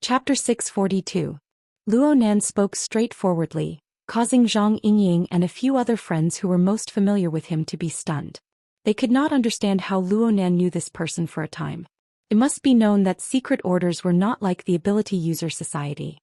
Chapter 642. Luo Nan spoke straightforwardly, causing Zhang Yingying and a few other friends who were most familiar with him to be stunned. They could not understand how Luo Nan knew this person for a time. It must be known that secret orders were not like the Ability User Society.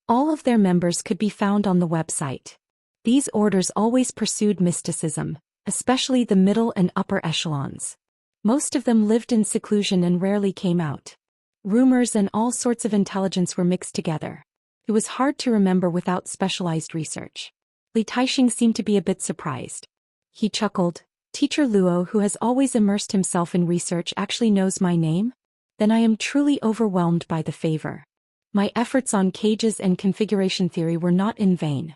All of their members could be found on the website. These orders always pursued mysticism, especially the middle and upper echelons. Most of them lived in seclusion and rarely came out. Rumors and all sorts of intelligence were mixed together. It was hard to remember without specialized research. Li Taixing seemed to be a bit surprised. He chuckled. Teacher Luo, who has always immersed himself in research, actually knows my name? Then I am truly overwhelmed by the favor. My efforts on cages and configuration theory were not in vain.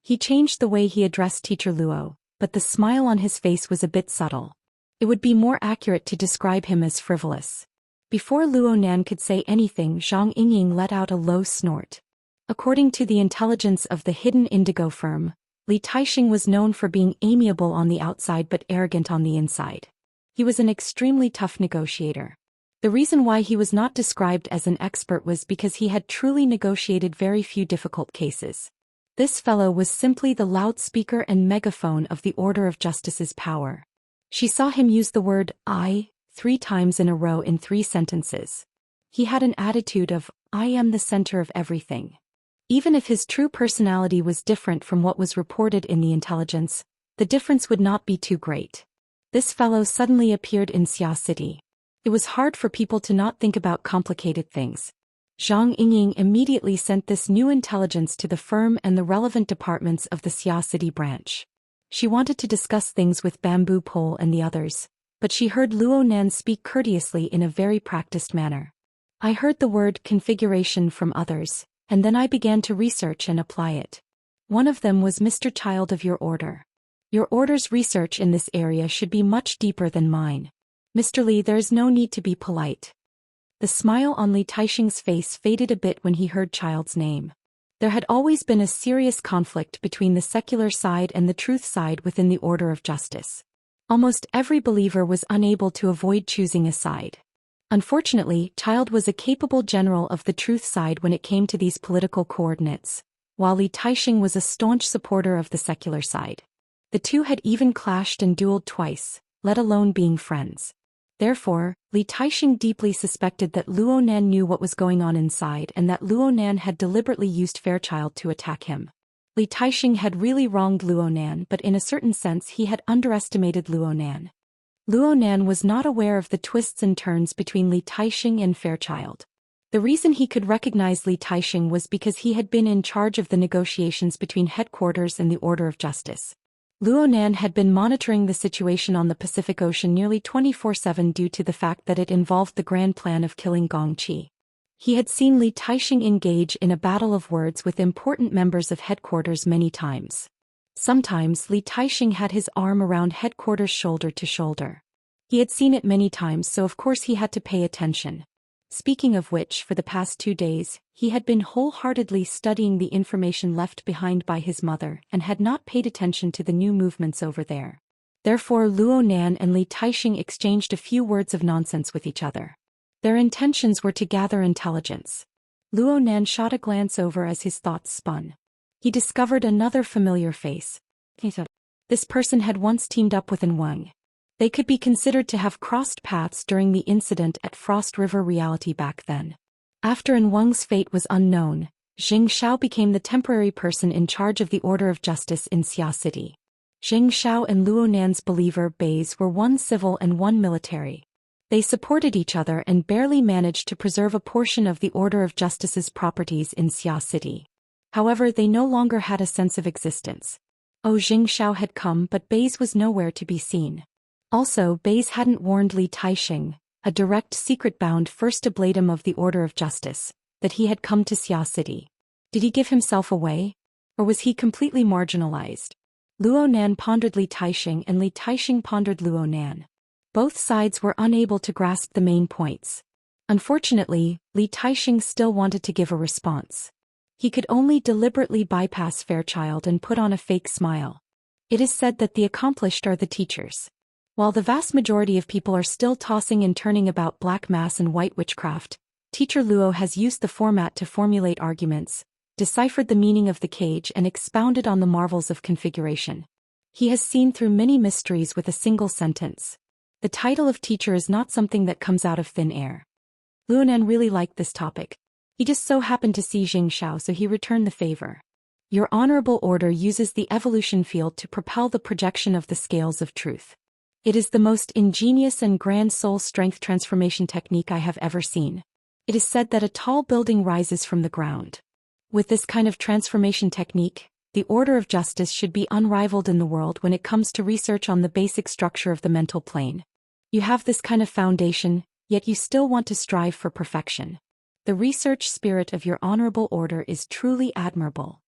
He changed the way he addressed Teacher Luo, but the smile on his face was a bit subtle. It would be more accurate to describe him as frivolous. Before Luo Nan could say anything, Zhang Yingying let out a low snort. According to the intelligence of the hidden indigo firm, Li Taixing was known for being amiable on the outside but arrogant on the inside. He was an extremely tough negotiator. The reason why he was not described as an expert was because he had truly negotiated very few difficult cases. This fellow was simply the loudspeaker and megaphone of the Order of Justice's power. She saw him use the word I 3 times in a row in 3 sentences. He had an attitude of, I am the center of everything. Even if his true personality was different from what was reported in the intelligence, the difference would not be too great. This fellow suddenly appeared in Xia City. It was hard for people to not think about complicated things. Zhang Yingying immediately sent this new intelligence to the firm and the relevant departments of the Xia City branch. She wanted to discuss things with Bamboo Pole and the others, but she heard Luo Nan speak courteously in a very practiced manner. I heard the word configuration from others, and then I began to research and apply it. One of them was Mr. Child of your order. Your order's research in this area should be much deeper than mine. Mr. Li, there is no need to be polite. The smile on Li Taixing's face faded a bit when he heard Child's name. There had always been a serious conflict between the secular side and the truth side within the Order of Justice. Almost every believer was unable to avoid choosing a side. Unfortunately, Child was a capable general of the truth side when it came to these political coordinates, while Li Taixing was a staunch supporter of the secular side. The two had even clashed and dueled twice, let alone being friends. Therefore, Li Taixing deeply suspected that Luo Nan knew what was going on inside and that Luo Nan had deliberately used Fairchild to attack him. Li Taixing had really wronged Luo Nan, but in a certain sense he had underestimated Luo Nan. Luo Nan was not aware of the twists and turns between Li Taixing and Fairchild. The reason he could recognize Li Taixing was because he had been in charge of the negotiations between headquarters and the Order of Justice. Luo Nan had been monitoring the situation on the Pacific Ocean nearly 24/7 due to the fact that it involved the grand plan of killing Gong Qi. He had seen Li Taixing engage in a battle of words with important members of headquarters many times. Sometimes Li Taixing had his arm around headquarters shoulder to shoulder. He had seen it many times, so of course he had to pay attention. Speaking of which, for the past 2 days, he had been wholeheartedly studying the information left behind by his mother and had not paid attention to the new movements over there. Therefore Luo Nan and Li Taixing exchanged a few words of nonsense with each other. Their intentions were to gather intelligence. Luo Nan shot a glance over as his thoughts spun. He discovered another familiar face. This person had once teamed up with An Wang. They could be considered to have crossed paths during the incident at Frost River Reality back then. After An Wang's fate was unknown, Xianxia became the temporary person in charge of the Order of Justice in Xia City. Xianxia and Luo Nan's believer Bays were one civil and one military. They supported each other and barely managed to preserve a portion of the Order of Justice's properties in Xia City. However, they no longer had a sense of existence. Xianxia had come, but Bays was nowhere to be seen. Also, Bays hadn't warned Li Taixing, a direct secret-bound first ablatum of the Order of Justice, that he had come to Xia City. Did he give himself away? Or was he completely marginalized? Luo Nan pondered Li Taixing and Li Taixing pondered Luo Nan. Both sides were unable to grasp the main points. Unfortunately, Li Taixing still wanted to give a response. He could only deliberately bypass Fairchild and put on a fake smile. It is said that the accomplished are the teachers. While the vast majority of people are still tossing and turning about black mass and white witchcraft, Teacher Luo has used the format to formulate arguments, deciphered the meaning of the cage and expounded on the marvels of configuration. He has seen through many mysteries with a single sentence. The title of teacher is not something that comes out of thin air. Luonan really liked this topic. He just so happened to see Xianxia, so he returned the favor. Your honorable order uses the evolution field to propel the projection of the scales of truth. It is the most ingenious and grand soul strength transformation technique I have ever seen. It is said that a tall building rises from the ground. With this kind of transformation technique, the order of justice should be unrivaled in the world when it comes to research on the basic structure of the mental plane. You have this kind of foundation, yet you still want to strive for perfection. The research spirit of your honorable order is truly admirable.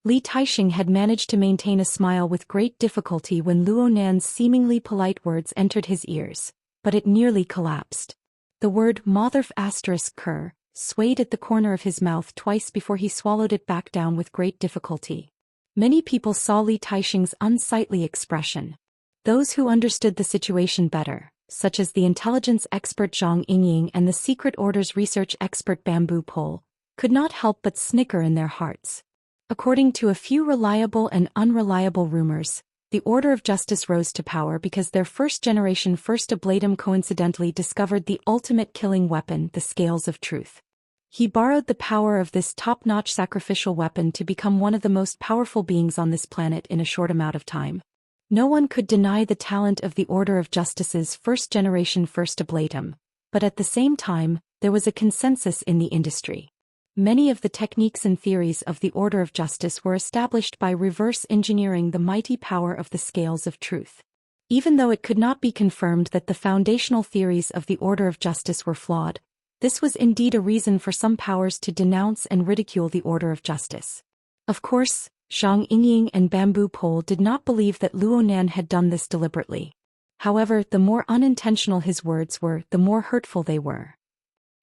Li Taixing had managed to maintain a smile with great difficulty when Luonan's seemingly polite words entered his ears, but it nearly collapsed. The word motherf **** swayed at the corner of his mouth twice before he swallowed it back down with great difficulty. Many people saw Li Taixing's unsightly expression. Those who understood the situation better, such as the intelligence expert Zhang Yingying and the secret orders research expert Bamboo Pole, could not help but snicker in their hearts. According to a few reliable and unreliable rumors, the Order of Justice rose to power because their first-generation First Ablatum coincidentally discovered the ultimate killing weapon, the Scales of Truth. He borrowed the power of this top-notch sacrificial weapon to become one of the most powerful beings on this planet in a short amount of time. No one could deny the talent of the Order of Justice's first-generation First Ablatum, but at the same time, there was a consensus in the industry. Many of the techniques and theories of the Order of Justice were established by reverse engineering the mighty power of the Scales of Truth. Even though it could not be confirmed that the foundational theories of the Order of Justice were flawed, this was indeed a reason for some powers to denounce and ridicule the Order of Justice. Of course, Zhang Yingying and Bamboo Pole did not believe that Luonan had done this deliberately. However, the more unintentional his words were, the more hurtful they were.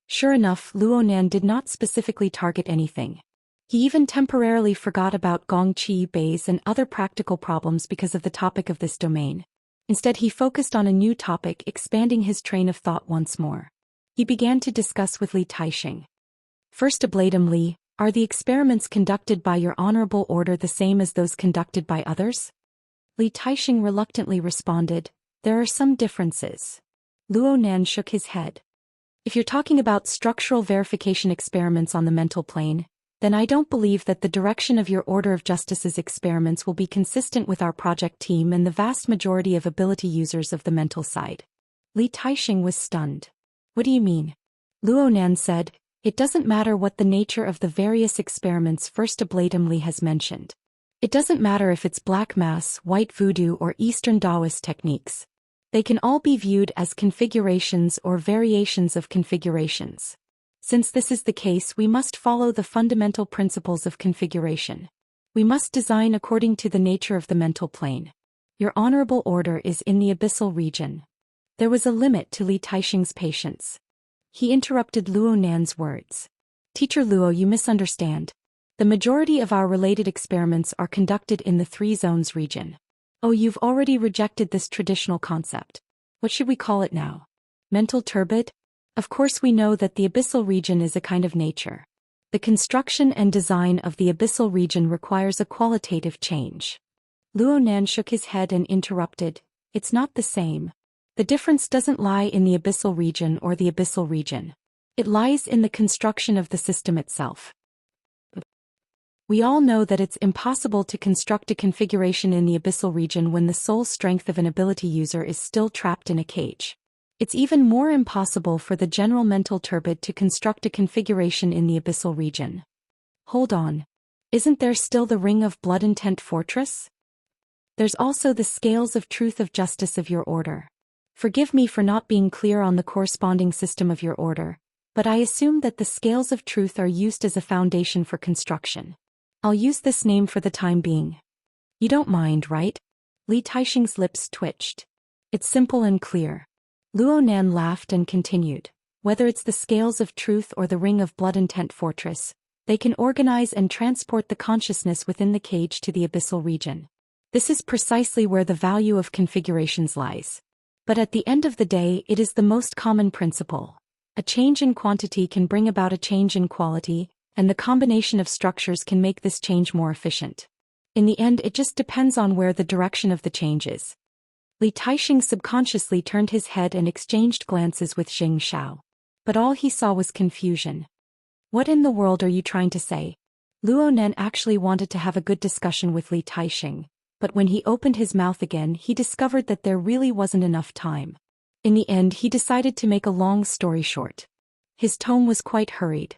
Sure enough, Luonan did not specifically target anything. He even temporarily forgot about Gongqi bays and other practical problems because of the topic of this domain. Instead, he focused on a new topic, expanding his train of thought once more. He began to discuss with Li Taixing. First Ablatum Li, are the experiments conducted by your honorable order the same as those conducted by others? Li Taixing reluctantly responded, there are some differences. Luonan shook his head. If you're talking about structural verification experiments on the mental plane, then I don't believe that the direction of your Order of Justice's experiments will be consistent with our project team and the vast majority of ability users of the mental side. Li Taixing was stunned. What do you mean? Luonan said, it doesn't matter what the nature of the various experiments First Ablatum Li has mentioned. It doesn't matter if it's black mass, white voodoo or Eastern Daoist techniques. They can all be viewed as configurations or variations of configurations. Since this is the case, we must follow the fundamental principles of configuration. We must design according to the nature of the mental plane. Your honorable order is in the abyssal region. There was a limit to Li Taixing's patience. He interrupted Luonan's words. Teacher Luo, you misunderstand. The majority of our related experiments are conducted in the Three Zones region. Oh, you've already rejected this traditional concept. What should we call it now? Mental turbid? Of course we know that the abyssal region is a kind of nature. The construction and design of the abyssal region requires a qualitative change. Luonan shook his head and interrupted, it's not the same. The difference doesn't lie in the abyssal region or the abyssal region. It lies in the construction of the system itself. We all know that it's impossible to construct a configuration in the abyssal region when the soul strength of an ability user is still trapped in a cage. It's even more impossible for the general mental turbid to construct a configuration in the abyssal region. Hold on. Isn't there still the Ring of Blood Intent Fortress? There's also the Scales of Truth of Justice of your order. Forgive me for not being clear on the corresponding system of your order, but I assume that the Scales of Truth are used as a foundation for construction. I'll use this name for the time being. You don't mind, right? Li Taixing's lips twitched. It's simple and clear. Luonan laughed and continued. Whether it's the Scales of Truth or the Ring of Blood Intent Fortress, they can organize and transport the consciousness within the cage to the abyssal region. This is precisely where the value of configurations lies. But at the end of the day, it is the most common principle. A change in quantity can bring about a change in quality, and the combination of structures can make this change more efficient. In the end, it just depends on where the direction of the change is. Li Taixing subconsciously turned his head and exchanged glances with Xianxia. But all he saw was confusion. What in the world are you trying to say? Luo Nan actually wanted to have a good discussion with Li Taixing, but when he opened his mouth again he discovered that there really wasn't enough time. In the end he decided to make a long story short. His tone was quite hurried.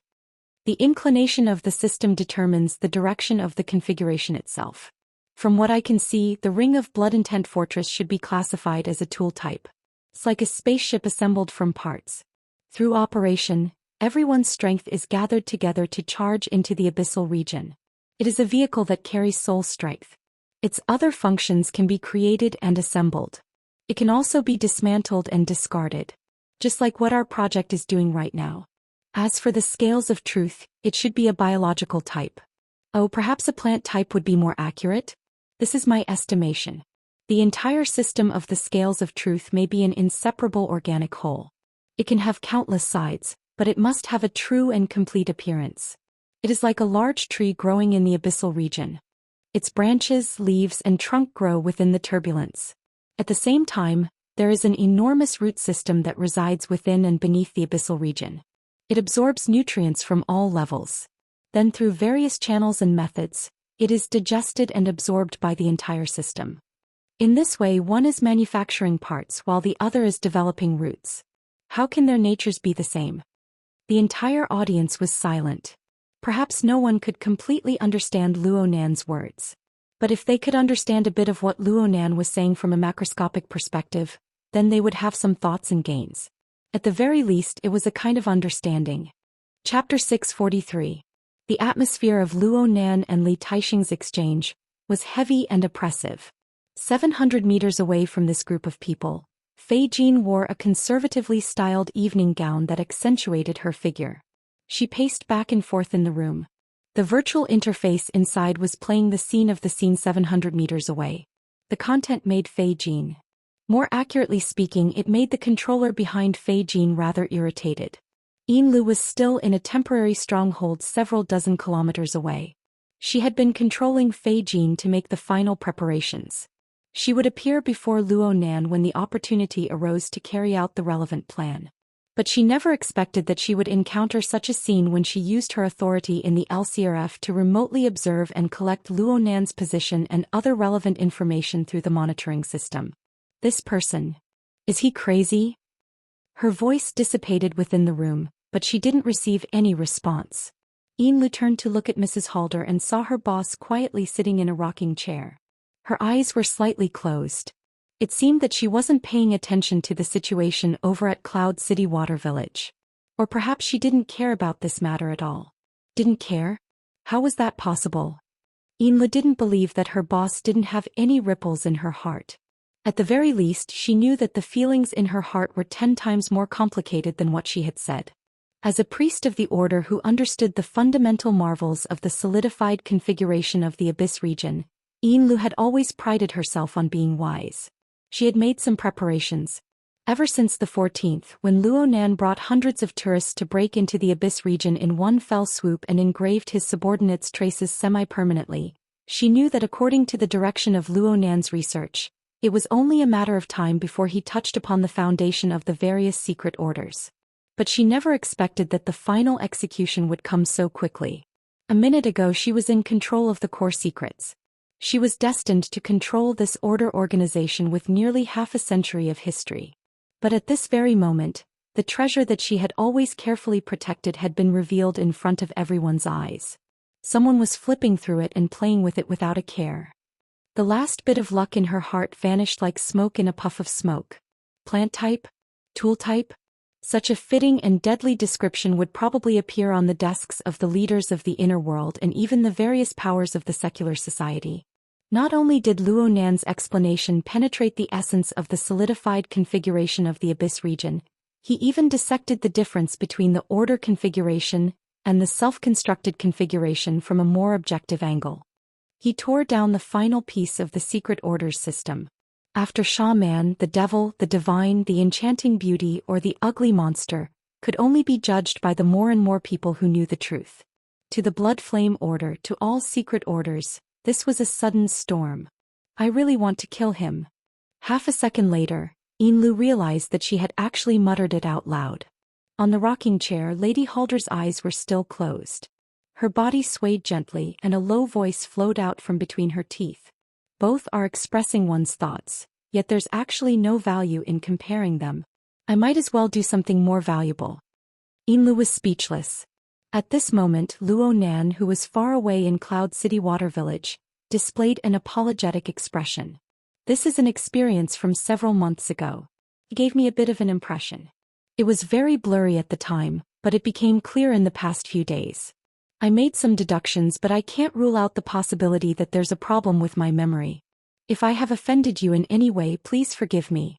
The inclination of the system determines the direction of the configuration itself. From what I can see, the Ring of Blood Intent Fortress should be classified as a tool type. It's like a spaceship assembled from parts. Through operation, everyone's strength is gathered together to charge into the abyssal region. It is a vehicle that carries soul strength. Its other functions can be created and assembled. It can also be dismantled and discarded. Just like what our project is doing right now. As for the scales of truth, it should be a biological type. Oh, perhaps a plant type would be more accurate? This is my estimation. The entire system of the scales of truth may be an inseparable organic whole. It can have countless sides, but it must have a true and complete appearance. It is like a large tree growing in the abyssal region. Its branches, leaves, and trunk grow within the turbulence. At the same time, there is an enormous root system that resides within and beneath the abyssal region. It absorbs nutrients from all levels. Then through various channels and methods, it is digested and absorbed by the entire system. In this way, one is manufacturing parts while the other is developing roots. How can their natures be the same? The entire audience was silent. Perhaps no one could completely understand Luo Nan's words. But if they could understand a bit of what Luo Nan was saying from a macroscopic perspective, then they would have some thoughts and gains. At the very least, it was a kind of understanding. Chapter 643. The atmosphere of Luo Nan and Li Taixing's exchange was heavy and oppressive. 700 meters away from this group of people, Fei Jin wore a conservatively styled evening gown that accentuated her figure. She paced back and forth in the room. The virtual interface inside was playing the scene of the scene 700 meters away. The content made Fei Jin. More accurately speaking, it made the controller behind Fei Jin rather irritated. Yinlu was still in a temporary stronghold several dozen kilometers away. She had been controlling Fei Jin to make the final preparations. She would appear before Luo Nan when the opportunity arose to carry out the relevant plan. But she never expected that she would encounter such a scene when she used her authority in the LCRF to remotely observe and collect Luo Nan's position and other relevant information through the monitoring system. This person. Is he crazy? Her voice dissipated within the room, but she didn't receive any response. Yinlu turned to look at Mrs. Halder and saw her boss quietly sitting in a rocking chair. Her eyes were slightly closed. It seemed that she wasn't paying attention to the situation over at Cloud City Water Village. Or perhaps she didn't care about this matter at all. Didn't care? How was that possible? Yinlu didn't believe that her boss didn't have any ripples in her heart. At the very least, she knew that the feelings in her heart were 10 times more complicated than what she had said. As a priest of the order who understood the fundamental marvels of the solidified configuration of the Abyss region, Yinlu had always prided herself on being wise. She had made some preparations. Ever since the 14th, when Luo Nan brought hundreds of tourists to break into the Abyss region in one fell swoop and engraved his subordinates' traces semi-permanently, she knew that according to the direction of Luo Nan's research, it was only a matter of time before he touched upon the foundation of the various secret orders. But she never expected that the final execution would come so quickly. A minute ago she was in control of the core secrets. She was destined to control this order organization with nearly half a century of history. But at this very moment, the treasure that she had always carefully protected had been revealed in front of everyone's eyes. Someone was flipping through it and playing with it without a care. The last bit of luck in her heart vanished like smoke in a puff of smoke. Plant type? Tool type? Such a fitting and deadly description would probably appear on the desks of the leaders of the inner world and even the various powers of the secular society. Not only did Luo Nan's explanation penetrate the essence of the solidified configuration of the Abyss region, he even dissected the difference between the order configuration and the self-constructed configuration from a more objective angle. He tore down the final piece of the secret orders system. After Shaman, the devil, the divine, the enchanting beauty, or the ugly monster, could only be judged by the more and more people who knew the truth. To the Blood Flame Order, to all secret orders, this was a sudden storm. I really want to kill him. Half a second later, Yinlu realized that she had actually muttered it out loud. On the rocking chair, Lady Halder's eyes were still closed. Her body swayed gently and a low voice flowed out from between her teeth. Both are expressing one's thoughts, yet there's actually no value in comparing them. I might as well do something more valuable. Yinlu was speechless. At this moment, Luo Nan, who was far away in Cloud City Water Village, displayed an apologetic expression. This is an experience from several months ago. It gave me a bit of an impression. It was very blurry at the time, but it became clear in the past few days. I made some deductions, but I can't rule out the possibility that there's a problem with my memory. If I have offended you in any way, please forgive me.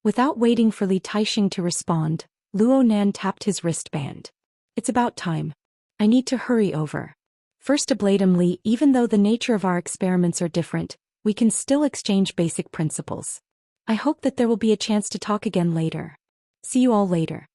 Without waiting for Li Taixing to respond, Luo Nan tapped his wristband. It's about time. I need to hurry over. First ablatumly, even though the nature of our experiments are different, we can still exchange basic principles. I hope that there will be a chance to talk again later. See you all later.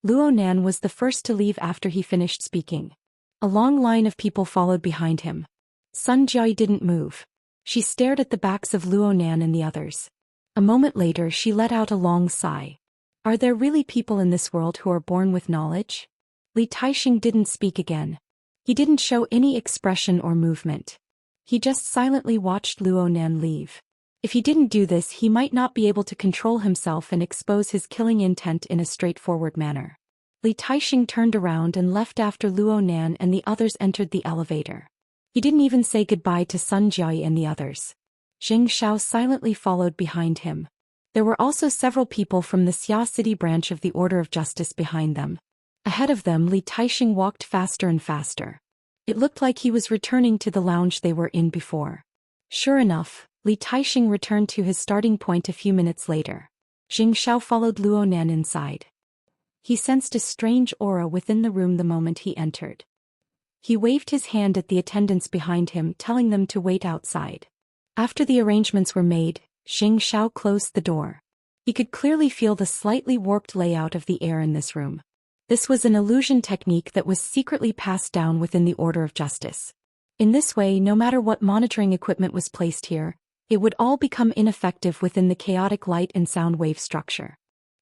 Luo Nan was the first to leave after he finished speaking. A long line of people followed behind him. Sun Jiai didn't move. She stared at the backs of Luo Nan and the others. A moment later she let out a long sigh. Are there really people in this world who are born with knowledge? Li Taixing didn't speak again. He didn't show any expression or movement. He just silently watched Luo Nan leave. If he didn't do this, he might not be able to control himself and expose his killing intent in a straightforward manner. Li Taixing turned around and left after Luo Nan and the others entered the elevator. He didn't even say goodbye to Sun Jiai and the others. Xianxia silently followed behind him. There were also several people from the Xia City branch of the Order of Justice behind them. Ahead of them, Li Taixing walked faster and faster. It looked like he was returning to the lounge they were in before. Sure enough, Li Taixing returned to his starting point a few minutes later. Xianxia followed Luo Nan inside. He sensed a strange aura within the room the moment he entered. He waved his hand at the attendants behind him, telling them to wait outside. After the arrangements were made, Xianxia closed the door. He could clearly feel the slightly warped layout of the air in this room. This was an illusion technique that was secretly passed down within the Order of Justice. In this way, no matter what monitoring equipment was placed here, it would all become ineffective within the chaotic light and sound wave structure.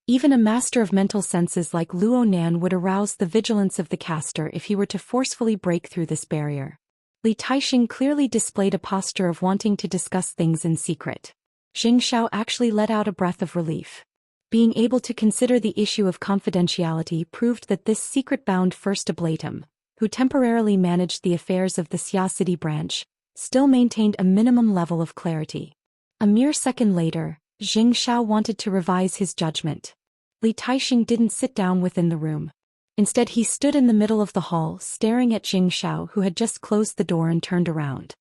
Even a master of mental senses like Luo Nan would arouse the vigilance of the caster if he were to forcefully break through this barrier. Li Taixing clearly displayed a posture of wanting to discuss things in secret. Xianxia actually let out a breath of relief. Being able to consider the issue of confidentiality proved that this secret-bound First Ablatum, who temporarily managed the affairs of the Xia City branch, still maintained a minimum level of clarity. A mere second later, Xianxia wanted to revise his judgment. Li Taixing didn't sit down within the room. Instead, he stood in the middle of the hall, staring at Xianxia, who had just closed the door and turned around.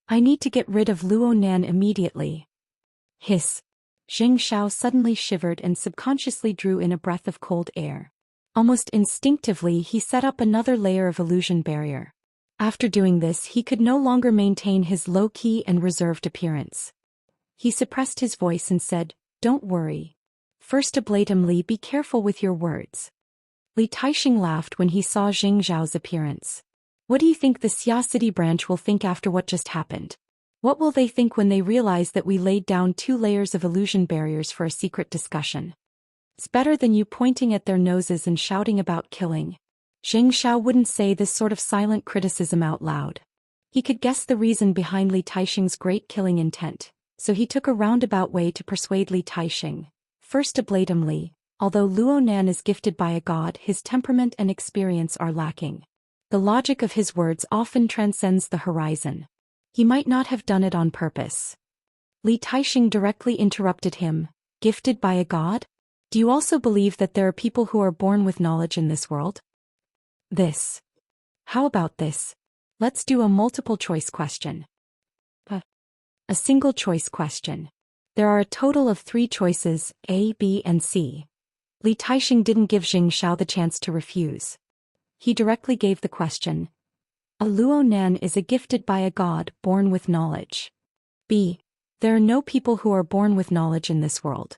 I need to get rid of Luo Nan immediately. Hiss. Xianxia suddenly shivered and subconsciously drew in a breath of cold air. Almost instinctively, he set up another layer of illusion barrier. After doing this, he could no longer maintain his low-key and reserved appearance. He suppressed his voice and said, "Don't worry. First Ablatumly, be careful with your words." Li Taixing laughed when he saw Xianxia's appearance. What do you think the Xia City branch will think after what just happened? What will they think when they realize that we laid down 2 layers of illusion barriers for a secret discussion? It's better than you pointing at their noses and shouting about killing. Xianxia wouldn't say this sort of silent criticism out loud. He could guess the reason behind Li Taixing's great killing intent, so he took a roundabout way to persuade Li Taixing. First Ablatumly, although Luo Nan is gifted by a god, his temperament and experience are lacking. The logic of his words often transcends the horizon. He might not have done it on purpose. Li Taixing directly interrupted him. Gifted by a god? Do you also believe that there are people who are born with knowledge in this world? This. How about this? Let's do a multiple choice question. A single choice question. There are a total of 3 choices, A, B, and C. Li Taixing didn't give Xianxia the chance to refuse. He directly gave the question. A Luo Nan is a gifted by a god born with knowledge. B. There are no people who are born with knowledge in this world.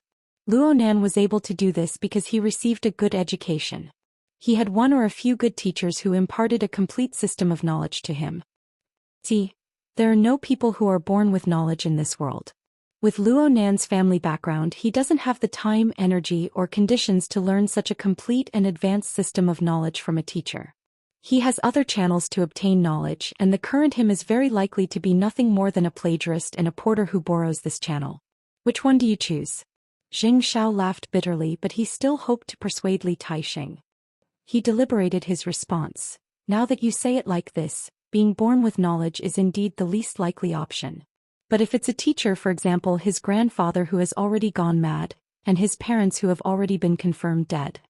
Luo Nan was able to do this because he received a good education. He had one or a few good teachers who imparted a complete system of knowledge to him. See, there are no people who are born with knowledge in this world. With Luo Nan's family background, he doesn't have the time, energy, or conditions to learn such a complete and advanced system of knowledge from a teacher. He has other channels to obtain knowledge, and the current him is very likely to be nothing more than a plagiarist and a porter who borrows this channel. Which one do you choose? Xianxia laughed bitterly, but he still hoped to persuade Li Taixing. He deliberated his response. Now that you say it like this, being born with knowledge is indeed the least likely option. But if it's a teacher, for example, his grandfather who has already gone mad, and his parents who have already been confirmed dead.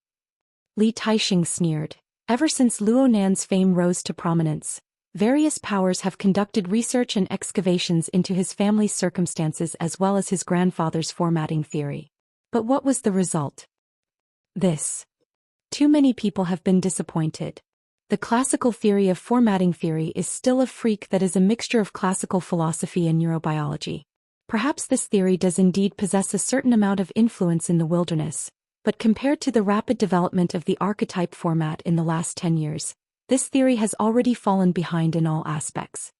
Li Taixing sneered. Ever since Luo Nan's fame rose to prominence, various powers have conducted research and excavations into his family's circumstances as well as his grandfather's formatting theory. But what was the result? This. Too many people have been disappointed. The classical theory of formatting theory is still a freak that is a mixture of classical philosophy and neurobiology. Perhaps this theory does indeed possess a certain amount of influence in the wilderness, but compared to the rapid development of the archetype format in the last 10 years, this theory has already fallen behind in all aspects.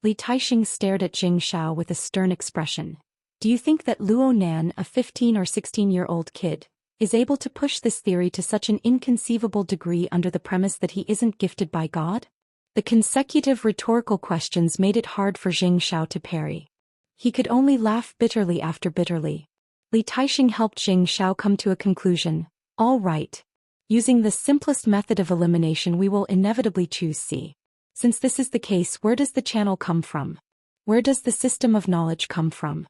Li Taixing stared at Xianxia with a stern expression. Do you think that Luo Nan, a 15 or 16-year-old kid, is able to push this theory to such an inconceivable degree under the premise that he isn't gifted by God? The consecutive rhetorical questions made it hard for Xianxia to parry. He could only laugh bitterly after bitterly. Li Taixing helped Xianxia come to a conclusion. All right. Using the simplest method of elimination, we will inevitably choose C. Since this is the case, where does the channel come from? Where does the system of knowledge come from?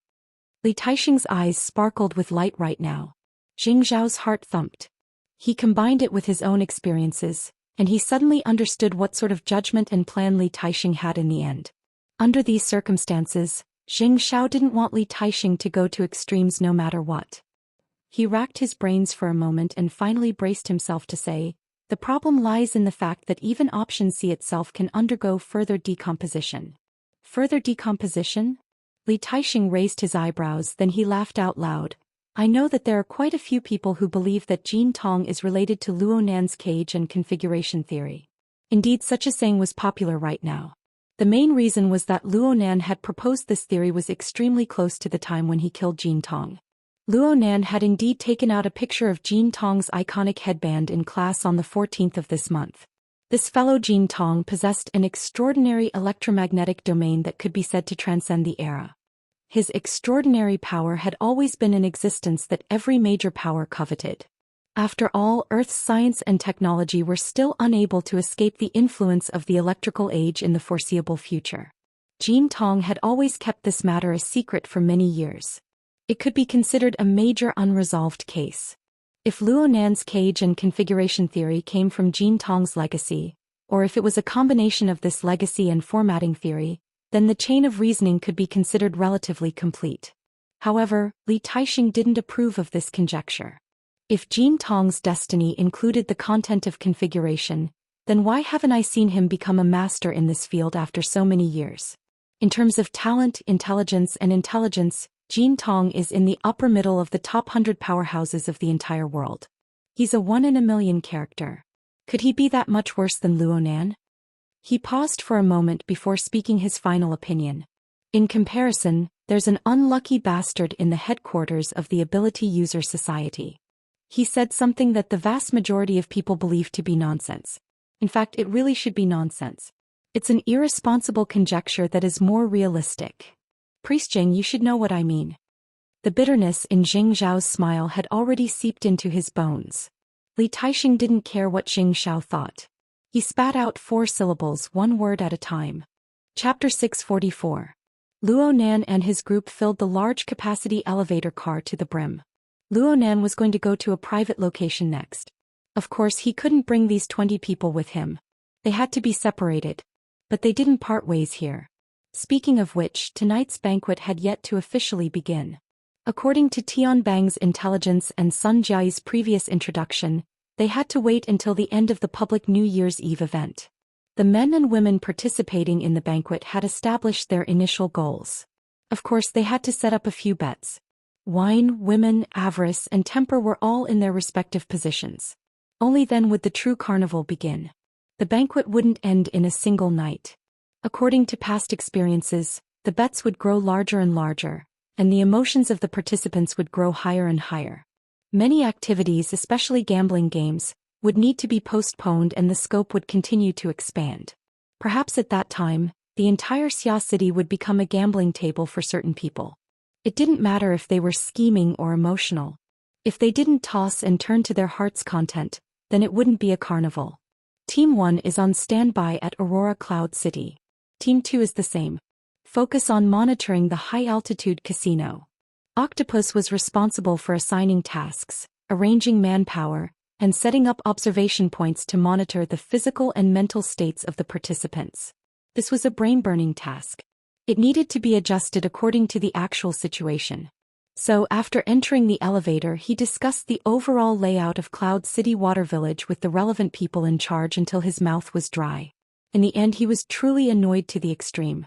Li Taixing's eyes sparkled with light right now. Xiao's heart thumped. He combined it with his own experiences, and he suddenly understood what sort of judgment and plan Li Taixing had in the end. Under these circumstances, Xiao didn't want Li Taixing to go to extremes no matter what. He racked his brains for a moment and finally braced himself to say, the problem lies in the fact that even option C itself can undergo further decomposition. Further decomposition? Li Taixing raised his eyebrows, then he laughed out loud. I know that there are quite a few people who believe that Jin Tong is related to Luo Nan's cage and configuration theory. Indeed, such a saying was popular right now. The main reason was that Luo Nan had proposed this theory was extremely close to the time when he killed Jin Tong. Luo Nan had indeed taken out a picture of Jin Tong's iconic headband in class on the 14th of this month. This fellow Jin Tong possessed an extraordinary electromagnetic domain that could be said to transcend the era. His extraordinary power had always been an existence that every major power coveted. After all, Earth's science and technology were still unable to escape the influence of the electrical age in the foreseeable future. Jin Tong had always kept this matter a secret for many years. It could be considered a major unresolved case. If Luo Nan's cage and configuration theory came from Jin Tong's legacy, or if it was a combination of this legacy and formatting theory, then the chain of reasoning could be considered relatively complete. However, Li Taixing didn't approve of this conjecture. If Jin Tong's destiny included the content of configuration, then why haven't I seen him become a master in this field after so many years? In terms of talent, intelligence, Jin Tong is in the upper middle of the top 100 powerhouses of the entire world. He's a one-in-a-million character. Could he be that much worse than Luo Nan? He paused for a moment before speaking his final opinion. In comparison, there's an unlucky bastard in the headquarters of the Ability User Society. He said something that the vast majority of people believe to be nonsense. In fact, it really should be nonsense. It's an irresponsible conjecture that is more realistic. Priest Jing, you should know what I mean. The bitterness in Jing Zhao's smile had already seeped into his bones. Li Taixing didn't care what Jing Zhao thought. He spat out 4 syllables, one word at a time. Chapter 644. Luo Nan and his group filled the large-capacity elevator car to the brim. Luo Nan was going to go to a private location next. Of course, he couldn't bring these 20 people with him. They had to be separated. But they didn't part ways here. Speaking of which, tonight's banquet had yet to officially begin. According to Tian Bang's intelligence and Sun Jiai's previous introduction, they had to wait until the end of the public New Year's Eve event. The men and women participating in the banquet had established their initial goals. Of course, they had to set up a few bets. Wine, women, avarice, and temper were all in their respective positions. Only then would the true carnival begin. The banquet wouldn't end in a single night. According to past experiences, the bets would grow larger and larger, and the emotions of the participants would grow higher and higher. Many activities, especially gambling games, would need to be postponed and the scope would continue to expand. Perhaps at that time, the entire Xia city would become a gambling table for certain people. It didn't matter if they were scheming or emotional. If they didn't toss and turn to their heart's content, then it wouldn't be a carnival. Team 1 is on standby at Aurora Cloud City. Team 2 is the same. Focus on monitoring the high-altitude casino. Octopus was responsible for assigning tasks, arranging manpower, and setting up observation points to monitor the physical and mental states of the participants. This was a brain-burning task. It needed to be adjusted according to the actual situation. So after entering the elevator, he discussed the overall layout of Cloud City Water Village with the relevant people in charge until his mouth was dry. In the end, he was truly annoyed to the extreme.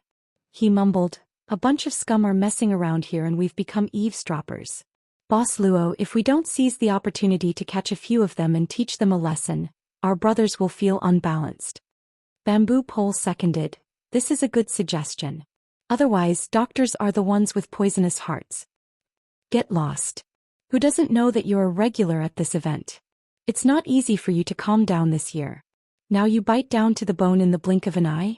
He mumbled, "A bunch of scum are messing around here and we've become eavesdroppers. Boss Luo, if we don't seize the opportunity to catch a few of them and teach them a lesson, our brothers will feel unbalanced." Bamboo Pole seconded, "This is a good suggestion. Otherwise, doctors are the ones with poisonous hearts. Get lost. Who doesn't know that you're a regular at this event? It's not easy for you to calm down this year. Now you bite down to the bone in the blink of an eye?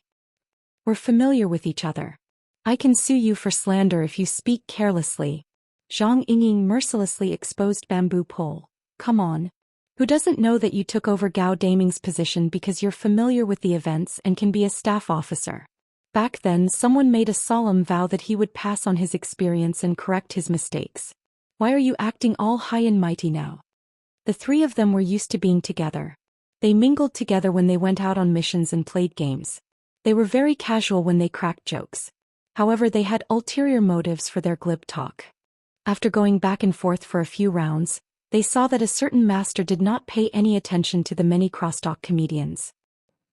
We're familiar with each other. I can sue you for slander if you speak carelessly." Zhang Yingying mercilessly exposed Bamboo Pole. "Come on. Who doesn't know that you took over Gao Daming's position because you're familiar with the events and can be a staff officer? Back then, someone made a solemn vow that he would pass on his experience and correct his mistakes. Why are you acting all high and mighty now?" The three of them were used to being together. They mingled together when they went out on missions and played games. They were very casual when they cracked jokes. However, they had ulterior motives for their glib talk. After going back and forth for a few rounds, they saw that a certain master did not pay any attention to the many crosstalk comedians.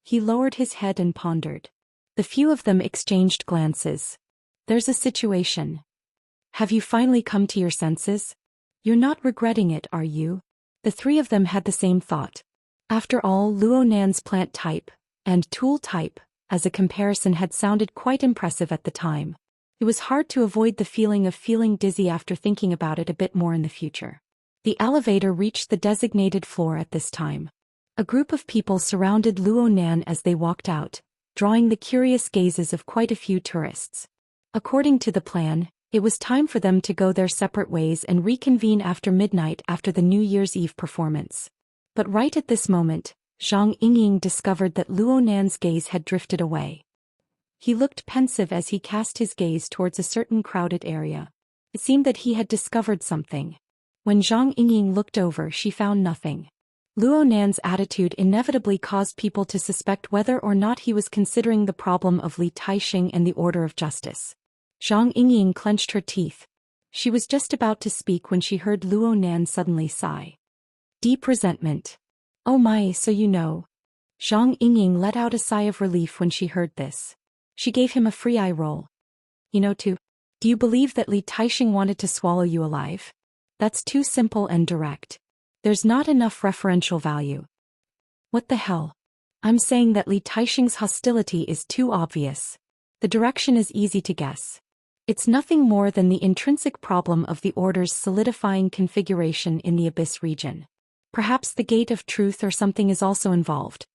He lowered his head and pondered. The few of them exchanged glances. "There's a situation. Have you finally come to your senses? You're not regretting it, are you?" The three of them had the same thought. After all, Luo Nan's plant type and tool type, as a comparison, had sounded quite impressive at the time. It was hard to avoid the feeling of feeling dizzy after thinking about it a bit more in the future. The elevator reached the designated floor at this time. A group of people surrounded Luo Nan as they walked out, drawing the curious gazes of quite a few tourists. According to the plan, it was time for them to go their separate ways and reconvene after midnight after the New Year's Eve performance. But right at this moment, Zhang Yingying discovered that Luo Nan's gaze had drifted away. He looked pensive as he cast his gaze towards a certain crowded area. It seemed that he had discovered something. When Zhang Yingying looked over, she found nothing. Luo Nan's attitude inevitably caused people to suspect whether or not he was considering the problem of Li Taixing and the order of justice. Zhang Yingying clenched her teeth. She was just about to speak when she heard Luo Nan suddenly sigh. Deep resentment. "Oh my, so you know." Zhang Yingying let out a sigh of relief when she heard this. She gave him a free eye roll. "You know too. Do you believe that Li Taixing wanted to swallow you alive? That's too simple and direct. There's not enough referential value." "What the hell? I'm saying that Li Taixing's hostility is too obvious. The direction is easy to guess. It's nothing more than the intrinsic problem of the Order's solidifying configuration in the Abyss region. Perhaps the Gate of Truth or something is also involved."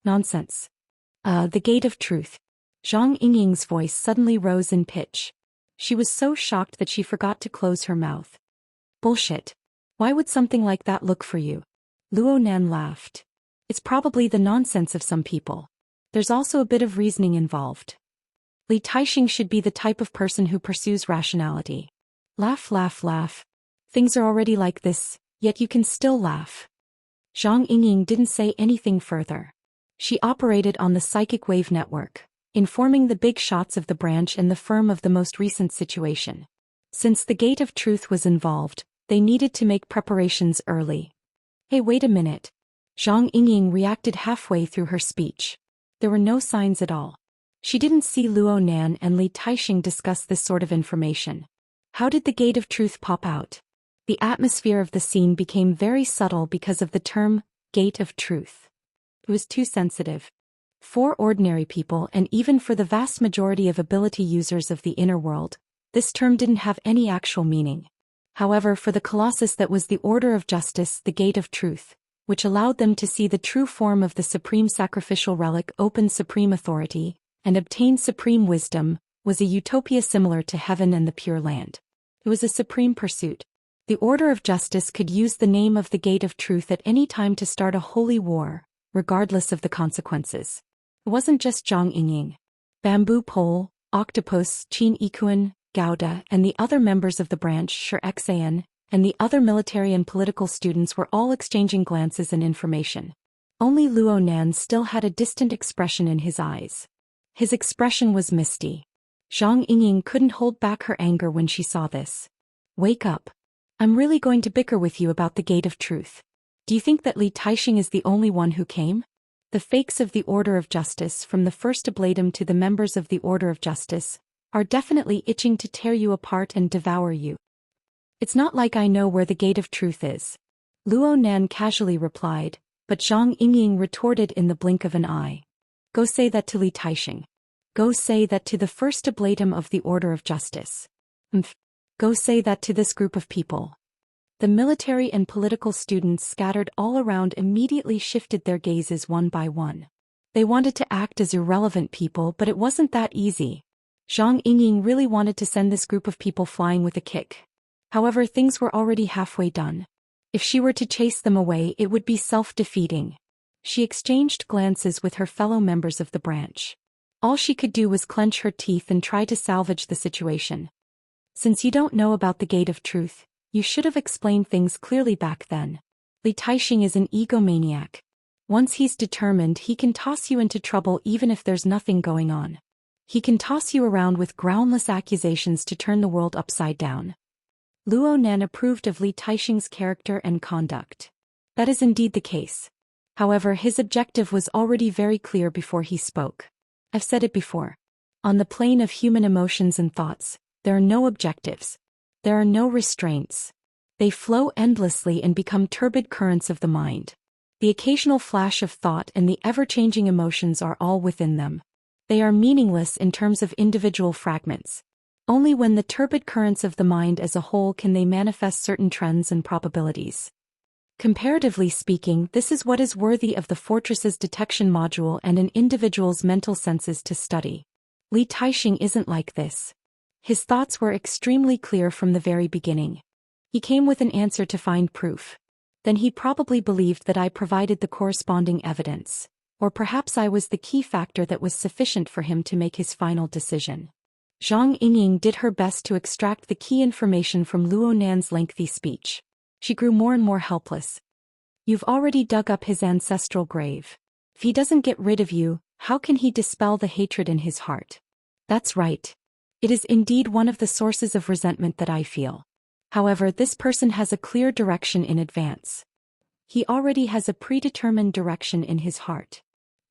"Nonsense. The Gate of Truth." Zhang Yingying's voice suddenly rose in pitch. She was so shocked that she forgot to close her mouth. "Bullshit. Why would something like that look for you?" Luo Nan laughed. "It's probably the nonsense of some people. There's also a bit of reasoning involved. Li Taixing should be the type of person who pursues rationality." Laugh, laugh, laugh. Things are already like this, yet you can still laugh. Zhang Yingying didn't say anything further. She operated on the psychic wave network, informing the big shots of the branch and the firm of the most recent situation. Since the Gate of Truth was involved, they needed to make preparations early. "Hey, wait a minute." Zhang Yingying reacted halfway through her speech. There were no signs at all. She didn't see Luo Nan and Li Taixing discuss this sort of information. How did the Gate of Truth pop out? The atmosphere of the scene became very subtle because of the term Gate of Truth. It was too sensitive. For ordinary people and even for the vast majority of ability users of the inner world, this term didn't have any actual meaning. However, for the Colossus that was the Order of Justice, the Gate of Truth, which allowed them to see the true form of the supreme sacrificial relic, open supreme authority, and obtain supreme wisdom, was a utopia similar to heaven and the Pure Land. It was a supreme pursuit. The Order of Justice could use the name of the Gate of Truth at any time to start a holy war, regardless of the consequences. It wasn't just Zhang Yingying. Bamboo Pole, Octopus, Qin Ikuan, Gouda, and the other members of the branch, Xianxia, and the other military and political students were all exchanging glances and information. Only Luo Nan still had a distant expression in his eyes. His expression was misty. Zhang Yingying couldn't hold back her anger when she saw this. Wake up. I'm really going to bicker with you about the Gate of Truth. Do you think that Li Taixing is the only one who came? The fakes of the Order of Justice, from the first oblatum to the members of the Order of Justice, are definitely itching to tear you apart and devour you. It's not like I know where the Gate of Truth is. Luo Nan casually replied, but Zhang Yingying retorted in the blink of an eye. Go say that to Li Taixing. Go say that to the first oblatum of the Order of Justice. Go say that to this group of people. The military and political students scattered all around immediately shifted their gazes one by one. They wanted to act as irrelevant people, but it wasn't that easy. Zhang Yingying really wanted to send this group of people flying with a kick. However, things were already halfway done. If she were to chase them away, it would be self-defeating. She exchanged glances with her fellow members of the branch. All she could do was clench her teeth and try to salvage the situation. Since you don't know about the Gate of Truth, you should have explained things clearly back then. Li Taixing is an egomaniac. Once he's determined, he can toss you into trouble even if there's nothing going on. He can toss you around with groundless accusations to turn the world upside down. Luo Nan approved of Li Taixing's character and conduct. That is indeed the case. However, his objective was already very clear before he spoke. I've said it before. On the plane of human emotions and thoughts, there are no objectives. There are no restraints. They flow endlessly and become turbid currents of the mind. The occasional flash of thought and the ever-changing emotions are all within them. They are meaningless in terms of individual fragments. Only when the turbid currents of the mind as a whole can they manifest certain trends and probabilities. Comparatively speaking, this is what is worthy of the fortress's detection module and an individual's mental senses to study. Li Taixing isn't like this. His thoughts were extremely clear from the very beginning. He came with an answer to find proof. Then he probably believed that I provided the corresponding evidence, or perhaps I was the key factor that was sufficient for him to make his final decision. Zhang Yingying did her best to extract the key information from Luo Nan's lengthy speech. She grew more and more helpless. You've already dug up his ancestral grave. If he doesn't get rid of you, how can he dispel the hatred in his heart? That's right. It is indeed one of the sources of resentment that I feel. However, this person has a clear direction in advance. He already has a predetermined direction in his heart.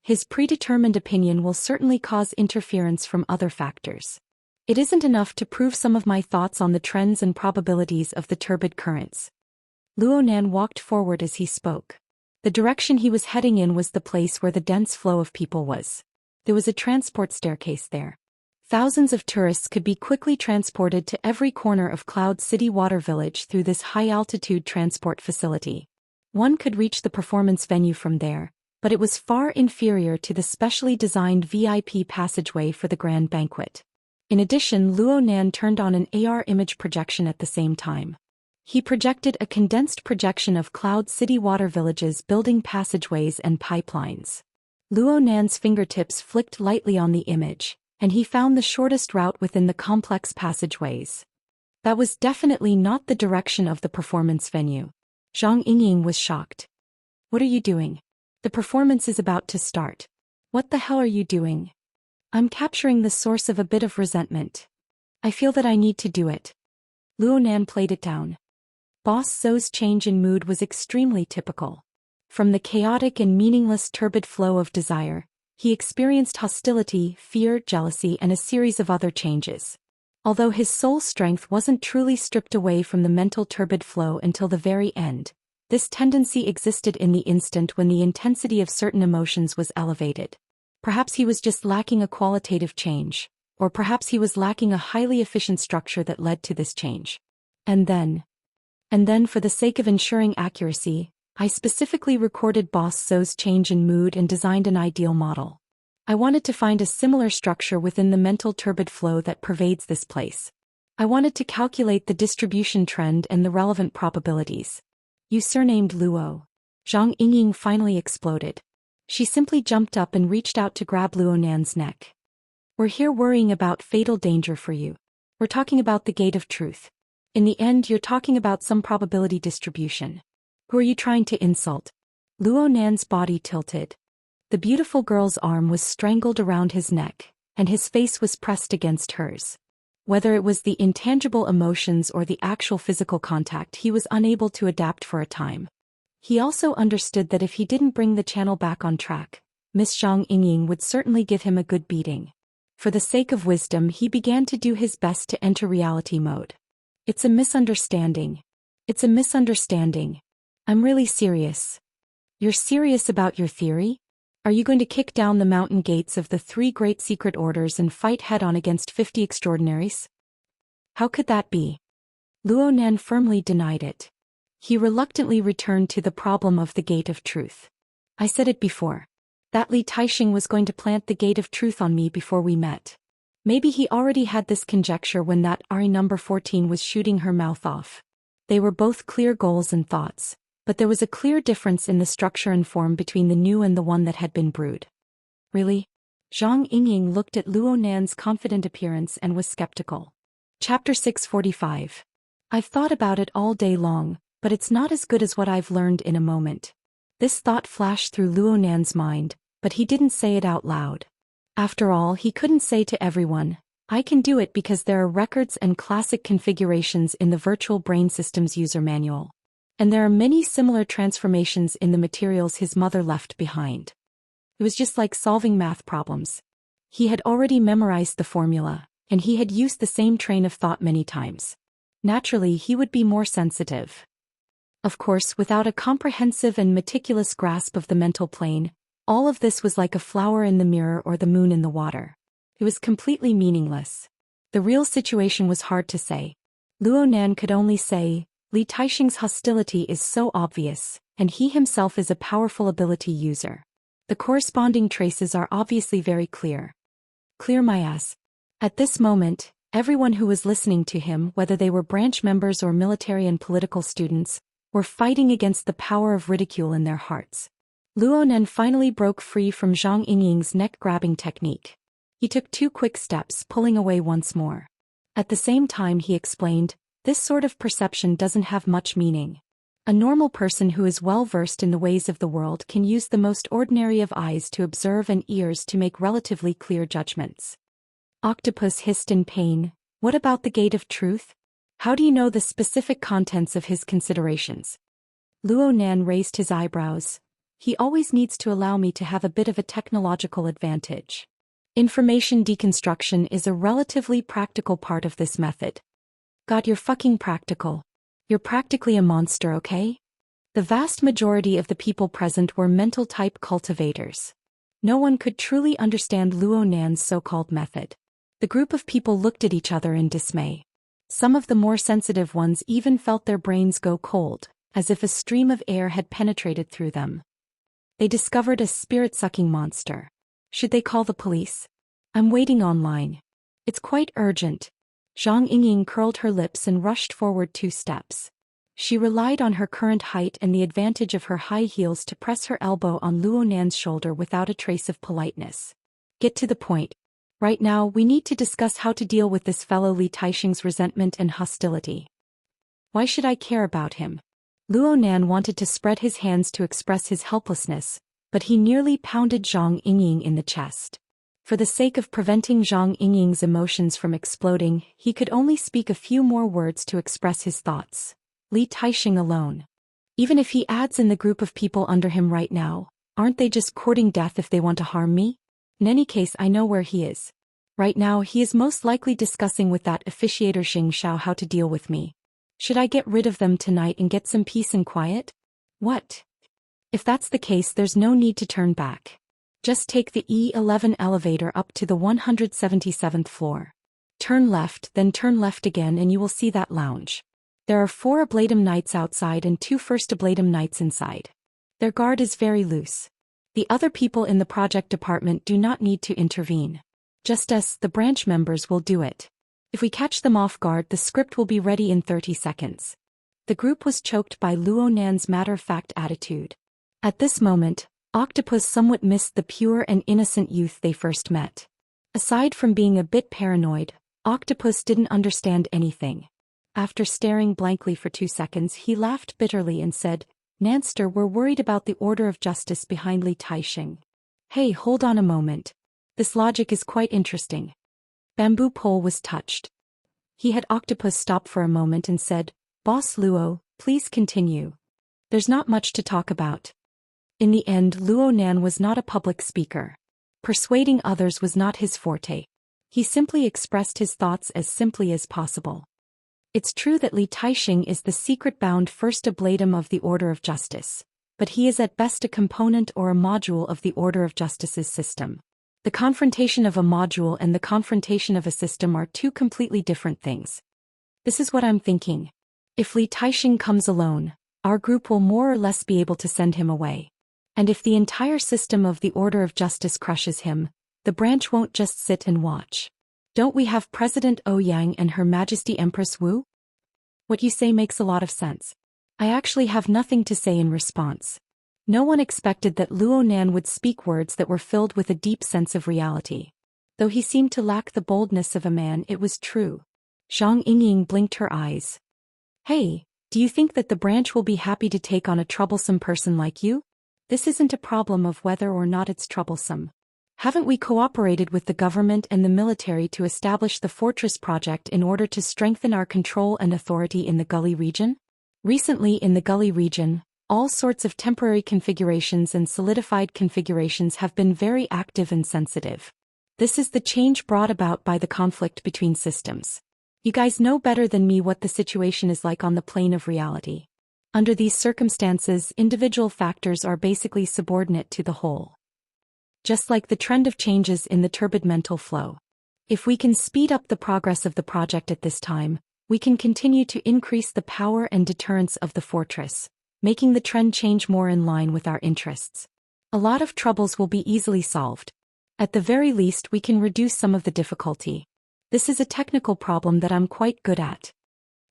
His predetermined opinion will certainly cause interference from other factors. It isn't enough to prove some of my thoughts on the trends and probabilities of the turbid currents. Luo Nan walked forward as he spoke. The direction he was heading in was the place where the dense flow of people was. There was a transport staircase there. Thousands of tourists could be quickly transported to every corner of Cloud City Water Village through this high-altitude transport facility. One could reach the performance venue from there, but it was far inferior to the specially designed VIP passageway for the grand banquet. In addition, Luo Nan turned on an AR image projection at the same time. He projected a condensed projection of Cloud City Water Village's building passageways and pipelines. Luo Nan's fingertips flicked lightly on the image, and he found the shortest route within the complex passageways. That was definitely not the direction of the performance venue. Zhang Yingying was shocked. What are you doing? The performance is about to start. What the hell are you doing? I'm capturing the source of a bit of resentment. I feel that I need to do it. Luo Nan played it down. Boss Zhou's change in mood was extremely typical. From the chaotic and meaningless turbid flow of desire, he experienced hostility, fear, jealousy, and a series of other changes. Although his soul strength wasn't truly stripped away from the mental turbid flow until the very end, This tendency existed in the instant when the intensity of certain emotions was elevated. Perhaps he was just lacking a qualitative change, or perhaps he was lacking a highly efficient structure that led to this change. And then, for the sake of ensuring accuracy, I specifically recorded Boss Zhou's change in mood and designed an ideal model. I wanted to find a similar structure within the mental turbid flow that pervades this place. I wanted to calculate the distribution trend and the relevant probabilities. You surnamed Luo. Zhang Yingying finally exploded. She simply jumped up and reached out to grab Luo Nan's neck. We're here worrying about fatal danger for you. We're talking about the gate of truth. In the end, you're talking about some probability distribution. Who are you trying to insult? Luo Nan's body tilted. The beautiful girl's arm was strangled around his neck, and his face was pressed against hers. Whether it was the intangible emotions or the actual physical contact, he was unable to adapt for a time. He also understood that if he didn't bring the channel back on track, Miss Zhang Yingying would certainly give him a good beating. For the sake of wisdom, he began to do his best to enter reality mode. It's a misunderstanding. It's a misunderstanding. I'm really serious. You're serious about your theory? Are you going to kick down the mountain gates of the 3 great secret orders and fight head-on against 50 extraordinaries? How could that be? Luo Nan firmly denied it. He reluctantly returned to the problem of the gate of truth. I said it before. That Li Taixing was going to plant the gate of truth on me before we met. Maybe he already had this conjecture when that Ari number 14 was shooting her mouth off. They were both clear goals and thoughts, but there was a clear difference in the structure and form between the new and the one that had been brewed. Really? Zhang Yingying looked at Luo Nan's confident appearance and was skeptical. Chapter 645. I've thought about it all day long, but it's not as good as what I've learned in a moment. This thought flashed through Luo Nan's mind, but he didn't say it out loud. After all, he couldn't say to everyone, I can do it because there are records and classic configurations in the Virtual Brain Systems user manual. And there are many similar transformations in the materials his mother left behind. It was just like solving math problems. He had already memorized the formula, and he had used the same train of thought many times. Naturally, he would be more sensitive. Of course, without a comprehensive and meticulous grasp of the mental plane, all of this was like a flower in the mirror or the moon in the water. It was completely meaningless. The real situation was hard to say. Luo Nan could only say, Li Taixing's hostility is so obvious, and he himself is a powerful ability user. The corresponding traces are obviously very clear. Clear my ass. At this moment, everyone who was listening to him, whether they were branch members or military and political students, were fighting against the power of ridicule in their hearts. Luo Nan finally broke free from Zhang Yingying's neck-grabbing technique. He took 2 quick steps, pulling away once more. At the same time he explained, this sort of perception doesn't have much meaning. A normal person who is well versed in the ways of the world can use the most ordinary of eyes to observe and ears to make relatively clear judgments. Octopus hissed in pain, what about the gate of truth? How do you know the specific contents of his considerations? Luo Nan raised his eyebrows. He always needs to allow me to have a bit of a technological advantage. Information deconstruction is a relatively practical part of this method. God, you're fucking practical. You're practically a monster, okay? The vast majority of the people present were mental-type cultivators. No one could truly understand Luo Nan's so-called method. The group of people looked at each other in dismay. Some of the more sensitive ones even felt their brains go cold, as if a stream of air had penetrated through them. They discovered a spirit-sucking monster. Should they call the police? I'm waiting online. It's quite urgent. Zhang Yingying curled her lips and rushed forward 2 steps. She relied on her current height and the advantage of her high heels to press her elbow on Luo Nan's shoulder without a trace of politeness. Get to the point. Right now, we need to discuss how to deal with this fellow Li Taixing's resentment and hostility. Why should I care about him? Luo Nan wanted to spread his hands to express his helplessness, but he nearly pounded Zhang Yingying in the chest. For the sake of preventing Zhang Yingying's emotions from exploding, he could only speak a few more words to express his thoughts. Li Taixing alone. Even if he adds in the group of people under him right now, aren't they just courting death if they want to harm me? In any case, I know where he is. Right now, he is most likely discussing with that officiator Xianxia how to deal with me. Should I get rid of them tonight and get some peace and quiet? What? If that's the case, there's no need to turn back. Just take the E11 elevator up to the 177th floor. Turn left, then turn left again and you will see that lounge. There are 4 Ablatum Knights outside and 2 First Ablatum Knights inside. Their guard is very loose. The other people in the project department do not need to intervene. Just us, the branch members, will do it. If we catch them off guard, the script will be ready in 30 seconds. The group was choked by Luo Nan's matter-of-fact attitude. At this moment, Octopus somewhat missed the pure and innocent youth they first met. Aside from being a bit paranoid, Octopus didn't understand anything. After staring blankly for 2 seconds, he laughed bitterly and said, "Nanster, we're worried about the order of justice behind Li Taixing." Hey, hold on a moment. This logic is quite interesting. Bamboo Pole was touched. He had Octopus stop for a moment and said, "Boss Luo, please continue. There's not much to talk about." In the end, Luo Nan was not a public speaker. Persuading others was not his forte. He simply expressed his thoughts as simply as possible. It's true that Li Taixing is the secret-bound first ablatum of the Order of Justice, but he is at best a component or a module of the Order of Justice's system. The confrontation of a module and the confrontation of a system are 2 completely different things. This is what I'm thinking. If Li Taixing comes alone, our group will more or less be able to send him away. And if the entire system of the Order of Justice crushes him, the branch won't just sit and watch. Don't we have President Ouyang and Her Majesty Empress Wu? What you say makes a lot of sense. I actually have nothing to say in response. No one expected that Luo Nan would speak words that were filled with a deep sense of reality. Though he seemed to lack the boldness of a man, it was true. Zhang Yingying blinked her eyes. Hey, do you think that the branch will be happy to take on a troublesome person like you? This isn't a problem of whether or not it's troublesome. Haven't we cooperated with the government and the military to establish the Fortress Project in order to strengthen our control and authority in the Gully region? Recently in the Gully region, all sorts of temporary configurations and solidified configurations have been very active and sensitive. This is the change brought about by the conflict between systems. You guys know better than me what the situation is like on the plane of reality. Under these circumstances, individual factors are basically subordinate to the whole. Just like the trend of changes in the turbid mental flow. If we can speed up the progress of the project at this time, we can continue to increase the power and deterrence of the fortress, making the trend change more in line with our interests. A lot of troubles will be easily solved. At the very least, we can reduce some of the difficulty. This is a technical problem that I'm quite good at.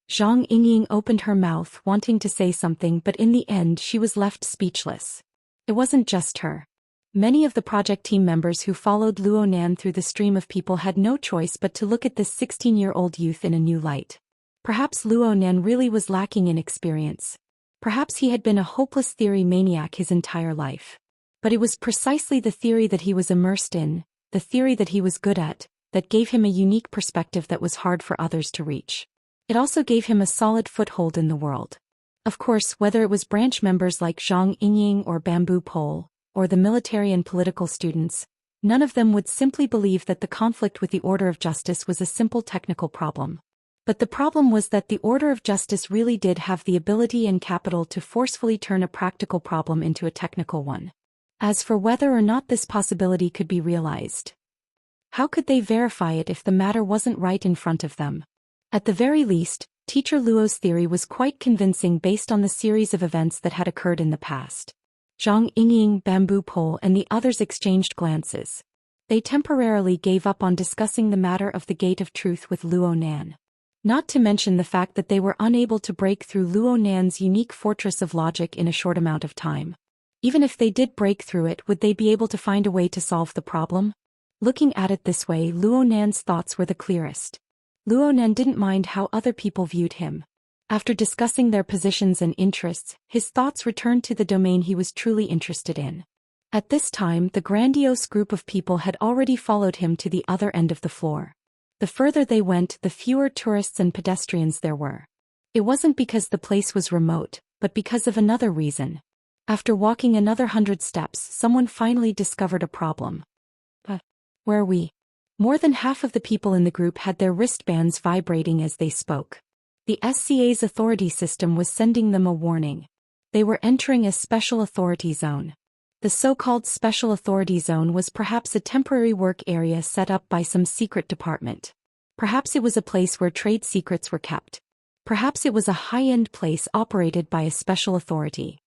Zhang Yingying opened her mouth wanting to say something, but in the end she was left speechless. It wasn't just her. Many of the project team members who followed Luo Nan through the stream of people had no choice but to look at this 16-year-old youth in a new light. Perhaps Luo Nan really was lacking in experience. Perhaps he had been a hopeless theory maniac his entire life. But it was precisely the theory that he was immersed in, the theory that he was good at, that gave him a unique perspective that was hard for others to reach. It also gave him a solid foothold in the world. Of course, whether it was branch members like Zhang Yingying or Bamboo Pole, or the military and political students, none of them would simply believe that the conflict with the Order of Justice was a simple technical problem. But the problem was that the Order of Justice really did have the ability and capital to forcefully turn a practical problem into a technical one. As for whether or not this possibility could be realized, how could they verify it if the matter wasn't right in front of them? At the very least, Teacher Luo's theory was quite convincing based on the series of events that had occurred in the past. Zhang Yingying, Bamboo Pole and the others exchanged glances. They temporarily gave up on discussing the matter of the Gate of Truth with Luo Nan. Not to mention the fact that they were unable to break through Luo Nan's unique fortress of logic in a short amount of time. Even if they did break through it, would they be able to find a way to solve the problem? Looking at it this way, Luo Nan's thoughts were the clearest. Luo Nan didn't mind how other people viewed him. After discussing their positions and interests, his thoughts returned to the domain he was truly interested in. At this time, the grandiose group of people had already followed him to the other end of the floor. The further they went, the fewer tourists and pedestrians there were. It wasn't because the place was remote, but because of another reason. After walking another 100 steps, someone finally discovered a problem. Where are we? More than half of the people in the group had their wristbands vibrating as they spoke. The SCA's authority system was sending them a warning. They were entering a special authority zone. The so-called special authority zone was perhaps a temporary work area set up by some secret department. Perhaps it was a place where trade secrets were kept. Perhaps it was a high-end place operated by a special authority.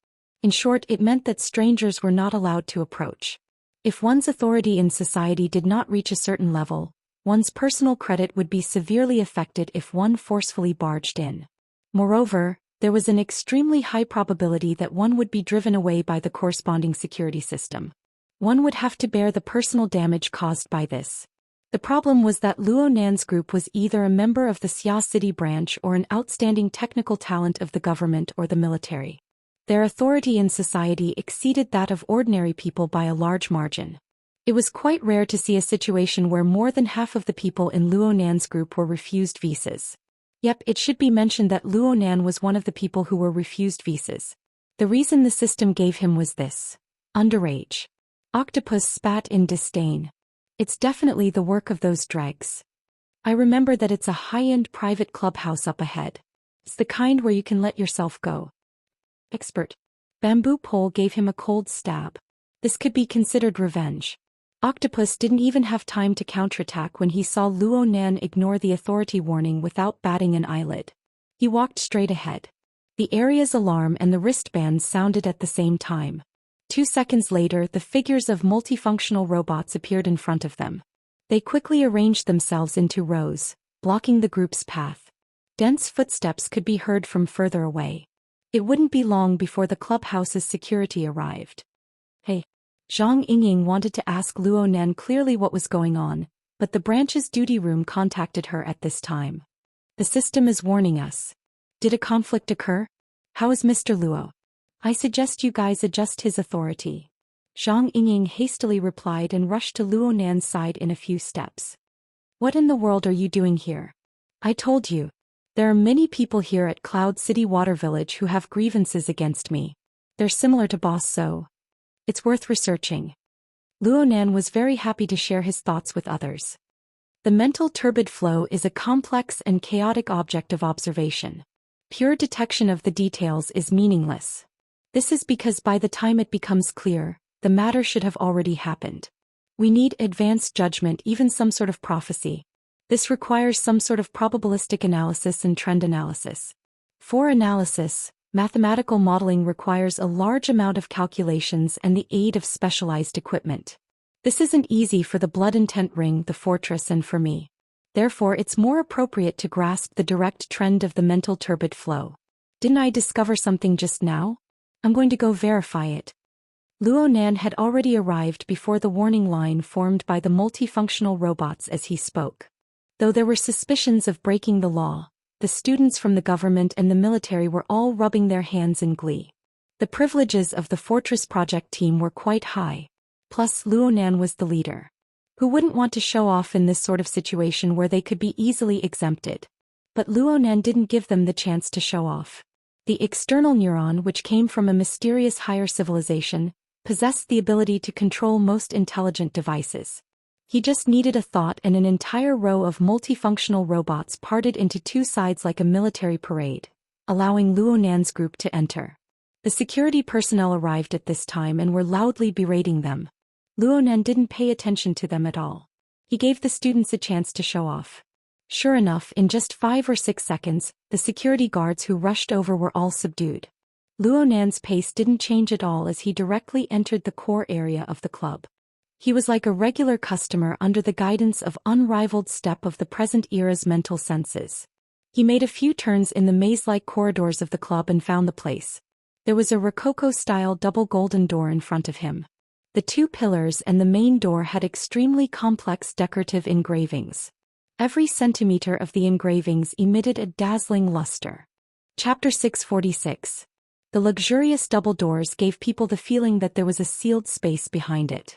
In short, it meant that strangers were not allowed to approach. If one's authority in society did not reach a certain level, one's personal credit would be severely affected if one forcefully barged in. Moreover, there was an extremely high probability that one would be driven away by the corresponding security system. One would have to bear the personal damage caused by this. The problem was that Luo Nan's group was either a member of the Xia City branch or an outstanding technical talent of the government or the military. Their authority in society exceeded that of ordinary people by a large margin. It was quite rare to see a situation where more than half of the people in Luo Nan's group were refused visas. Yep, it should be mentioned that Luo Nan was one of the people who were refused visas. The reason the system gave him was this: underage. Octopus spat in disdain. It's definitely the work of those dregs. I remember that it's a high-end private clubhouse up ahead. It's the kind where you can let yourself go. Expert. Bamboo pole gave him a cold stab. This could be considered revenge. Octopus didn't even have time to counterattack when he saw Luo Nan ignore the authority warning without batting an eyelid. He walked straight ahead. The area's alarm and the wristbands sounded at the same time. 2 seconds later, the figures of multifunctional robots appeared in front of them. They quickly arranged themselves into rows, blocking the group's path. Dense footsteps could be heard from further away. It wouldn't be long before the clubhouse's security arrived. Hey. Zhang Yingying wanted to ask Luo Nan clearly what was going on, but the branch's duty room contacted her at this time. The system is warning us. Did a conflict occur? How is Mr. Luo? I suggest you guys adjust his authority. Zhang Yingying hastily replied and rushed to Luo Nan's side in a few steps. What in the world are you doing here? I told you. There are many people here at Cloud City Water Village who have grievances against me. They're similar to Boss So. It's worth researching. Luo Nan was very happy to share his thoughts with others. The mental turbid flow is a complex and chaotic object of observation. Pure detection of the details is meaningless. This is because by the time it becomes clear, the matter should have already happened. We need advanced judgment, even some sort of prophecy. This requires some sort of probabilistic analysis and trend analysis. For analysis, mathematical modeling requires a large amount of calculations and the aid of specialized equipment. This isn't easy for the Blood Intent Ring, the Fortress, and for me. Therefore, it's more appropriate to grasp the direct trend of the mental turbid flow. Didn't I discover something just now? I'm going to go verify it. Luo Nan had already arrived before the warning line formed by the multifunctional robots as he spoke. Though there were suspicions of breaking the law, the students from the government and the military were all rubbing their hands in glee. The privileges of the Fortress project team were quite high. Plus, Luo Nan was the leader. Who wouldn't want to show off in this sort of situation where they could be easily exempted? But Luo Nan didn't give them the chance to show off. The external neuron, which came from a mysterious higher civilization, possessed the ability to control most intelligent devices. He just needed a thought and an entire row of multifunctional robots parted into two sides like a military parade, allowing Luo Nan's group to enter. The security personnel arrived at this time and were loudly berating them. Luo Nan didn't pay attention to them at all. He gave the students a chance to show off. Sure enough, in just 5 or 6 seconds, the security guards who rushed over were all subdued. Luo Nan's pace didn't change at all as he directly entered the core area of the club. He was like a regular customer under the guidance of unrivaled step of the present era's mental senses. He made a few turns in the maze-like corridors of the club and found the place. There was a Rococo-style double golden door in front of him. The 2 pillars and the main door had extremely complex decorative engravings. Every centimeter of the engravings emitted a dazzling luster. Chapter 646. The luxurious double doors gave people the feeling that there was a sealed space behind it.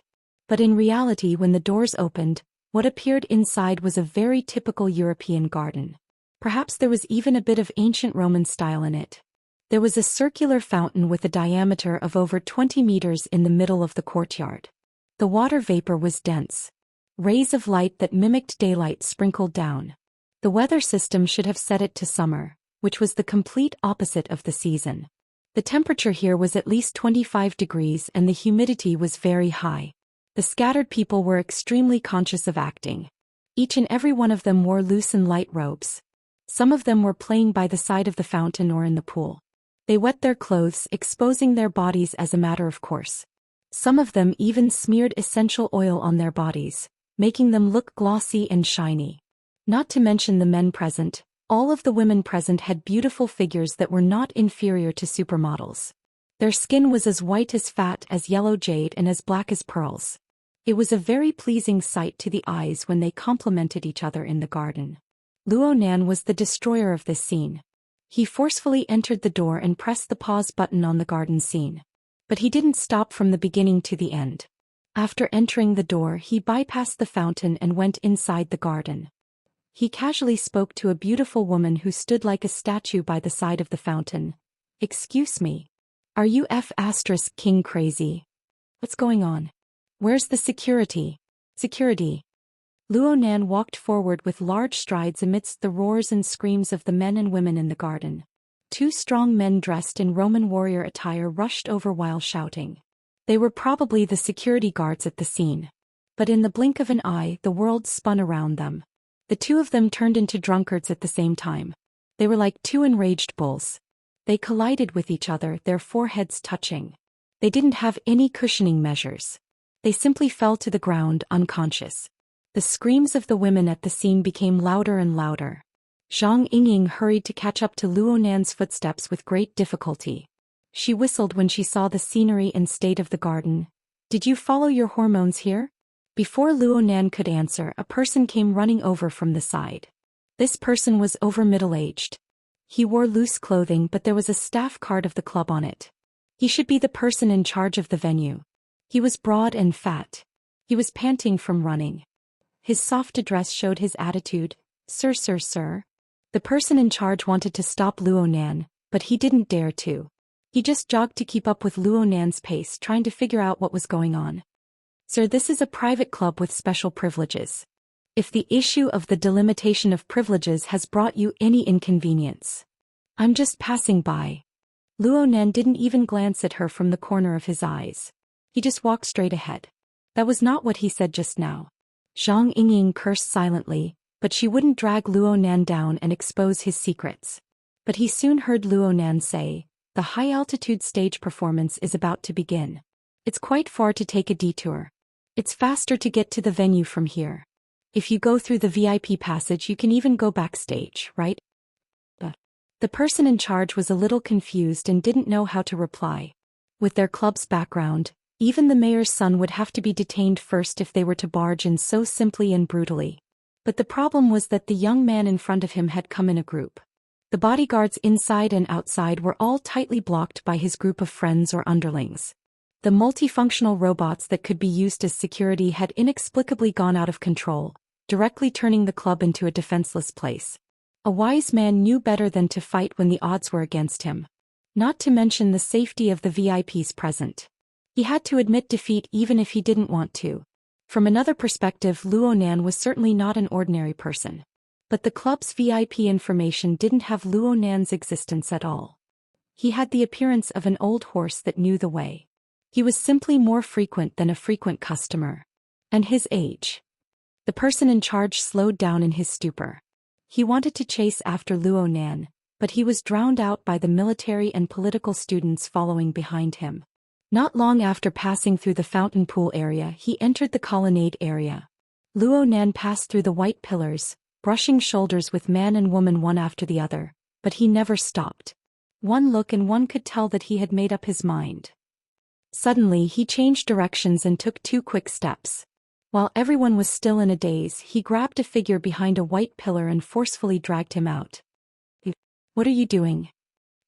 But in reality, when the doors opened, what appeared inside was a very typical European garden. Perhaps there was even a bit of ancient Roman style in it. There was a circular fountain with a diameter of over 20 meters in the middle of the courtyard. The water vapor was dense. Rays of light that mimicked daylight sprinkled down. The weather system should have set it to summer, which was the complete opposite of the season. The temperature here was at least 25 degrees and the humidity was very high. The scattered people were extremely conscious of acting. Each and every one of them wore loose and light robes. Some of them were playing by the side of the fountain or in the pool. They wet their clothes, exposing their bodies as a matter of course. Some of them even smeared essential oil on their bodies, making them look glossy and shiny. Not to mention the men present, all of the women present had beautiful figures that were not inferior to supermodels. Their skin was as white as fat, as yellow jade, and as black as pearls. It was a very pleasing sight to the eyes when they complimented each other in the garden. Luo Nan was the destroyer of this scene. He forcefully entered the door and pressed the pause button on the garden scene. But he didn't stop from the beginning to the end. After entering the door, he bypassed the fountain and went inside the garden. He casually spoke to a beautiful woman who stood like a statue by the side of the fountain. "Excuse me. Are you King crazy? What's going on? Where's the security?" "Security." Luo Nan walked forward with large strides amidst the roars and screams of the men and women in the garden. Two strong men dressed in Roman warrior attire rushed over while shouting. They were probably the security guards at the scene. But in the blink of an eye, the world spun around them. The two of them turned into drunkards at the same time. They were like two enraged bulls. They collided with each other, their foreheads touching. They didn't have any cushioning measures. They simply fell to the ground, unconscious. The screams of the women at the scene became louder and louder. Zhang Yingying hurried to catch up to Luo Nan's footsteps with great difficulty. She whistled when she saw the scenery and state of the garden. "Did you follow your hormones here?" Before Luo Nan could answer, a person came running over from the side. This person was over middle-aged. He wore loose clothing, but there was a staff card of the club on it. He should be the person in charge of the venue. He was broad and fat. He was panting from running. His soft address showed his attitude. Sir. The person in charge wanted to stop Luo Nan, but he didn't dare to. He just jogged to keep up with Luo Nan's pace, trying to figure out what was going on. "Sir, this is a private club with special privileges. If the issue of the delimitation of privileges has brought you any inconvenience, I'm just passing by." Luo Nan didn't even glance at her from the corner of his eyes. He just walked straight ahead. That was not what he said just now. Zhang Yingying cursed silently, but she wouldn't drag Luo Nan down and expose his secrets. But he soon heard Luo Nan say, "The high-altitude stage performance is about to begin. It's quite far to take a detour. It's faster to get to the venue from here. If you go through the VIP passage, you can even go backstage, right?" The person in charge was a little confused and didn't know how to reply. With their club's background, even the mayor's son would have to be detained first if they were to barge in so simply and brutally. But the problem was that the young man in front of him had come in a group. The bodyguards inside and outside were all tightly blocked by his group of friends or underlings. The multifunctional robots that could be used as security had inexplicably gone out of control, directly turning the club into a defenseless place. A wise man knew better than to fight when the odds were against him. Not to mention the safety of the VIPs present. He had to admit defeat even if he didn't want to. From another perspective, Luo Nan was certainly not an ordinary person. But the club's VIP information didn't have Luo Nan's existence at all. He had the appearance of an old horse that knew the way. He was simply more frequent than a frequent customer. And his age. The person in charge slowed down in his stupor. He wanted to chase after Luo Nan, but he was drowned out by the military and political students following behind him. Not long after passing through the fountain pool area, he entered the colonnade area. Luo Nan passed through the white pillars, brushing shoulders with man and woman one after the other, but he never stopped. One look and one could tell that he had made up his mind. Suddenly he changed directions and took 2 quick steps. While everyone was still in a daze, he grabbed a figure behind a white pillar and forcefully dragged him out. "What are you doing?"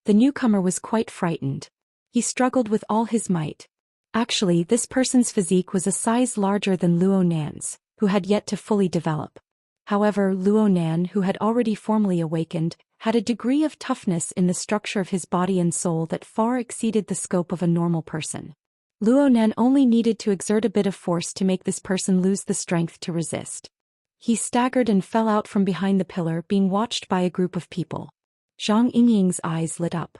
The newcomer was quite frightened. He struggled with all his might. Actually, this person's physique was a size larger than Luo Nan's, who had yet to fully develop. However, Luo Nan, who had already formally awakened, had a degree of toughness in the structure of his body and soul that far exceeded the scope of a normal person. Luo Nan only needed to exert a bit of force to make this person lose the strength to resist. He staggered and fell out from behind the pillar, being watched by a group of people. Zhang Yingying's eyes lit up.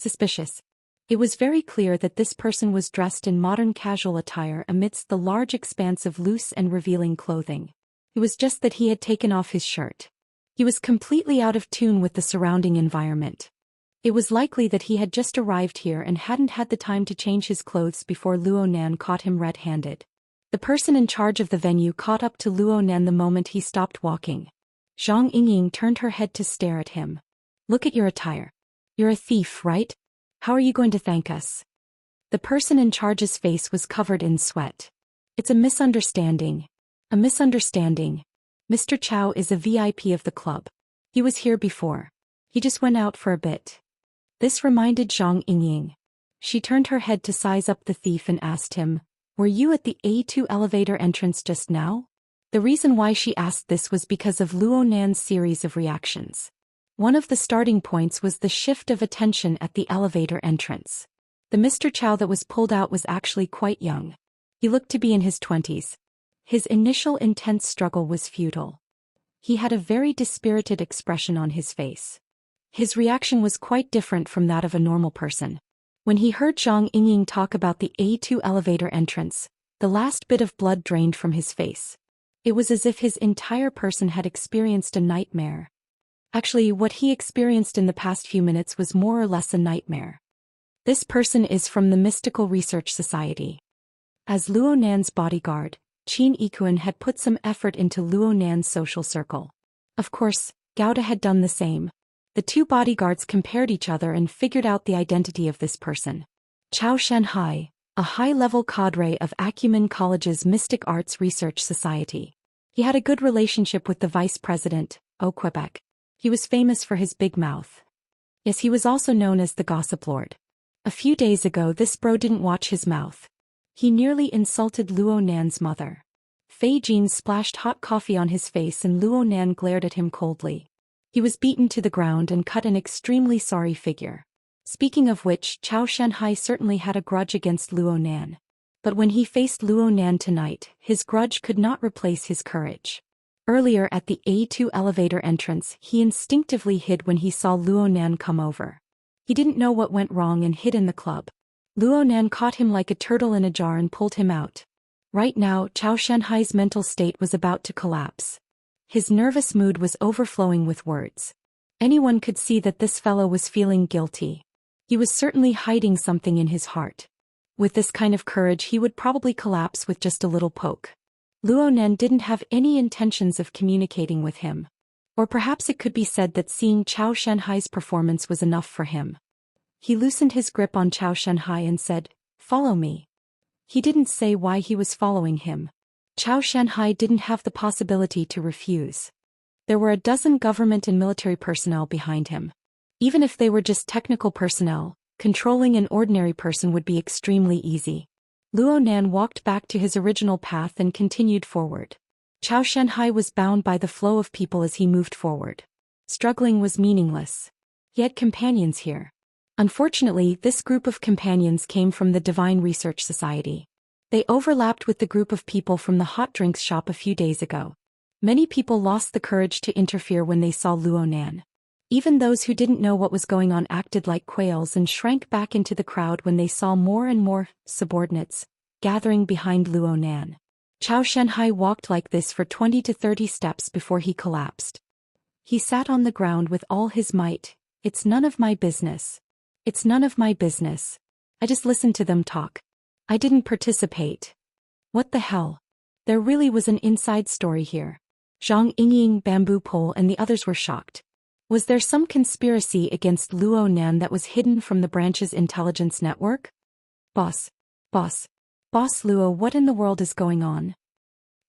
Suspicious. It was very clear that this person was dressed in modern casual attire amidst the large expanse of loose and revealing clothing. It was just that he had taken off his shirt. He was completely out of tune with the surrounding environment. It was likely that he had just arrived here and hadn't had the time to change his clothes before Luo Nan caught him red-handed. The person in charge of the venue caught up to Luo Nan the moment he stopped walking. Zhang Yingying turned her head to stare at him. Look at your attire. You're a thief, right? How are you going to thank us? The person in charge's face was covered in sweat. It's a misunderstanding. A misunderstanding. Mr. Chow is a VIP of the club. He was here before. He just went out for a bit. This reminded Zhang Yingying. She turned her head to size up the thief and asked him, "Were you at the A2 elevator entrance just now?" The reason why she asked this was because of Luo Nan's series of reactions. One of the starting points was the shift of attention at the elevator entrance. The Mr. Chow that was pulled out was actually quite young. He looked to be in his 20s. His initial intense struggle was futile. He had a very dispirited expression on his face. His reaction was quite different from that of a normal person. When he heard Zhang Yingying talk about the A2 elevator entrance, the last bit of blood drained from his face. It was as if his entire person had experienced a nightmare. Actually, what he experienced in the past few minutes was more or less a nightmare. This person is from the Mystical Research Society. As Luo Nan's bodyguard, Qin Yikuan had put some effort into Luo Nan's social circle. Of course, Gauda had done the same. The two bodyguards compared each other and figured out the identity of this person. Zhou Xian, a high-level cadre of Acumen College's Mystic Arts Research Society. He had a good relationship with the vice president, Quebec. He was famous for his big mouth. Yes, he was also known as the Gossip Lord. A few days ago this bro didn't watch his mouth. He nearly insulted Luo Nan's mother. Fei Jin splashed hot coffee on his face and Luo Nan glared at him coldly. He was beaten to the ground and cut an extremely sorry figure. Speaking of which, Zhou Xian certainly had a grudge against Luo Nan. But when he faced Luo Nan tonight, his grudge could not replace his courage. Earlier at the A2 elevator entrance, he instinctively hid when he saw Luo Nan come over. He didn't know what went wrong and hid in the club. Luo Nan caught him like a turtle in a jar and pulled him out. Right now, Zhou Xian's mental state was about to collapse. His nervous mood was overflowing with words. Anyone could see that this fellow was feeling guilty. He was certainly hiding something in his heart. With this kind of courage he would probably collapse with just a little poke. Luo Nan didn't have any intentions of communicating with him. Or perhaps it could be said that seeing Zhou Xian's performance was enough for him. He loosened his grip on Zhou Xian and said, "Follow me." He didn't say why he was following him. Zhou Xian didn't have the possibility to refuse. There were a dozen government and military personnel behind him. Even if they were just technical personnel, controlling an ordinary person would be extremely easy. Luo Nan walked back to his original path and continued forward. Zhou Xian was bound by the flow of people as he moved forward. Struggling was meaningless. He had companions here. Unfortunately, this group of companions came from the Divine Research Society. They overlapped with the group of people from the hot drinks shop a few days ago. Many people lost the courage to interfere when they saw Luo Nan. Even those who didn't know what was going on acted like quails and shrank back into the crowd when they saw more and more subordinates gathering behind Luo Nan. Zhou Xian walked like this for 20 to 30 steps before he collapsed. He sat on the ground with all his might. "It's none of my business. It's none of my business. I just listened to them talk. I didn't participate. What the hell?" There really was an inside story here. Zhang Yingying, Bamboo Pole and the others were shocked. Was there some conspiracy against Luo Nan that was hidden from the branch's intelligence network? Boss Luo, what in the world is going on?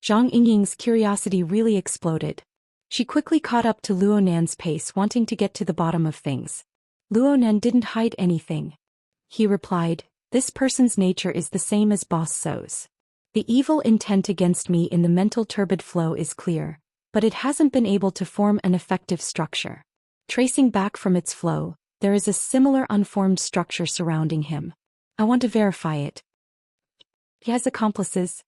Zhang Yingying's curiosity really exploded. She quickly caught up to Luo Nan's pace, wanting to get to the bottom of things. Luo Nan didn't hide anything. He replied, "This person's nature is the same as Boss So's. The evil intent against me in the mental turbid flow is clear, but it hasn't been able to form an effective structure. Tracing back from its flow, there is a similar unformed structure surrounding him. I want to verify it. He has accomplices."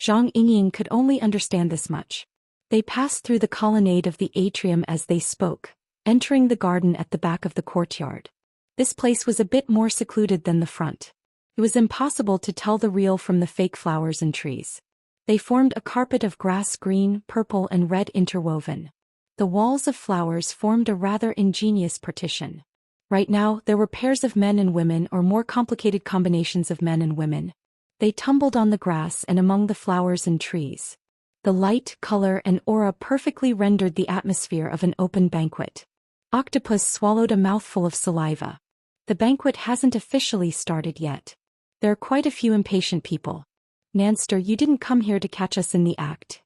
Zhang Yingying could only understand this much. They passed through the colonnade of the atrium as they spoke, entering the garden at the back of the courtyard. This place was a bit more secluded than the front. It was impossible to tell the real from the fake flowers and trees. They formed a carpet of grass, green, purple and red interwoven. The walls of flowers formed a rather ingenious partition. Right now, there were pairs of men and women or more complicated combinations of men and women. They tumbled on the grass and among the flowers and trees. The light, color and aura perfectly rendered the atmosphere of an open banquet. Octopus swallowed a mouthful of saliva. The banquet hasn't officially started yet. There are quite a few impatient people. Nanster, you didn't come here to catch us in the act.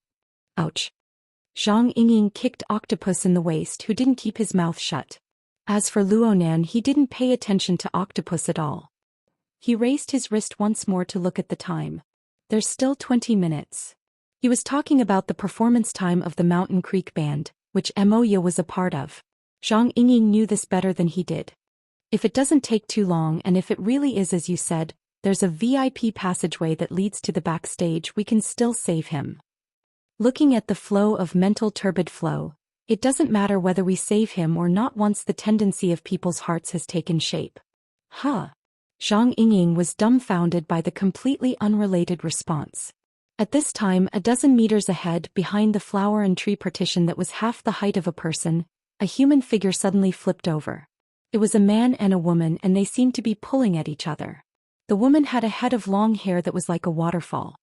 Ouch. Zhang Yingying kicked Octopus in the waist, who didn't keep his mouth shut. As for Luonan, he didn't pay attention to Octopus at all. He raised his wrist once more to look at the time. There's still 20 minutes. He was talking about the performance time of the Mountain Creek Band, which Moya was a part of. Zhang Yingying knew this better than he did. If it doesn't take too long and if it really is as you said, there's a VIP passageway that leads to the backstage, we can still save him. Looking at the flow of mental turbid flow, it doesn't matter whether we save him or not once the tendency of people's hearts has taken shape. Huh. Zhang Yingying was dumbfounded by the completely unrelated response. At this time, a dozen meters ahead, behind the flower and tree partition that was half the height of a person, a human figure suddenly flipped over. It was a man and a woman and they seemed to be pulling at each other. The woman had a head of long hair that was like a waterfall.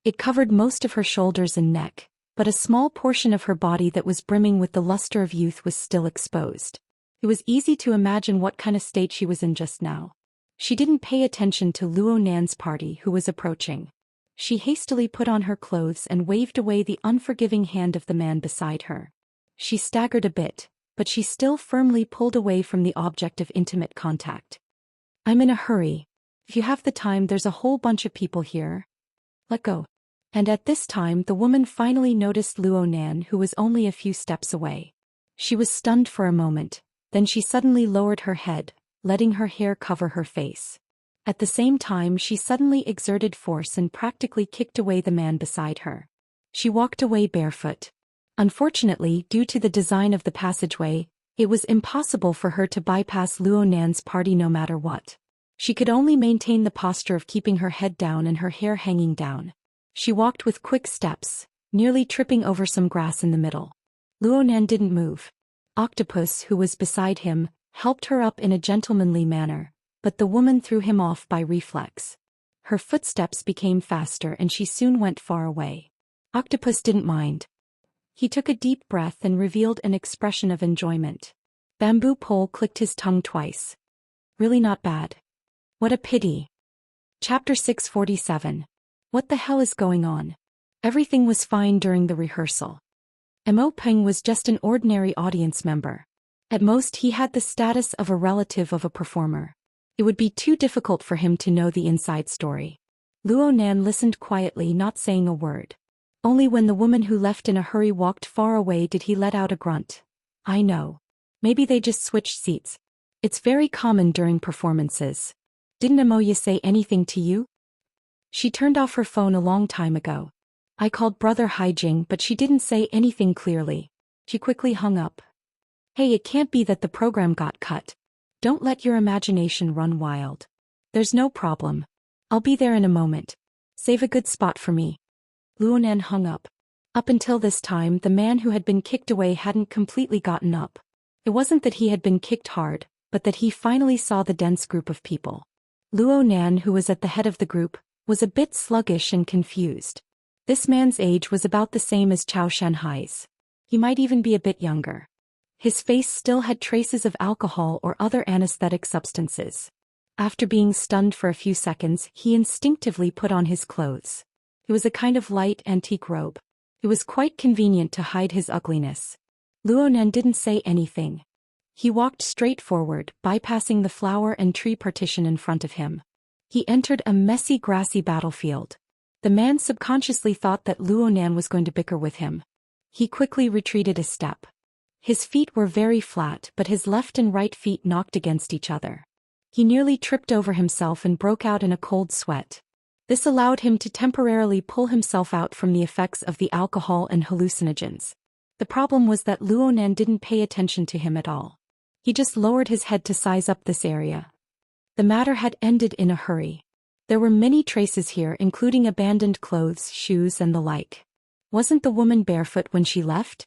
It covered most of her shoulders and neck, but a small portion of her body that was brimming with the luster of youth was still exposed. It was easy to imagine what kind of state she was in just now. She didn't pay attention to Luo Nan's party who was approaching. She hastily put on her clothes and waved away the unforgiving hand of the man beside her. She staggered a bit, but she still firmly pulled away from the object of intimate contact. I'm in a hurry. If you have the time, there's a whole bunch of people here. Let go. And at this time the woman finally noticed Luo Nan, who was only a few steps away. She was stunned for a moment, then she suddenly lowered her head, letting her hair cover her face. At the same time she suddenly exerted force and practically kicked away the man beside her. She walked away barefoot. Unfortunately, due to the design of the passageway, it was impossible for her to bypass Luo Nan's party no matter what. She could only maintain the posture of keeping her head down and her hair hanging down. She walked with quick steps, nearly tripping over some grass in the middle. Luo Nan didn't move. Octopus, who was beside him, helped her up in a gentlemanly manner, but the woman threw him off by reflex. Her footsteps became faster and she soon went far away. Octopus didn't mind. He took a deep breath and revealed an expression of enjoyment. Bamboo Pole clicked his tongue twice. Really not bad. What a pity. Chapter 647. What the hell is going on? Everything was fine during the rehearsal. Mo Peng was just an ordinary audience member. At most he had the status of a relative of a performer. It would be too difficult for him to know the inside story. Luo Nan listened quietly, not saying a word. Only when the woman who left in a hurry walked far away did he let out a grunt. I know. Maybe they just switched seats. It's very common during performances. Didn't Amoya say anything to you? She turned off her phone a long time ago. I called Brother Haijing, but she didn't say anything clearly. She quickly hung up. Hey, it can't be that the program got cut. Don't let your imagination run wild. There's no problem. I'll be there in a moment. Save a good spot for me. Luonan hung up. Up until this time, the man who had been kicked away hadn't completely gotten up. It wasn't that he had been kicked hard, but that he finally saw the dense group of people. Luo Nan, who was at the head of the group, was a bit sluggish and confused. This man's age was about the same as Chao Shanhai's. He might even be a bit younger. His face still had traces of alcohol or other anesthetic substances. After being stunned for a few seconds, he instinctively put on his clothes. It was a kind of light antique robe. It was quite convenient to hide his ugliness. Luonan didn't say anything. He walked straight forward, bypassing the flower and tree partition in front of him. He entered a messy grassy battlefield. The man subconsciously thought that Luonan was going to bicker with him. He quickly retreated a step. His feet were very flat, but his left and right feet knocked against each other. He nearly tripped over himself and broke out in a cold sweat. This allowed him to temporarily pull himself out from the effects of the alcohol and hallucinogens. The problem was that Luonan didn't pay attention to him at all. He just lowered his head to size up this area. The matter had ended in a hurry. There were many traces here, including abandoned clothes, shoes, and the like. Wasn't the woman barefoot when she left?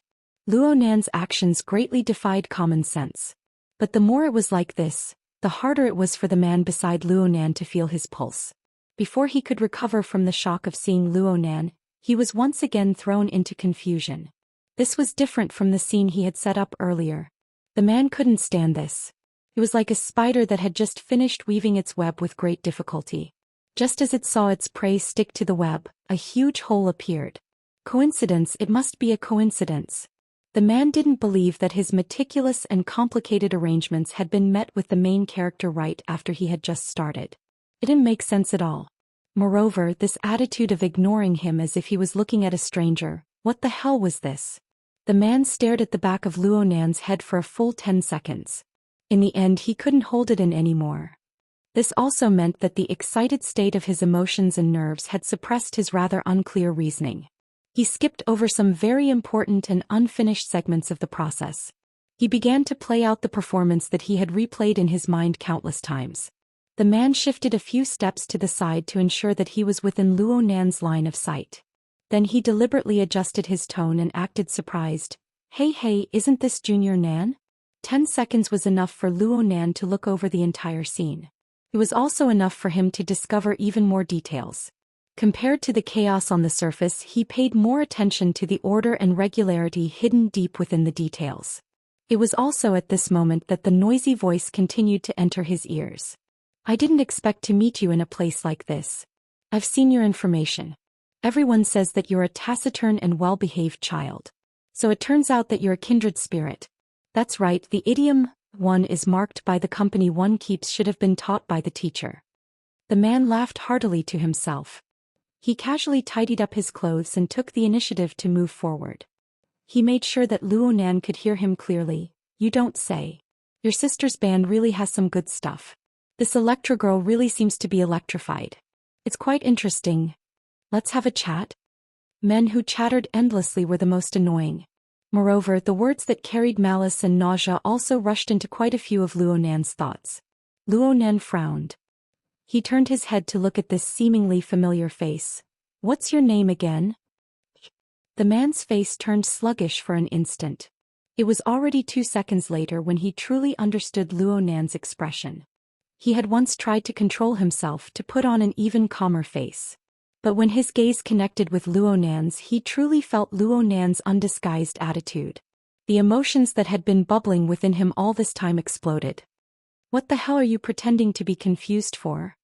Luo Nan's actions greatly defied common sense. But the more it was like this, the harder it was for the man beside Luo Nan to feel his pulse. Before he could recover from the shock of seeing Luo Nan, he was once again thrown into confusion. This was different from the scene he had set up earlier. The man couldn't stand this. It was like a spider that had just finished weaving its web with great difficulty. Just as it saw its prey stick to the web, a huge hole appeared. Coincidence? It must be a coincidence. The man didn't believe that his meticulous and complicated arrangements had been met with the main character right after he had just started. It didn't make sense at all. Moreover, this attitude of ignoring him as if he was looking at a stranger, what the hell was this? The man stared at the back of Luo Nan's head for a full 10 seconds. In the end, he couldn't hold it in anymore. This also meant that the excited state of his emotions and nerves had suppressed his rather unclear reasoning. He skipped over some very important and unfinished segments of the process. He began to play out the performance that he had replayed in his mind countless times. The man shifted a few steps to the side to ensure that he was within Luo Nan's line of sight. Then he deliberately adjusted his tone and acted surprised. Hey, isn't this Junior Nan? 10 seconds was enough for Luo Nan to look over the entire scene. It was also enough for him to discover even more details. Compared to the chaos on the surface, he paid more attention to the order and regularity hidden deep within the details. It was also at this moment that the noisy voice continued to enter his ears. I didn't expect to meet you in a place like this. I've seen your information. Everyone says that you're a taciturn and well-behaved child. So it turns out that you're a kindred spirit. That's right, the idiom, one is marked by the company one keeps should have been taught by the teacher. The man laughed heartily to himself. He casually tidied up his clothes and took the initiative to move forward. He made sure that Luo Nan could hear him clearly. You don't say. Your sister's band really has some good stuff. This Electra girl really seems to be electrified. It's quite interesting. Let's have a chat. Men who chattered endlessly were the most annoying. Moreover, the words that carried malice and nausea also rushed into quite a few of Luo Nan's thoughts. Luo Nan frowned. He turned his head to look at this seemingly familiar face. What's your name again? The man's face turned sluggish for an instant. It was already 2 seconds later when he truly understood Luo Nan's expression. He had once tried to control himself to put on an even calmer face. But when his gaze connected with Luo Nan's, he truly felt Luo Nan's undisguised attitude. The emotions that had been bubbling within him all this time exploded. What the hell are you pretending to be confused for?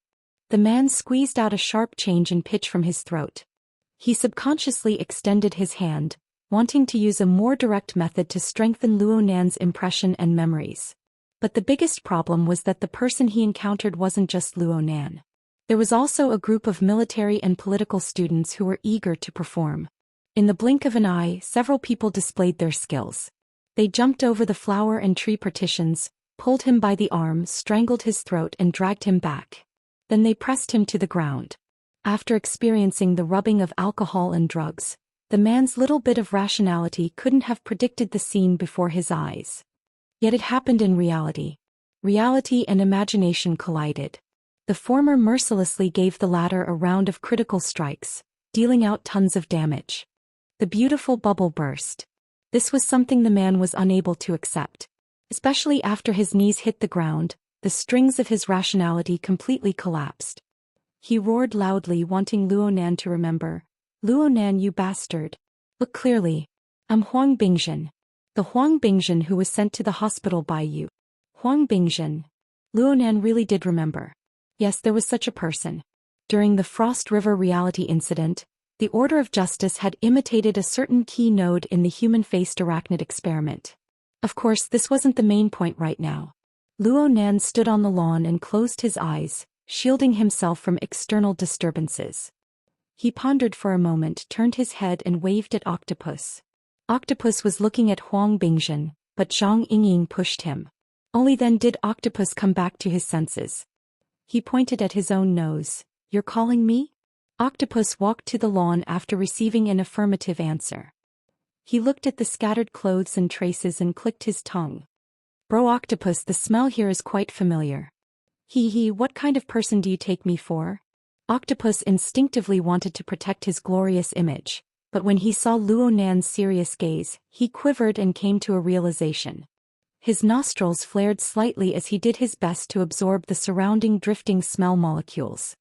The man squeezed out a sharp change in pitch from his throat. He subconsciously extended his hand, wanting to use a more direct method to strengthen Luo Nan's impression and memories. But the biggest problem was that the person he encountered wasn't just Luo Nan. There was also a group of military and political students who were eager to perform. In the blink of an eye, several people displayed their skills. They jumped over the flower and tree partitions, pulled him by the arm, strangled his throat and dragged him back. Then they pressed him to the ground. After experiencing the rubbing of alcohol and drugs, the man's little bit of rationality couldn't have predicted the scene before his eyes. Yet it happened in reality. Reality and imagination collided. The former mercilessly gave the latter a round of critical strikes, dealing out tons of damage. The beautiful bubble burst. This was something the man was unable to accept. Especially after his knees hit the ground, the strings of his rationality completely collapsed. He roared loudly, wanting Luo Nan to remember. Luo Nan, you bastard. Look clearly. I'm Huang Bingzhen. The Huang Bingzhen who was sent to the hospital by you. Huang Bingzhen. Luo Nan really did remember. Yes, there was such a person. During the Frost River reality incident, the Order of Justice had imitated a certain key node in the human-faced arachnid experiment. Of course, this wasn't the main point right now. Luo Nan stood on the lawn and closed his eyes, shielding himself from external disturbances. He pondered for a moment, turned his head and waved at Octopus. Octopus was looking at Huang Bingzhen, but Zhang Yingying pushed him. Only then did Octopus come back to his senses. He pointed at his own nose. You're calling me? Octopus walked to the lawn after receiving an affirmative answer. He looked at the scattered clothes and traces and clicked his tongue. Bro Octopus, the smell here is quite familiar. Hee, what kind of person do you take me for? Octopus instinctively wanted to protect his glorious image, but when he saw Luo Nan's serious gaze, he quivered and came to a realization. His nostrils flared slightly as he did his best to absorb the surrounding drifting smell molecules.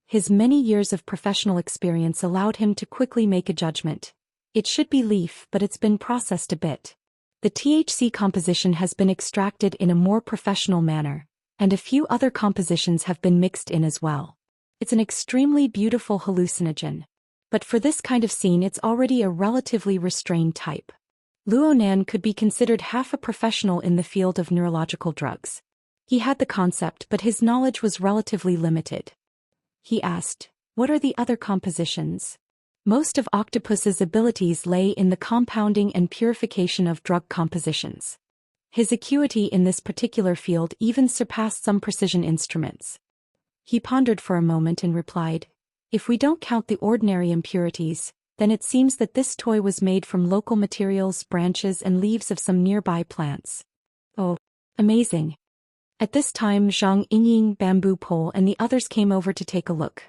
His many years of professional experience allowed him to quickly make a judgment. It should be leaf, but it's been processed a bit. The THC composition has been extracted in a more professional manner, and a few other compositions have been mixed in as well. It's an extremely beautiful hallucinogen. But for this kind of scene, it's already a relatively restrained type. Luo Nan could be considered half a professional in the field of neurological drugs. He had the concept, but his knowledge was relatively limited. He asked, "What are the other compositions?" Most of Octopus's abilities lay in the compounding and purification of drug compositions. His acuity in this particular field even surpassed some precision instruments. He pondered for a moment and replied, "If we don't count the ordinary impurities, then it seems that this toy was made from local materials, branches and leaves of some nearby plants." Oh, amazing. At this time Zhang Yingying, Bamboo Pole and the others came over to take a look.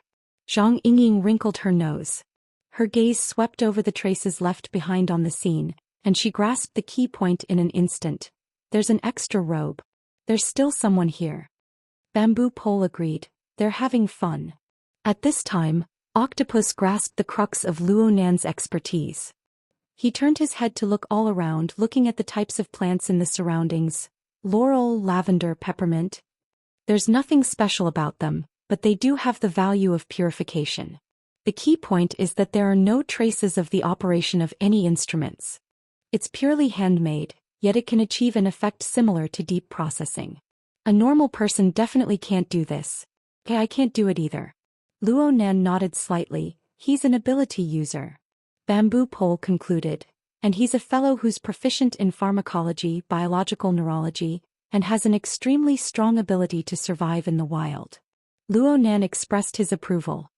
Zhang Yingying wrinkled her nose. Her gaze swept over the traces left behind on the scene, and she grasped the key point in an instant. "There's an extra robe. There's still someone here." Bamboo Pole agreed. "They're having fun." At this time, Octopus grasped the crux of Luo Nan's expertise. He turned his head to look all around, looking at the types of plants in the surroundings. Laurel, lavender, peppermint. There's nothing special about them, but they do have the value of purification. The key point is that there are no traces of the operation of any instruments. It's purely handmade, yet it can achieve an effect similar to deep processing. A normal person definitely can't do this. I can't do it either. Luo Nan nodded slightly. "He's an ability user," Bamboo Pole concluded, "and he's a fellow who's proficient in pharmacology, biological neurology, and has an extremely strong ability to survive in the wild." Luo Nan expressed his approval.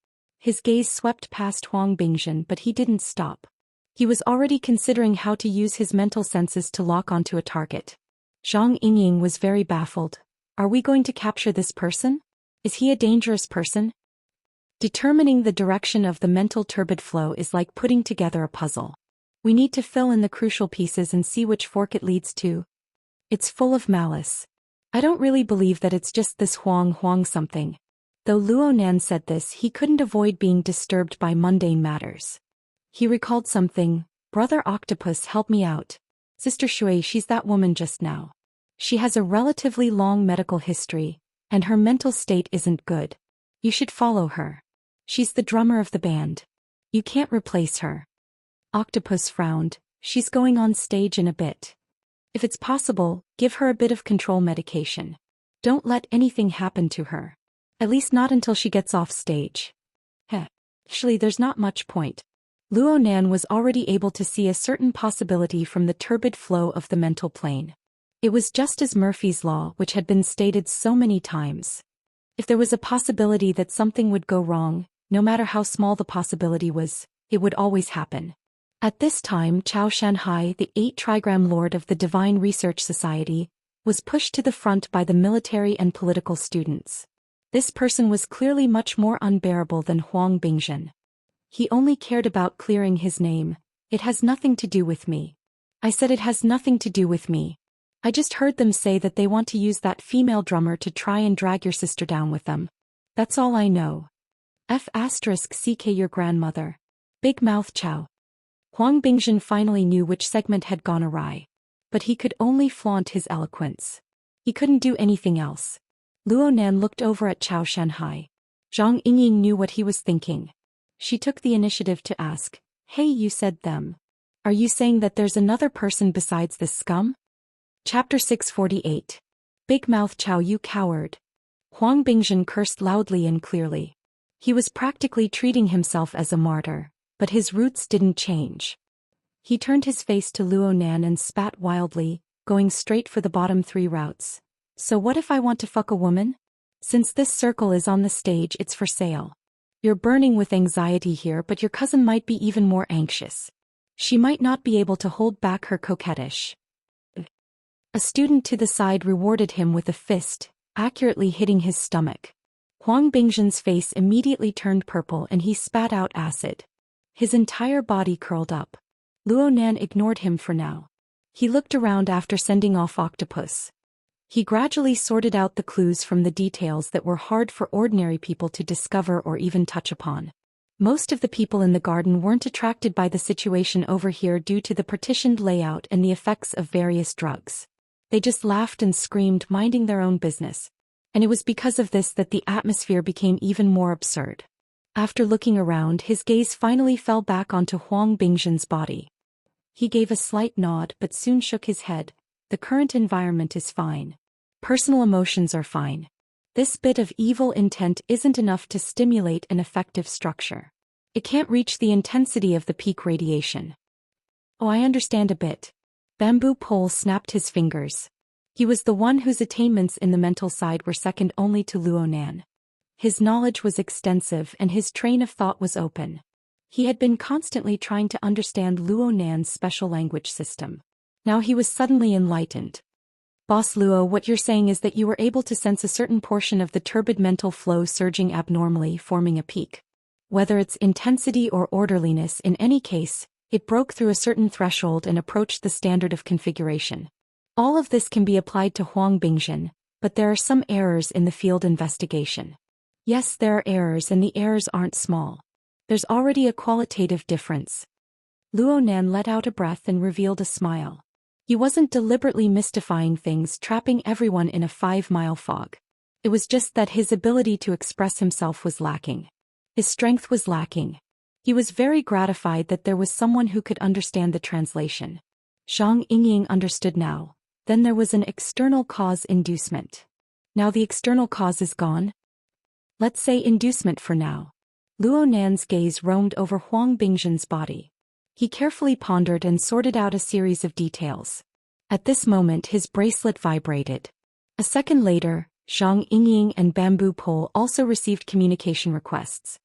His gaze swept past Huang Bingzhen, but he didn't stop. He was already considering how to use his mental senses to lock onto a target. Zhang Yingying was very baffled. "Are we going to capture this person? Is he a dangerous person?" Determining the direction of the mental turbid flow is like putting together a puzzle. We need to fill in the crucial pieces and see which fork it leads to. It's full of malice. I don't really believe that it's just this Huang something. Though Luo Nan said this, he couldn't avoid being disturbed by mundane matters. He recalled something. "Brother Octopus, help me out. Sister Shui, she's that woman just now. She has a relatively long medical history, and her mental state isn't good. You should follow her. She's the drummer of the band. You can't replace her." Octopus frowned. "She's going on stage in a bit. If it's possible, give her a bit of control medication. Don't let anything happen to her. At least not until she gets off stage." Actually, there's not much point. Luo Nan was already able to see a certain possibility from the turbid flow of the mental plane. It was just as Murphy's Law, which had been stated so many times. If there was a possibility that something would go wrong, no matter how small the possibility was, it would always happen. At this time Zhou Xian, the 8-trigram lord of the Divine Research Society, was pushed to the front by the military and political students. This person was clearly much more unbearable than Huang Bingzhen. He only cared about clearing his name. "It has nothing to do with me. I said it has nothing to do with me. I just heard them say that they want to use that female drummer to try and drag your sister down with them. That's all I know. F***ck your grandmother. Big mouth Chow." Huang Bingzhen finally knew which segment had gone awry. But he could only flaunt his eloquence. He couldn't do anything else. Luo Nan looked over at Zhou Xian. Zhang Yingying knew what he was thinking. She took the initiative to ask, "Hey, you said them. Are you saying that there's another person besides this scum?" Chapter 648. Big Mouth Chow, you coward. Huang Bingzhen cursed loudly and clearly. He was practically treating himself as a martyr, but his roots didn't change. He turned his face to Luo Nan and spat wildly, going straight for the bottom 3 routes. "So what if I want to fuck a woman? Since this circle is on the stage, it's for sale. You're burning with anxiety here, but your cousin might be even more anxious. She might not be able to hold back her coquettish A student to the side rewarded him with a fist, accurately hitting his stomach. Huang Bingzhen's face immediately turned purple and he spat out acid. His entire body curled up. Luo Nan ignored him for now. He looked around after sending off Octopus. He gradually sorted out the clues from the details that were hard for ordinary people to discover or even touch upon. Most of the people in the garden weren't attracted by the situation over here due to the partitioned layout and the effects of various drugs. They just laughed and screamed, minding their own business. And it was because of this that the atmosphere became even more absurd. After looking around, his gaze finally fell back onto Huang Bingzhen's body. He gave a slight nod but soon shook his head. The current environment is fine. Personal emotions are fine. This bit of evil intent isn't enough to stimulate an effective structure. It can't reach the intensity of the peak radiation. Oh, I understand a bit. Bamboo Pole snapped his fingers. He was the one whose attainments in the mental side were second only to Luo Nan. His knowledge was extensive and his train of thought was open. He had been constantly trying to understand Luo Nan's special language system. Now he was suddenly enlightened. Boss Luo, what you're saying is that you were able to sense a certain portion of the turbid mental flow surging abnormally, forming a peak. Whether it's intensity or orderliness, in any case, it broke through a certain threshold and approached the standard of configuration. All of this can be applied to Huang Bingzhen, but there are some errors in the field investigation. Yes, there are errors and the errors aren't small. There's already a qualitative difference. Luo Nan let out a breath and revealed a smile. He wasn't deliberately mystifying things, trapping everyone in a 5-mile fog. It was just that his ability to express himself was lacking. His strength was lacking. He was very gratified that there was someone who could understand the translation. Zhang Yingying understood now. Then there was an external cause inducement. Now the external cause is gone? Let's say inducement for now. Luo Nan's gaze roamed over Huang Bingzhen's body. He carefully pondered and sorted out a series of details. At this moment his bracelet vibrated. A second later, Zhang Yingying and Bamboo Pole also received communication requests.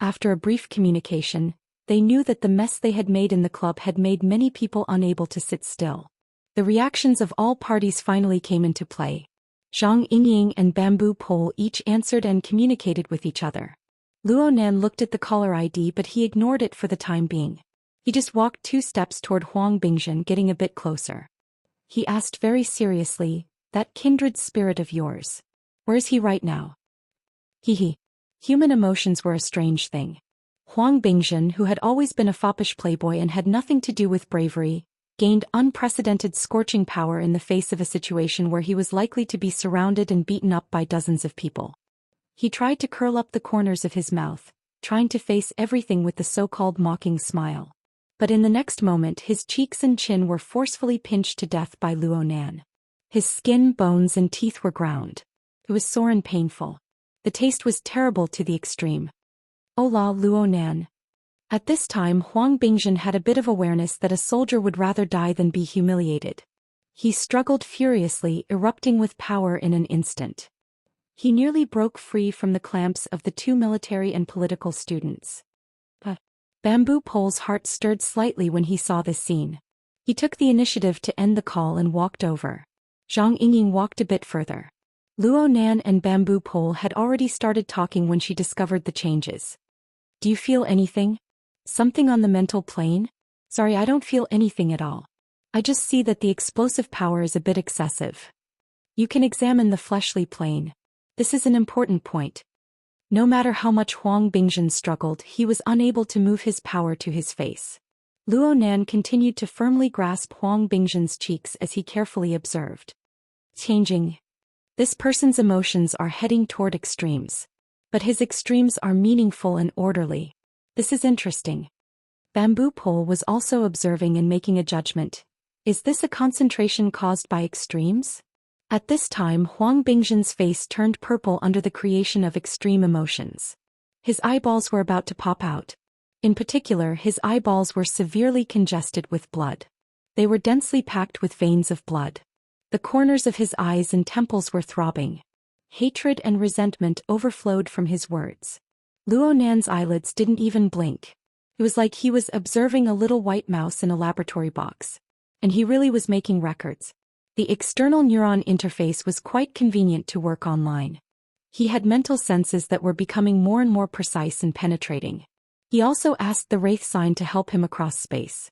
After a brief communication, they knew that the mess they had made in the club had made many people unable to sit still. The reactions of all parties finally came into play. Zhang Yingying and Bamboo Pole each answered and communicated with each other. Luo Nan looked at the caller ID but he ignored it for the time being. He just walked 2 steps toward Huang Bingzhen, getting a bit closer. He asked very seriously, "That kindred spirit of yours, where is he right now?" He. Human emotions were a strange thing. Huang Bingzhen, who had always been a foppish playboy and had nothing to do with bravery, gained unprecedented scorching power in the face of a situation where he was likely to be surrounded and beaten up by dozens of people. He tried to curl up the corners of his mouth, trying to face everything with the so-called mocking smile. But in the next moment his cheeks and chin were forcefully pinched to death by Luo Nan. His skin, bones and teeth were ground. It was sore and painful. The taste was terrible to the extreme. Hola, Luo Nan. At this time Huang Bingzhen had a bit of awareness that a soldier would rather die than be humiliated. He struggled furiously, erupting with power in an instant. He nearly broke free from the clamps of the 2 military and political students. Bamboo Pole's heart stirred slightly when he saw this scene. He took the initiative to end the call and walked over. Zhang Yingying walked a bit further. Luo Nan and Bamboo Pole had already started talking when she discovered the changes. "Do you feel anything? Something on the mental plane?" "Sorry, I don't feel anything at all. I just see that the explosive power is a bit excessive." "You can examine the fleshly plane. This is an important point." No matter how much Huang Bingzhen struggled, he was unable to move his power to his face. Luo Nan continued to firmly grasp Huang Bingzhen's cheeks as he carefully observed. Changing. This person's emotions are heading toward extremes. But his extremes are meaningful and orderly. This is interesting. Bamboo Pole was also observing and making a judgment. Is this a concentration caused by extremes? At this time Huang Bingzhen's face turned purple under the creation of extreme emotions. His eyeballs were about to pop out. In particular, his eyeballs were severely congested with blood. They were densely packed with veins of blood. The corners of his eyes and temples were throbbing. Hatred and resentment overflowed from his words. Luo Nan's eyelids didn't even blink. It was like he was observing a little white mouse in a laboratory box. And he really was making records. The external neuron interface was quite convenient to work online. He had mental senses that were becoming more and more precise and penetrating. He also asked the Wraith sign to help him across space.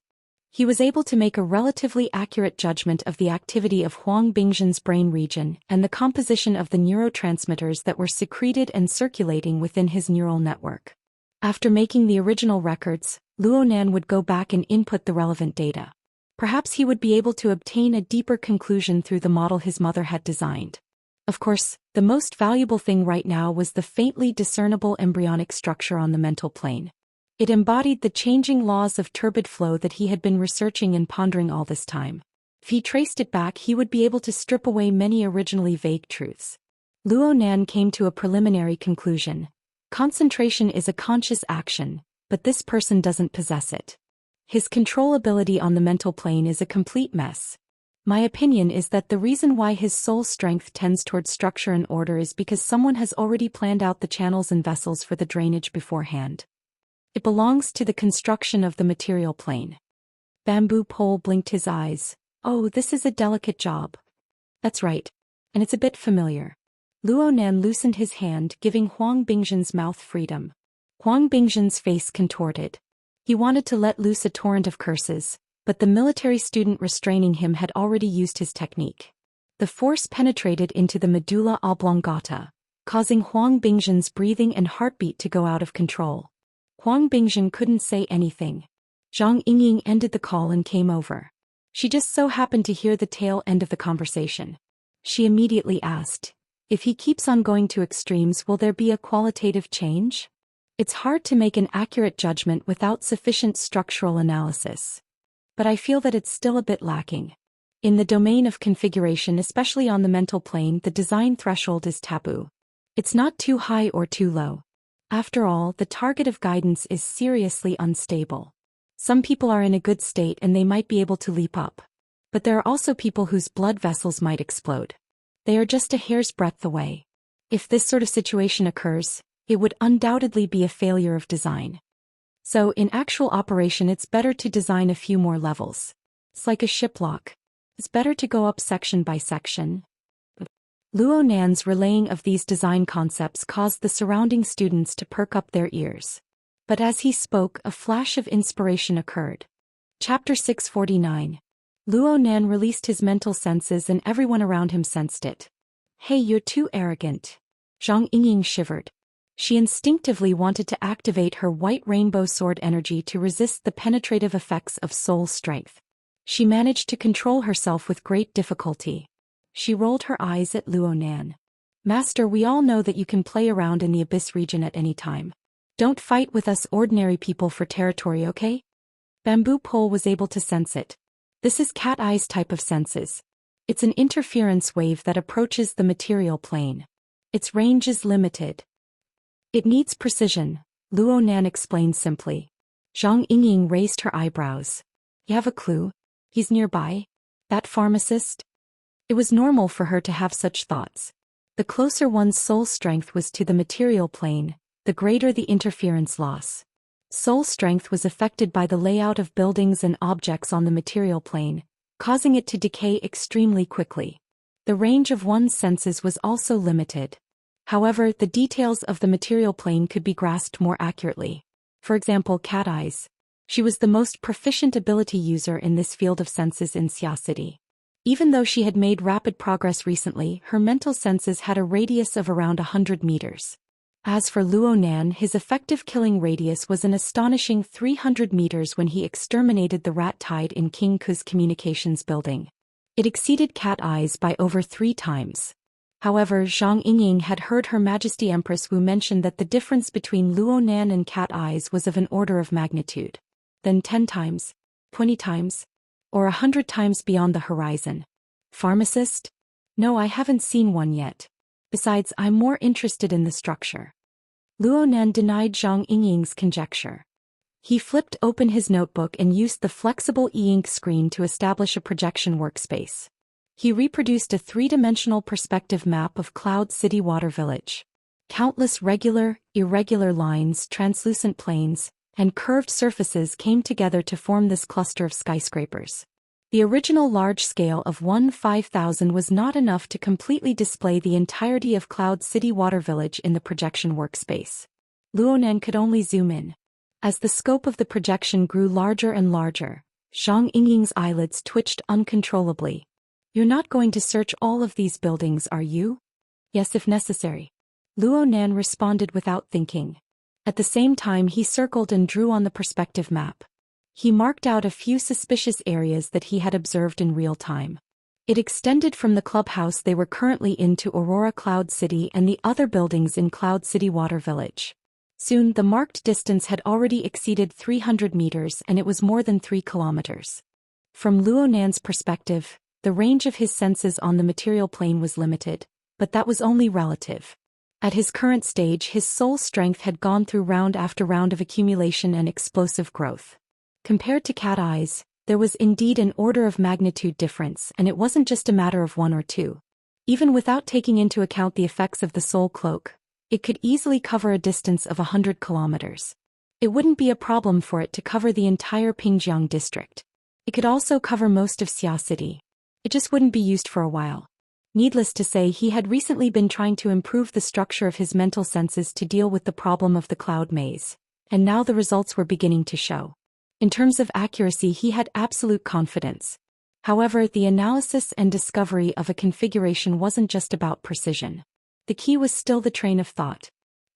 He was able to make a relatively accurate judgment of the activity of Huang Bingzhen's brain region and the composition of the neurotransmitters that were secreted and circulating within his neural network. After making the original records, Luonan would go back and input the relevant data. Perhaps he would be able to obtain a deeper conclusion through the model his mother had designed. Of course, the most valuable thing right now was the faintly discernible embryonic structure on the mental plane. It embodied the changing laws of turbid flow that he had been researching and pondering all this time. If he traced it back, he would be able to strip away many originally vague truths. Luonan came to a preliminary conclusion. Concentration is a conscious action, but this person doesn't possess it. His control ability on the mental plane is a complete mess. My opinion is that the reason why his soul strength tends towards structure and order is because someone has already planned out the channels and vessels for the drainage beforehand. It belongs to the construction of the material plane. Bamboo Pole blinked his eyes. Oh, this is a delicate job. That's right. And it's a bit familiar. Luonan loosened his hand, giving Huang Bingzhen's mouth freedom. Huang Bingzhen's face contorted. He wanted to let loose a torrent of curses, but the military student restraining him had already used his technique. The force penetrated into the medulla oblongata, causing Huang Bingzhen's breathing and heartbeat to go out of control. Huang Bingzhen couldn't say anything. Zhang Yingying ended the call and came over. She just so happened to hear the tail end of the conversation. She immediately asked, "If he keeps on going to extremes, will there be a qualitative change? It's hard to make an accurate judgment without sufficient structural analysis. But I feel that it's still a bit lacking. In the domain of configuration, especially on the mental plane, the design threshold is taboo. It's not too high or too low. After all, the target of guidance is seriously unstable. Some people are in a good state and they might be able to leap up. But there are also people whose blood vessels might explode. They are just a hair's breadth away. If this sort of situation occurs, it would undoubtedly be a failure of design. So in actual operation, it's better to design a few more levels. It's like a ship lock. It's better to go up section by section." Luonan's relaying of these design concepts caused the surrounding students to perk up their ears. But as he spoke, a flash of inspiration occurred. Chapter 649. Luonan released his mental senses and everyone around him sensed it. "Hey, you're too arrogant." Zhang Yingying shivered. She instinctively wanted to activate her white rainbow sword energy to resist the penetrative effects of soul strength. She managed to control herself with great difficulty. She rolled her eyes at Luonan. "Master, we all know that you can play around in the Abyss region at any time. Don't fight with us ordinary people for territory, okay?" Bamboo Pole was able to sense it. This is Cat Eye's type of senses. It's an interference wave that approaches the material plane. Its range is limited. It needs precision, Luonan explained simply. Zhang Yingying raised her eyebrows. "You have a clue? He's nearby? That pharmacist?" It was normal for her to have such thoughts. The closer one's soul strength was to the material plane, the greater the interference loss. Soul strength was affected by the layout of buildings and objects on the material plane, causing it to decay extremely quickly. The range of one's senses was also limited. However, the details of the material plane could be grasped more accurately. For example, Cat Eyes. She was the most proficient ability user in this field of senses in Xia City. Even though she had made rapid progress recently, her mental senses had a radius of around 100 meters. As for Luonan, his effective killing radius was an astonishing 300 meters when he exterminated the rat tide in King Ku's communications building. It exceeded Cat Eyes by over 3 times. However, Zhang Yingying had heard Her Majesty Empress Wu mention that the difference between Luonan and Cat Eyes was of an order of magnitude. Then 10 times, 20 times, or 100 times beyond the horizon. Pharmacist? No, I haven't seen one yet. Besides, I'm more interested in the structure. Luonan denied Zhang Yingying's conjecture. He flipped open his notebook and used the flexible e-ink screen to establish a projection workspace. He reproduced a 3-dimensional perspective map of Cloud City Water Village. Countless regular, irregular lines, translucent plains, and curved surfaces came together to form this cluster of skyscrapers. The original large scale of 1/5000 was not enough to completely display the entirety of Cloud City Water Village in the projection workspace. Luonan could only zoom in. As the scope of the projection grew larger and larger, Zhang Yingying's eyelids twitched uncontrollably. "You're not going to search all of these buildings, are you?" "Yes, if necessary." Luonan responded without thinking. At the same time he circled and drew on the perspective map. He marked out a few suspicious areas that he had observed in real time. It extended from the clubhouse they were currently in to Aurora Cloud City and the other buildings in Cloud City Water Village. Soon the marked distance had already exceeded 300 meters and it was more than 3 kilometers. From Luonan's perspective, the range of his senses on the material plane was limited, but that was only relative. At his current stage his soul strength had gone through round after round of accumulation and explosive growth. Compared to Cat Eyes, there was indeed an order of magnitude difference, and it wasn't just a matter of 1 or 2. Even without taking into account the effects of the soul cloak, it could easily cover a distance of 100 kilometers. It wouldn't be a problem for it to cover the entire Pingjiang district. It could also cover most of Xia City. It just wouldn't be used for a while. Needless to say, he had recently been trying to improve the structure of his mental senses to deal with the problem of the cloud maze, and now the results were beginning to show. In terms of accuracy he had absolute confidence. However, the analysis and discovery of a configuration wasn't just about precision. The key was still the train of thought.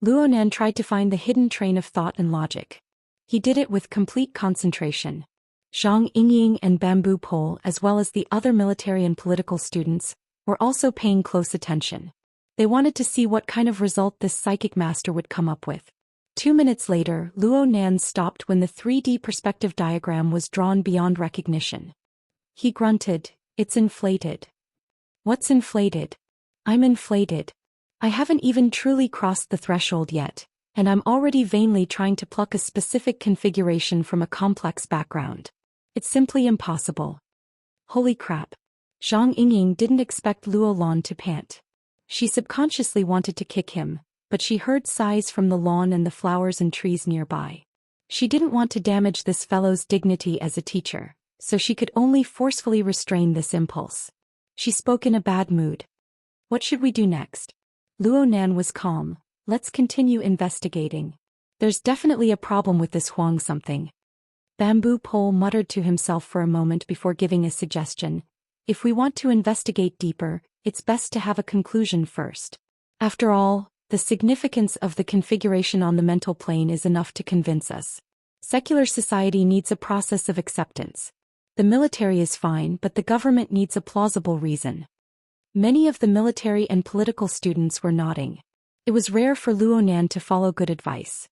Luonan tried to find the hidden train of thought and logic. He did it with complete concentration. Zhang Yingying and Bamboo Pole, as well as the other military and political students, were also paying close attention. They wanted to see what kind of result this psychic master would come up with. 2 minutes later, Luonan stopped when the 3D perspective diagram was drawn beyond recognition. He grunted, "It's inflated." "What's inflated?" "I'm inflated. I haven't even truly crossed the threshold yet, and I'm already vainly trying to pluck a specific configuration from a complex background. It's simply impossible." Holy crap. Zhang Yingying didn't expect Luolan to pant. She subconsciously wanted to kick him, but she heard sighs from the lawn and the flowers and trees nearby. She didn't want to damage this fellow's dignity as a teacher, so she could only forcefully restrain this impulse. She spoke in a bad mood. "What should we do next?" Luonan was calm. "Let's continue investigating. There's definitely a problem with this Huang something." Bamboo Pole muttered to himself for a moment before giving a suggestion. "If we want to investigate deeper, it's best to have a conclusion first. After all, the significance of the configuration on the mental plane is enough to convince us. Secular society needs a process of acceptance. The military is fine, but the government needs a plausible reason." Many of the military and political students were nodding. It was rare for Luonan to follow good advice.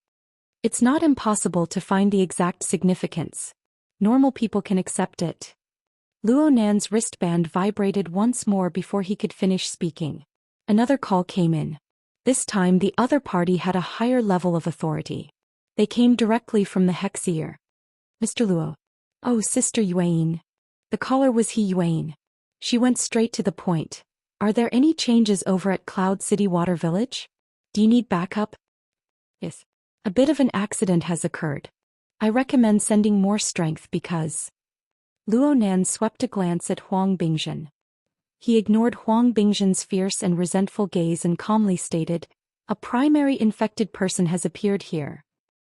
"It's not impossible to find the exact significance. Normal people can accept it." Luonan's wristband vibrated once more before he could finish speaking. Another call came in. This time the other party had a higher level of authority. They came directly from the Hexier. "Mr. Luo." "Oh, Sister Yuan." The caller was He Yuan. She went straight to the point. "Are there any changes over at Cloud City Water Village? Do you need backup?" "Yes. A bit of an accident has occurred. I recommend sending more strength because..." Luonan swept a glance at Huang Bingzhen. He ignored Huang Bingzhen's fierce and resentful gaze and calmly stated, "A primary infected person has appeared here."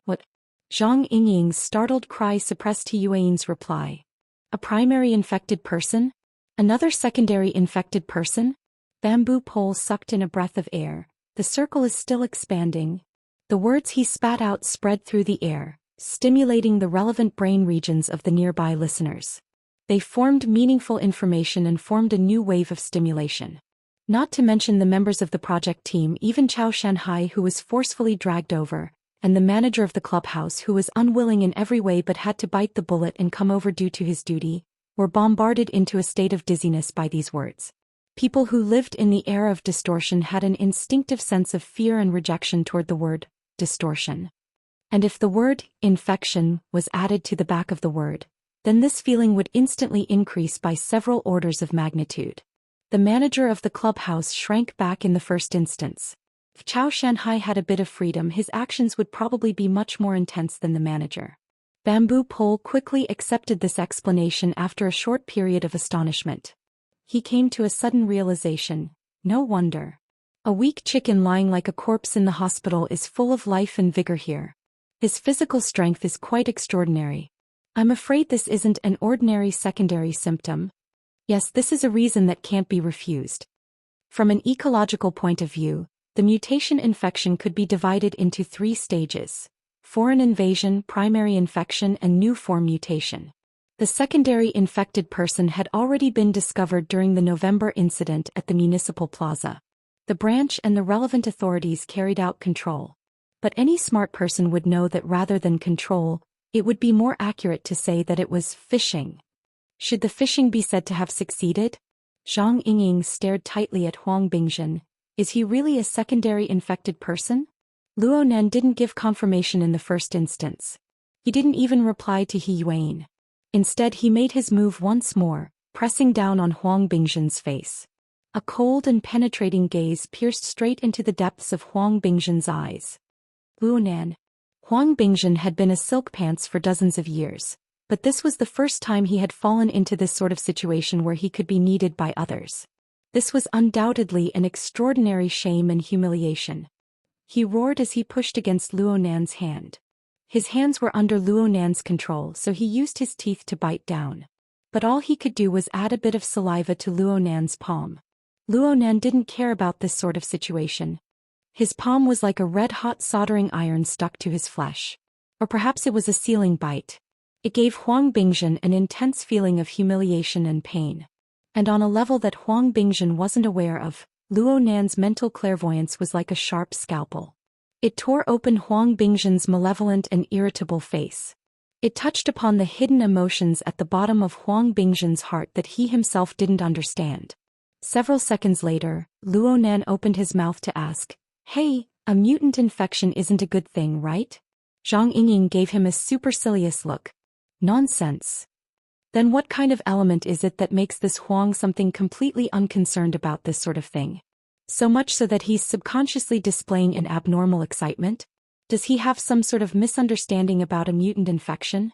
"What?" Zhang Yingying's startled cry suppressed He Yuan's reply. "A primary infected person? Another secondary infected person?" Bamboo Pole sucked in a breath of air. "The circle is still expanding." The words he spat out spread through the air, stimulating the relevant brain regions of the nearby listeners. They formed meaningful information and formed a new wave of stimulation. Not to mention the members of the project team, even Zhou Xian who was forcefully dragged over, and the manager of the clubhouse who was unwilling in every way but had to bite the bullet and come over due to his duty, were bombarded into a state of dizziness by these words. People who lived in the era of distortion had an instinctive sense of fear and rejection toward the word distortion. And if the word infection was added to the back of the word, then this feeling would instantly increase by several orders of magnitude. The manager of the clubhouse shrank back in the first instance. If Zhou Xian had a bit of freedom, his actions would probably be much more intense than the manager. Bamboo Pole quickly accepted this explanation after a short period of astonishment. He came to a sudden realization. No wonder. A weak chicken lying like a corpse in the hospital is full of life and vigor here. His physical strength is quite extraordinary. I'm afraid this isn't an ordinary secondary symptom. Yes, this is a reason that can't be refused. From an ecological point of view, the mutation infection could be divided into 3 stages: foreign invasion, primary infection, and new form mutation. The secondary infected person had already been discovered during the November incident at the municipal plaza. The branch and the relevant authorities carried out control. But any smart person would know that rather than control, it would be more accurate to say that it was phishing. Should the phishing be said to have succeeded? Zhang Yingying stared tightly at Huang Bingzhen. Is he really a secondary infected person? Luonan didn't give confirmation in the first instance. He didn't even reply to He Yuan. Instead, he made his move once more, pressing down on Huang Bingzhen's face. A cold and penetrating gaze pierced straight into the depths of Huang Bingzhen's eyes. Luonan. Huang Bingzhen had been a silk pants for dozens of years, but this was the first time he had fallen into this sort of situation where he could be needed by others. This was undoubtedly an extraordinary shame and humiliation. He roared as he pushed against Luonan's hand. His hands were under Luonan's control, so he used his teeth to bite down. But all he could do was add a bit of saliva to Luonan's palm. Luonan didn't care about this sort of situation. His palm was like a red-hot soldering iron stuck to his flesh. Or perhaps it was a sealing bite. It gave Huang Bingzhen an intense feeling of humiliation and pain. And on a level that Huang Bingzhen wasn't aware of, Luonan's mental clairvoyance was like a sharp scalpel. It tore open Huang Bingzhen's malevolent and irritable face. It touched upon the hidden emotions at the bottom of Huang Bingzhen's heart that he himself didn't understand. Several seconds later, Luonan opened his mouth to ask, "Hey, a mutant infection isn't a good thing, right?" Zhang Yingying gave him a supercilious look. Nonsense. Then what kind of element is it that makes this Huang something completely unconcerned about this sort of thing? So much so that he's subconsciously displaying an abnormal excitement? Does he have some sort of misunderstanding about a mutant infection?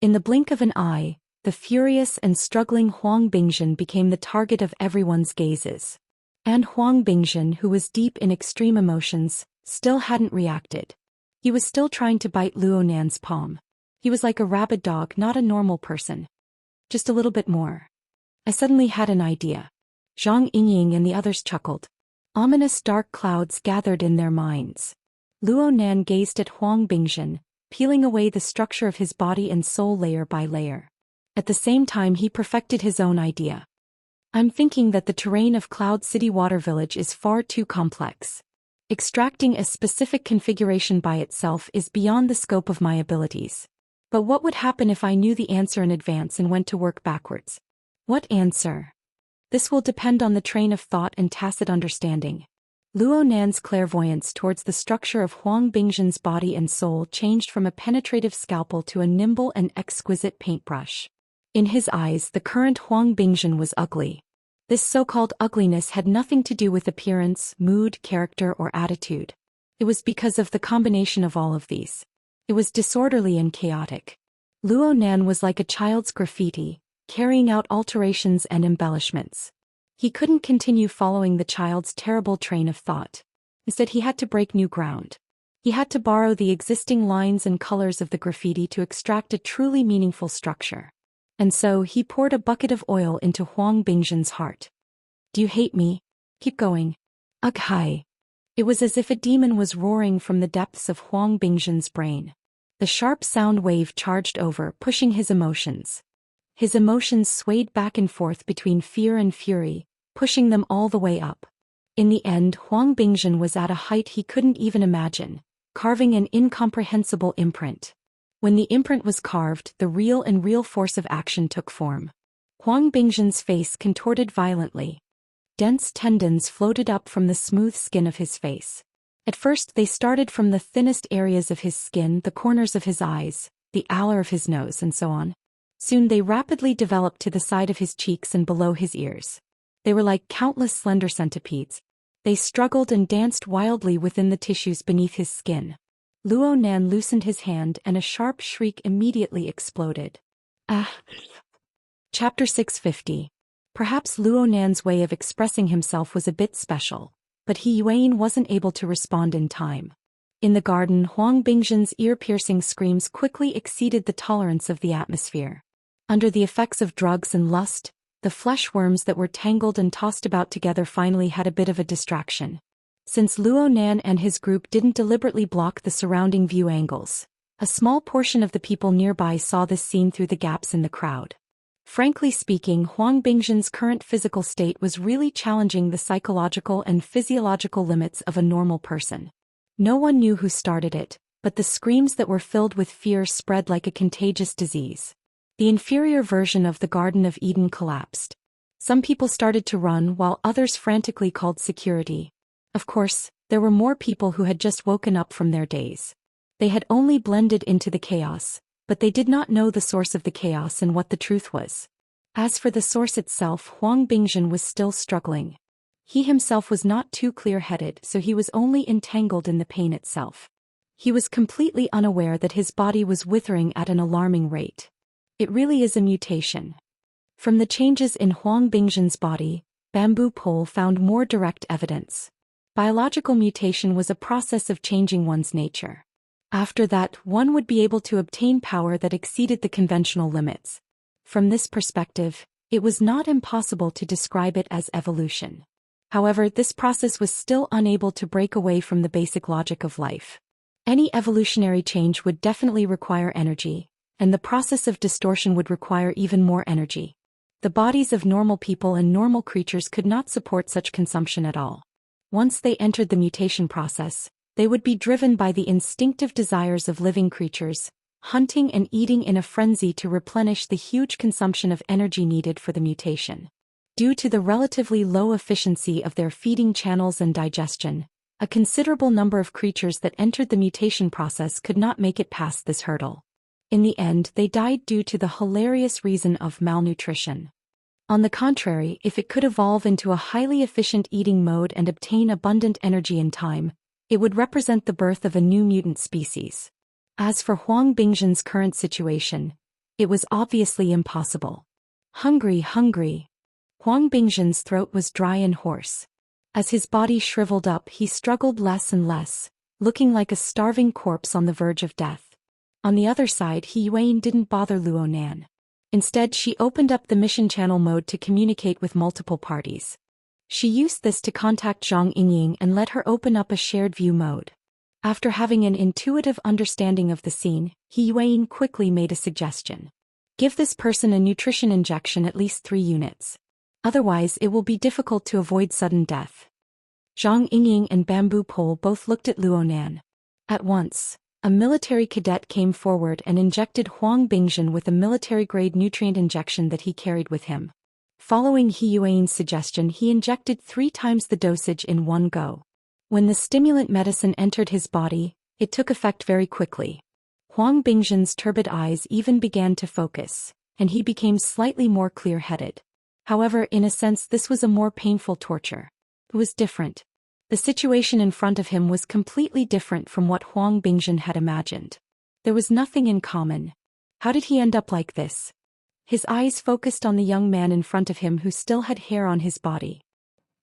In the blink of an eye, the furious and struggling Huang Bingzhen became the target of everyone's gazes. And Huang Bingzhen, who was deep in extreme emotions, still hadn't reacted. He was still trying to bite Luonan's palm. He was like a rabid dog, not a normal person. Just a little bit more. I suddenly had an idea. Zhang Yingying and the others chuckled. Ominous dark clouds gathered in their minds. Luonan gazed at Huang Bingzhen, peeling away the structure of his body and soul layer by layer. At the same time, he perfected his own idea. I'm thinking that the terrain of Cloud City Water Village is far too complex. Extracting a specific configuration by itself is beyond the scope of my abilities. But what would happen if I knew the answer in advance and went to work backwards? What answer? This will depend on the train of thought and tacit understanding. Luonan's clairvoyance towards the structure of Huang Bingzhen's body and soul changed from a penetrative scalpel to a nimble and exquisite paintbrush. In his eyes, the current Huang Bingzhen was ugly. This so-called ugliness had nothing to do with appearance, mood, character, or attitude. It was because of the combination of all of these. It was disorderly and chaotic. Luonan was like a child's graffiti, carrying out alterations and embellishments. He couldn't continue following the child's terrible train of thought. Instead, he had to break new ground. He had to borrow the existing lines and colors of the graffiti to extract a truly meaningful structure. And so, he poured a bucket of oil into Huang Bingzhen's heart. Do you hate me? Keep going. Ugh, hi. It was as if a demon was roaring from the depths of Huang Bingzhen's brain. The sharp sound wave charged over, pushing his emotions. His emotions swayed back and forth between fear and fury, pushing them all the way up. In the end, Huang Bingzhen was at a height he couldn't even imagine, carving an incomprehensible imprint. When the imprint was carved, the real force of action took form. Huang Bingzhen's face contorted violently. Dense tendons floated up from the smooth skin of his face. At first they started from the thinnest areas of his skin, the corners of his eyes, the alar of his nose, and so on. Soon they rapidly developed to the side of his cheeks and below his ears. They were like countless slender centipedes. They struggled and danced wildly within the tissues beneath his skin. Luo Nan loosened his hand and a sharp shriek immediately exploded. Ah! Chapter 650. Perhaps Luo Nan's way of expressing himself was a bit special, but He Yuan wasn't able to respond in time. In the garden, Huang Bingzhen's ear-piercing screams quickly exceeded the tolerance of the atmosphere. Under the effects of drugs and lust, the flesh worms that were tangled and tossed about together finally had a bit of a distraction. Since Luo Nan and his group didn't deliberately block the surrounding view angles, a small portion of the people nearby saw this scene through the gaps in the crowd. Frankly speaking, Huang Bingzhen's current physical state was really challenging the psychological and physiological limits of a normal person. No one knew who started it, but the screams that were filled with fear spread like a contagious disease. The inferior version of the Garden of Eden collapsed. Some people started to run while others frantically called security. Of course, there were more people who had just woken up from their daze. They had only blended into the chaos, but they did not know the source of the chaos and what the truth was. As for the source itself, Huang Bingzhen was still struggling. He himself was not too clear-headed, so he was only entangled in the pain itself. He was completely unaware that his body was withering at an alarming rate. It really is a mutation. From the changes in Huang Bingzhen's body, Bamboo Pole found more direct evidence. Biological mutation was a process of changing one's nature. After that, one would be able to obtain power that exceeded the conventional limits. From this perspective, it was not impossible to describe it as evolution. However, this process was still unable to break away from the basic logic of life. Any evolutionary change would definitely require energy, and the process of distortion would require even more energy. The bodies of normal people and normal creatures could not support such consumption at all. Once they entered the mutation process, they would be driven by the instinctive desires of living creatures, hunting and eating in a frenzy to replenish the huge consumption of energy needed for the mutation. Due to the relatively low efficiency of their feeding channels and digestion, a considerable number of creatures that entered the mutation process could not make it past this hurdle. In the end, they died due to the hilarious reason of malnutrition. On the contrary, if it could evolve into a highly efficient eating mode and obtain abundant energy in time, it would represent the birth of a new mutant species. As for Huang Bingzhen's current situation, it was obviously impossible. Hungry. Huang Bingzhen's throat was dry and hoarse. As his body shriveled up, he struggled less and less, looking like a starving corpse on the verge of death. On the other side, He Yuan didn't bother Luo Nan. Instead, she opened up the mission channel mode to communicate with multiple parties. She used this to contact Zhang Yingying and let her open up a shared view mode. After having an intuitive understanding of the scene, He Yuan quickly made a suggestion. Give this person a nutrition injection at least 3 units. Otherwise, it will be difficult to avoid sudden death. Zhang Yingying and Bamboo Pole both looked at Luo Nan. At once, a military cadet came forward and injected Huang Bingzhen with a military-grade nutrient injection that he carried with him. Following He Yuan's suggestion, he injected 3 times the dosage in one go. When the stimulant medicine entered his body, it took effect very quickly. Huang Bingzhen's turbid eyes even began to focus, and he became slightly more clear-headed. However, in a sense, this was a more painful torture. It was different. The situation in front of him was completely different from what Huang Bingzhen had imagined. There was nothing in common. How did he end up like this? His eyes focused on the young man in front of him who still had hair on his body.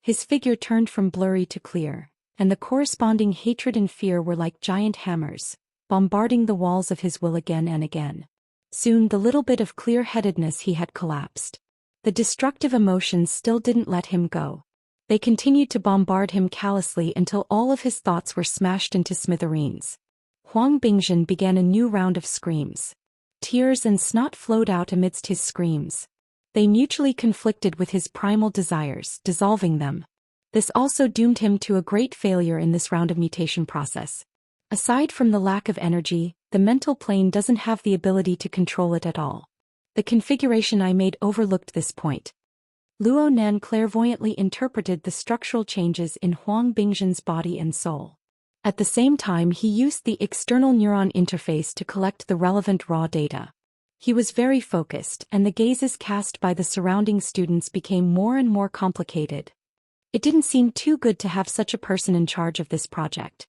His figure turned from blurry to clear, and the corresponding hatred and fear were like giant hammers, bombarding the walls of his will again and again. Soon the little bit of clear-headedness he had collapsed. The destructive emotions still didn't let him go. They continued to bombard him callously until all of his thoughts were smashed into smithereens. Huang Bingzhen began a new round of screams. Tears and snot flowed out amidst his screams. They mutually conflicted with his primal desires, dissolving them. This also doomed him to a great failure in this round of mutation process. Aside from the lack of energy, the mental plane doesn't have the ability to control it at all. The configuration I made overlooked this point. Luo Nan clairvoyantly interpreted the structural changes in Huang Bingzhen's body and soul. At the same time, he used the external neuron interface to collect the relevant raw data. He was very focused, and the gazes cast by the surrounding students became more and more complicated. It didn't seem too good to have such a person in charge of this project.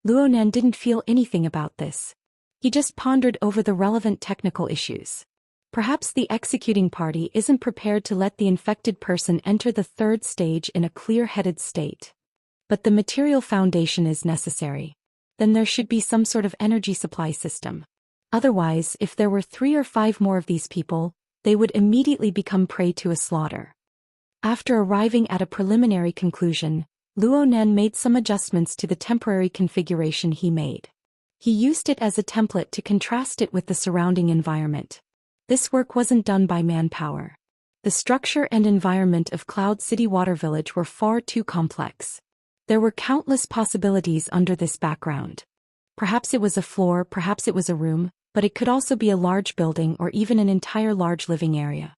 Luonan didn't feel anything about this. He just pondered over the relevant technical issues. Perhaps the executing party isn't prepared to let the infected person enter the third stage in a clear-headed state. But the material foundation is necessary. Then there should be some sort of energy supply system. Otherwise, if there were 3 or 5 more of these people, they would immediately become prey to a slaughter. After arriving at a preliminary conclusion, Luonan made some adjustments to the temporary configuration he made. He used it as a template to contrast it with the surrounding environment. This work wasn't done by manpower. The structure and environment of Cloud City Water Village were far too complex. There were countless possibilities under this background. Perhaps it was a floor, perhaps it was a room, but it could also be a large building or even an entire large living area.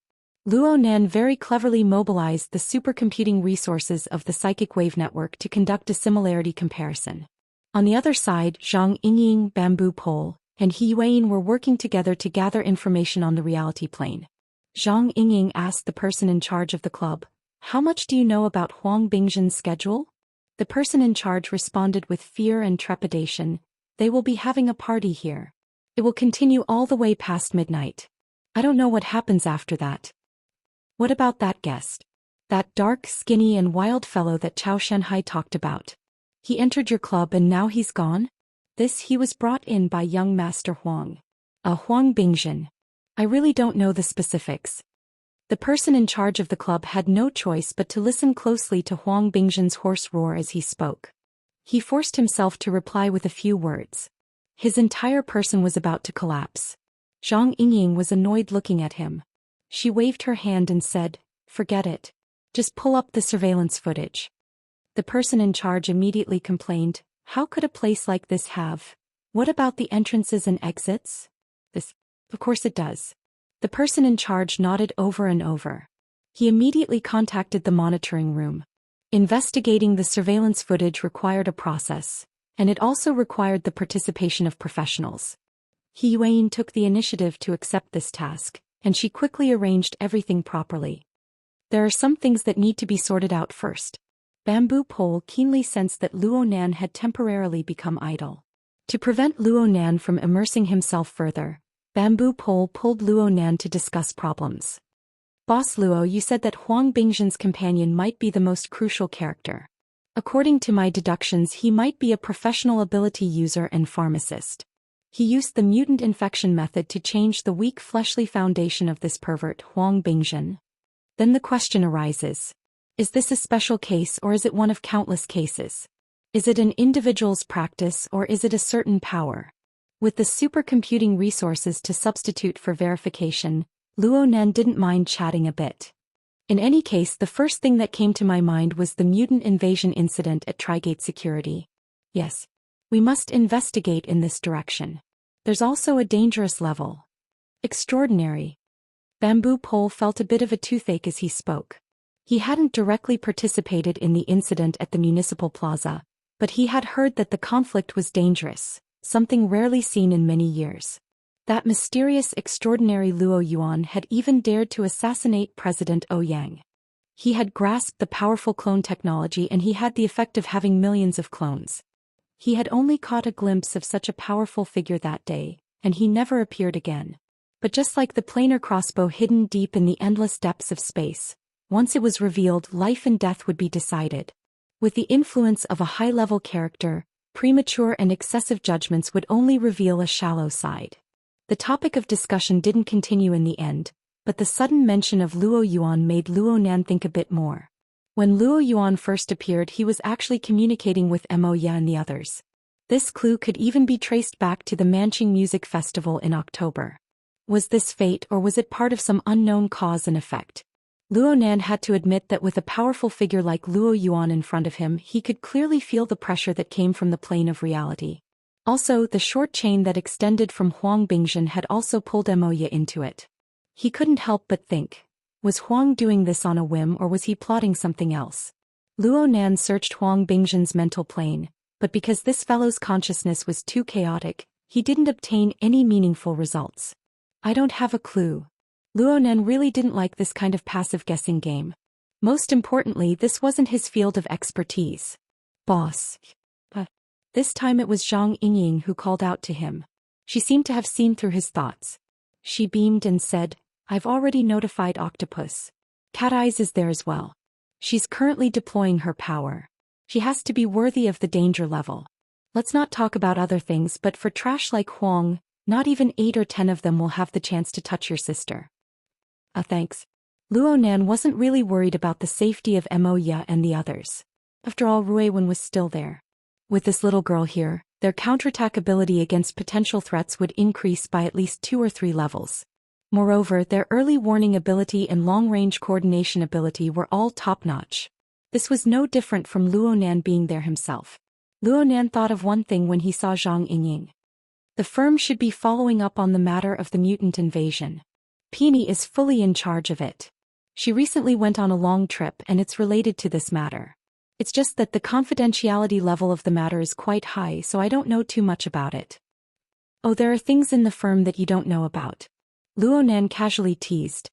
Luonan very cleverly mobilized the supercomputing resources of the psychic wave network to conduct a similarity comparison. On the other side, Zhang Yingying, Bamboo Pole, and He Yuan were working together to gather information on the reality plane. Zhang Yingying asked the person in charge of the club, "How much do you know about Huang Bingzhen's schedule?" The person in charge responded with fear and trepidation, "They will be having a party here. It will continue all the way past midnight. I don't know what happens after that." "What about that guest? That dark, skinny and wild fellow that Chao Shanhai talked about? He entered your club and now he's gone?" He was brought in by young Master Huang. Huang Bingzhen. I really don't know the specifics. The person in charge of the club had no choice but to listen closely to Huang Bingzhen's hoarse roar as he spoke. He forced himself to reply with a few words. His entire person was about to collapse. Zhang Yingying was annoyed looking at him. She waved her hand and said, "Forget it. Just pull up the surveillance footage." The person in charge immediately complained, "How could a place like this have? What about the entrances and exits?" Of course it does. The person in charge nodded over and over. He immediately contacted the monitoring room. Investigating the surveillance footage required a process, and it also required the participation of professionals. He Yuan took the initiative to accept this task, and she quickly arranged everything properly. There are some things that need to be sorted out first. Bamboo Pole keenly sensed that Luonan had temporarily become idle. To prevent Luonan from immersing himself further, Bamboo Pole pulled Luonan to discuss problems. "Boss Luo, you said that Huang Bingzhen's companion might be the most crucial character. According to my deductions, he might be a professional ability user and pharmacist. He used the mutant infection method to change the weak fleshly foundation of this pervert, Huang Bingzhen. Then the question arises. Is this a special case or is it one of countless cases? Is it an individual's practice or is it a certain power?" With the supercomputing resources to substitute for verification, Luonan didn't mind chatting a bit. In any case, the first thing that came to my mind was the mutant invasion incident at Trigate Security. Yes. We must investigate in this direction. There's also a dangerous level. Extraordinary. Bamboo Pole felt a bit of a toothache as he spoke. He hadn't directly participated in the incident at the municipal plaza, but he had heard that the conflict was dangerous, something rarely seen in many years. That mysterious extraordinary Luo Yuan had even dared to assassinate President Ouyang. He had grasped the powerful clone technology and he had the effect of having millions of clones. He had only caught a glimpse of such a powerful figure that day, and he never appeared again. But just like the planar crossbow hidden deep in the endless depths of space, once it was revealed, life and death would be decided. With the influence of a high-level character, premature and excessive judgments would only reveal a shallow side. The topic of discussion didn't continue in the end, but the sudden mention of Luo Yuan made Luonan think a bit more. When Luo Yuan first appeared, he was actually communicating with Moya and the others. This clue could even be traced back to the Manqing Music Festival in October. Was this fate or was it part of some unknown cause and effect? Luonan had to admit that with a powerful figure like Luo Yuan in front of him, he could clearly feel the pressure that came from the plane of reality. Also, the short chain that extended from Huang Bingzhen had also pulled Moya into it. He couldn't help but think, was Huang doing this on a whim or was he plotting something else? Luonan searched Huang Bingzhen's mental plane, but because this fellow's consciousness was too chaotic, he didn't obtain any meaningful results. I don't have a clue. Luonan really didn't like this kind of passive guessing game. Most importantly, this wasn't his field of expertise. Boss. This time it was Zhang Yingying who called out to him. She seemed to have seen through his thoughts. She beamed and said, "I've already notified Octopus. Cat Eyes is there as well. She's currently deploying her power. She has to be worthy of the danger level. Let's not talk about other things, but for trash like Huang, not even 8 or 10 of them will have the chance to touch your sister." Thanks. Luo Nan wasn't really worried about the safety of Mo Ya and the others. After all, Ruiwen was still there. With this little girl here, their counterattack ability against potential threats would increase by at least 2 or 3 levels. Moreover, their early warning ability and long-range coordination ability were all top-notch. This was no different from Luo Nan being there himself. Luo Nan thought of one thing when he saw Zhang Yingying. The firm should be following up on the matter of the mutant invasion. Peony is fully in charge of it. She recently went on a long trip and it's related to this matter. It's just that the confidentiality level of the matter is quite high, so I don't know too much about it. Oh, there are things in the firm that you don't know about. Luo Nan casually teased.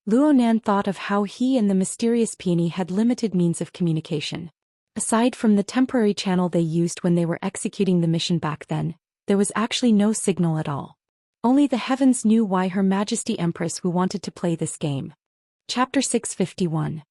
Luo Nan thought of how he and the mysterious Peony had limited means of communication. Aside from the temporary channel they used when they were executing the mission back then, there was actually no signal at all. Only the heavens knew why Her Majesty Empress Wu wanted to play this game. Chapter 651.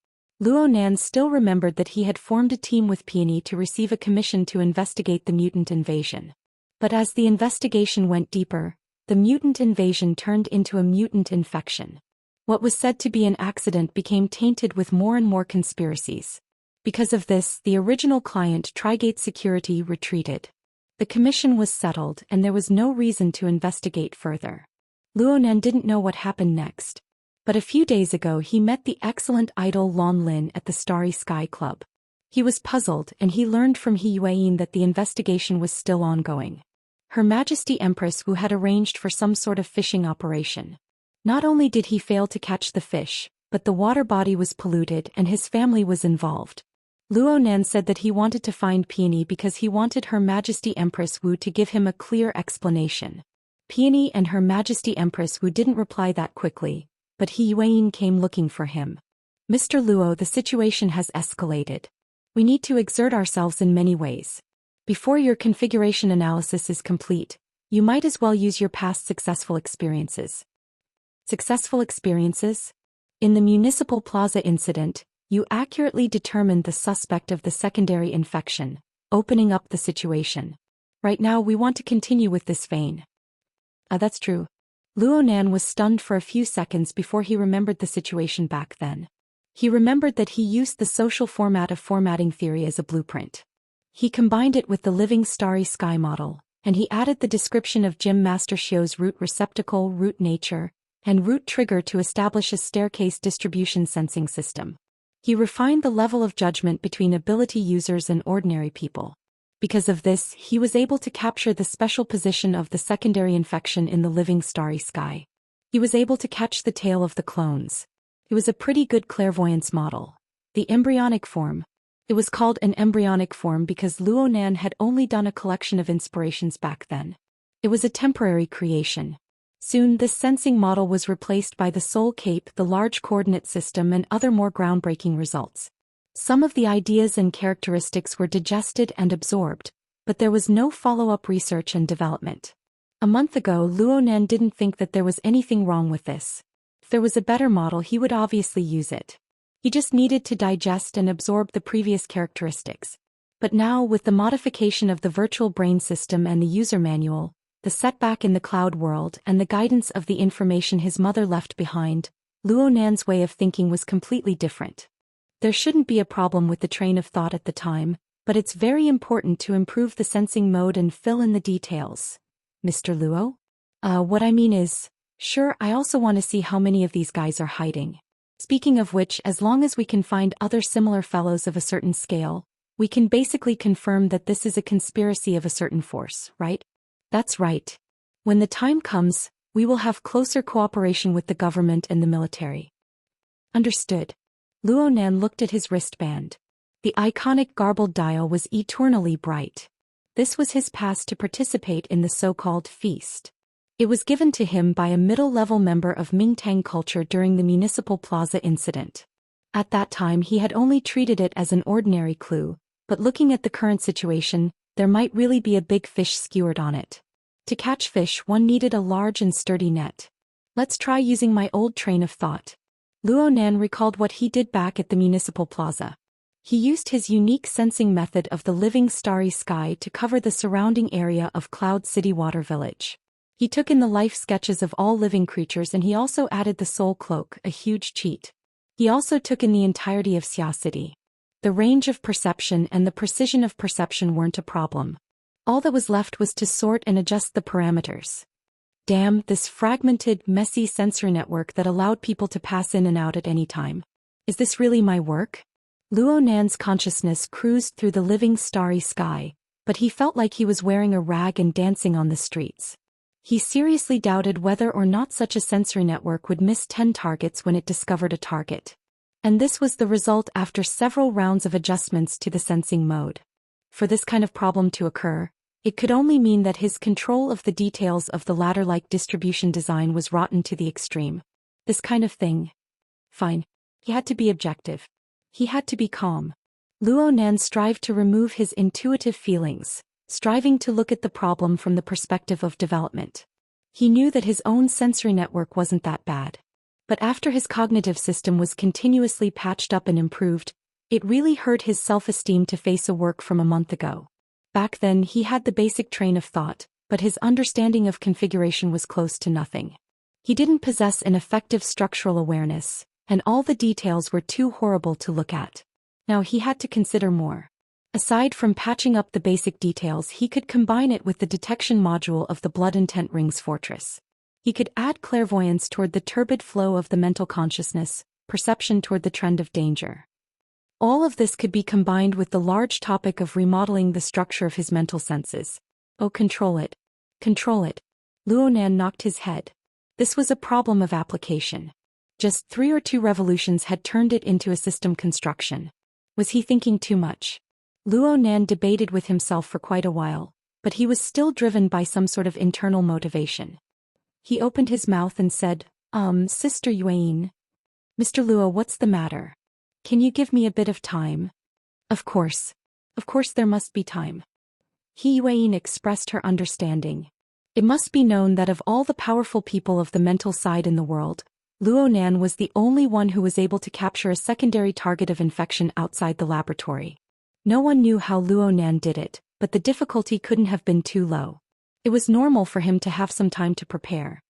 Luo Nan still remembered that he had formed a team with Peony to receive a commission to investigate the mutant invasion. But as the investigation went deeper, the mutant invasion turned into a mutant infection. What was said to be an accident became tainted with more and more conspiracies. Because of this, the original client, Trigate Security, retreated. The commission was settled and there was no reason to investigate further. Luo Nan didn't know what happened next. But a few days ago he met the excellent idol Lon Lin at the Starry Sky Club. He was puzzled and he learned from He Yueyin that the investigation was still ongoing. Her Majesty Empress Wu had arranged for some sort of fishing operation. Not only did he fail to catch the fish, but the water body was polluted and his family was involved. Luo Nan said that he wanted to find Peony because he wanted Her Majesty Empress Wu to give him a clear explanation. Peony and Her Majesty Empress Wu didn't reply that quickly, but He Yueyin came looking for him. "Mr. Luo, the situation has escalated. We need to exert ourselves in many ways. Before your configuration analysis is complete, you might as well use your past successful experiences." Successful experiences? In the Municipal Plaza incident, you accurately determined the suspect of the secondary infection, opening up the situation. Right now we want to continue with this vein. That's true. Luo Nan was stunned for a few seconds before he remembered the situation back then. He remembered that he used the social format of formatting theory as a blueprint. He combined it with the living starry sky model, and he added the description of Gym Master Xiu's root receptacle, root nature, and root trigger to establish a staircase distribution sensing system. He refined the level of judgment between ability users and ordinary people. Because of this, he was able to capture the special position of the secondary infection in the living starry sky. He was able to catch the tail of the clones. It was a pretty good clairvoyance model. The embryonic form. It was called an embryonic form because Luo Nan had only done a collection of inspirations back then. It was a temporary creation. Soon this sensing model was replaced by the Soul Cape, the large coordinate system, and other more groundbreaking results. Some of the ideas and characteristics were digested and absorbed, but there was no follow-up research and development. A month ago, Luo Nan didn't think that there was anything wrong with this. If there was a better model, he would obviously use it. He just needed to digest and absorb the previous characteristics. But now, with the modification of the virtual brain system and the user manual, the setback in the cloud world, and the guidance of the information his mother left behind, Luo Nan's way of thinking was completely different. There shouldn't be a problem with the train of thought at the time, but it's very important to improve the sensing mode and fill in the details. Mr. Luo? What I mean is, sure, I also want to see how many of these guys are hiding. Speaking of which, as long as we can find other similar fellows of a certain scale, we can basically confirm that this is a conspiracy of a certain force, right? That's right. When the time comes, we will have closer cooperation with the government and the military. Understood. Luo Nan looked at his wristband. The iconic garbled dial was eternally bright. This was his pass to participate in the so-called feast. It was given to him by a middle-level member of Mingtang culture during the Municipal Plaza incident. At that time he had only treated it as an ordinary clue, but looking at the current situation, there might really be a big fish skewered on it. To catch fish, one needed a large and sturdy net. Let's try using my old train of thought. Luo Nan recalled what he did back at the municipal plaza. He used his unique sensing method of the living starry sky to cover the surrounding area of Cloud City Water Village. He took in the life sketches of all living creatures, and he also added the soul cloak, a huge cheat. He also took in the entirety of Xia City. The range of perception and the precision of perception weren't a problem. All that was left was to sort and adjust the parameters. Damn, this fragmented, messy sensory network that allowed people to pass in and out at any time. Is this really my work? Luo Nan's consciousness cruised through the living starry sky, but he felt like he was wearing a rag and dancing on the streets. He seriously doubted whether or not such a sensory network would miss 10 targets when it discovered a target. And this was the result after several rounds of adjustments to the sensing mode. For this kind of problem to occur, it could only mean that his control of the details of the ladder-like distribution design was rotten to the extreme. This kind of thing. Fine. He had to be objective. He had to be calm. Luo Nan strived to remove his intuitive feelings, striving to look at the problem from the perspective of development. He knew that his own sensory network wasn't that bad. But after his cognitive system was continuously patched up and improved, it really hurt his self-esteem to face a work from a month ago. Back then he had the basic train of thought, but his understanding of configuration was close to nothing. He didn't possess an effective structural awareness, and all the details were too horrible to look at. Now he had to consider more. Aside from patching up the basic details, he could combine it with the detection module of the Blood Intent Rings Fortress. He could add clairvoyance toward the turbid flow of the mental consciousness, perception toward the trend of danger. All of this could be combined with the large topic of remodeling the structure of his mental senses. Oh, control it. Control it. Luo Nan knocked his head. This was a problem of application. Just 3 or 2 revolutions had turned it into a system construction. Was he thinking too much? Luo Nan debated with himself for quite a while, but he was still driven by some sort of internal motivation. He opened his mouth and said, Sister Yuan. Mr. Luo, what's the matter? Can you give me a bit of time? Of course. Of course there must be time. Yuan expressed her understanding. It must be known that of all the powerful people of the mental side in the world, Luo Nan was the only one who was able to capture a secondary target of infection outside the laboratory. No one knew how Luo Nan did it, but the difficulty couldn't have been too low. It was normal for him to have some time to prepare.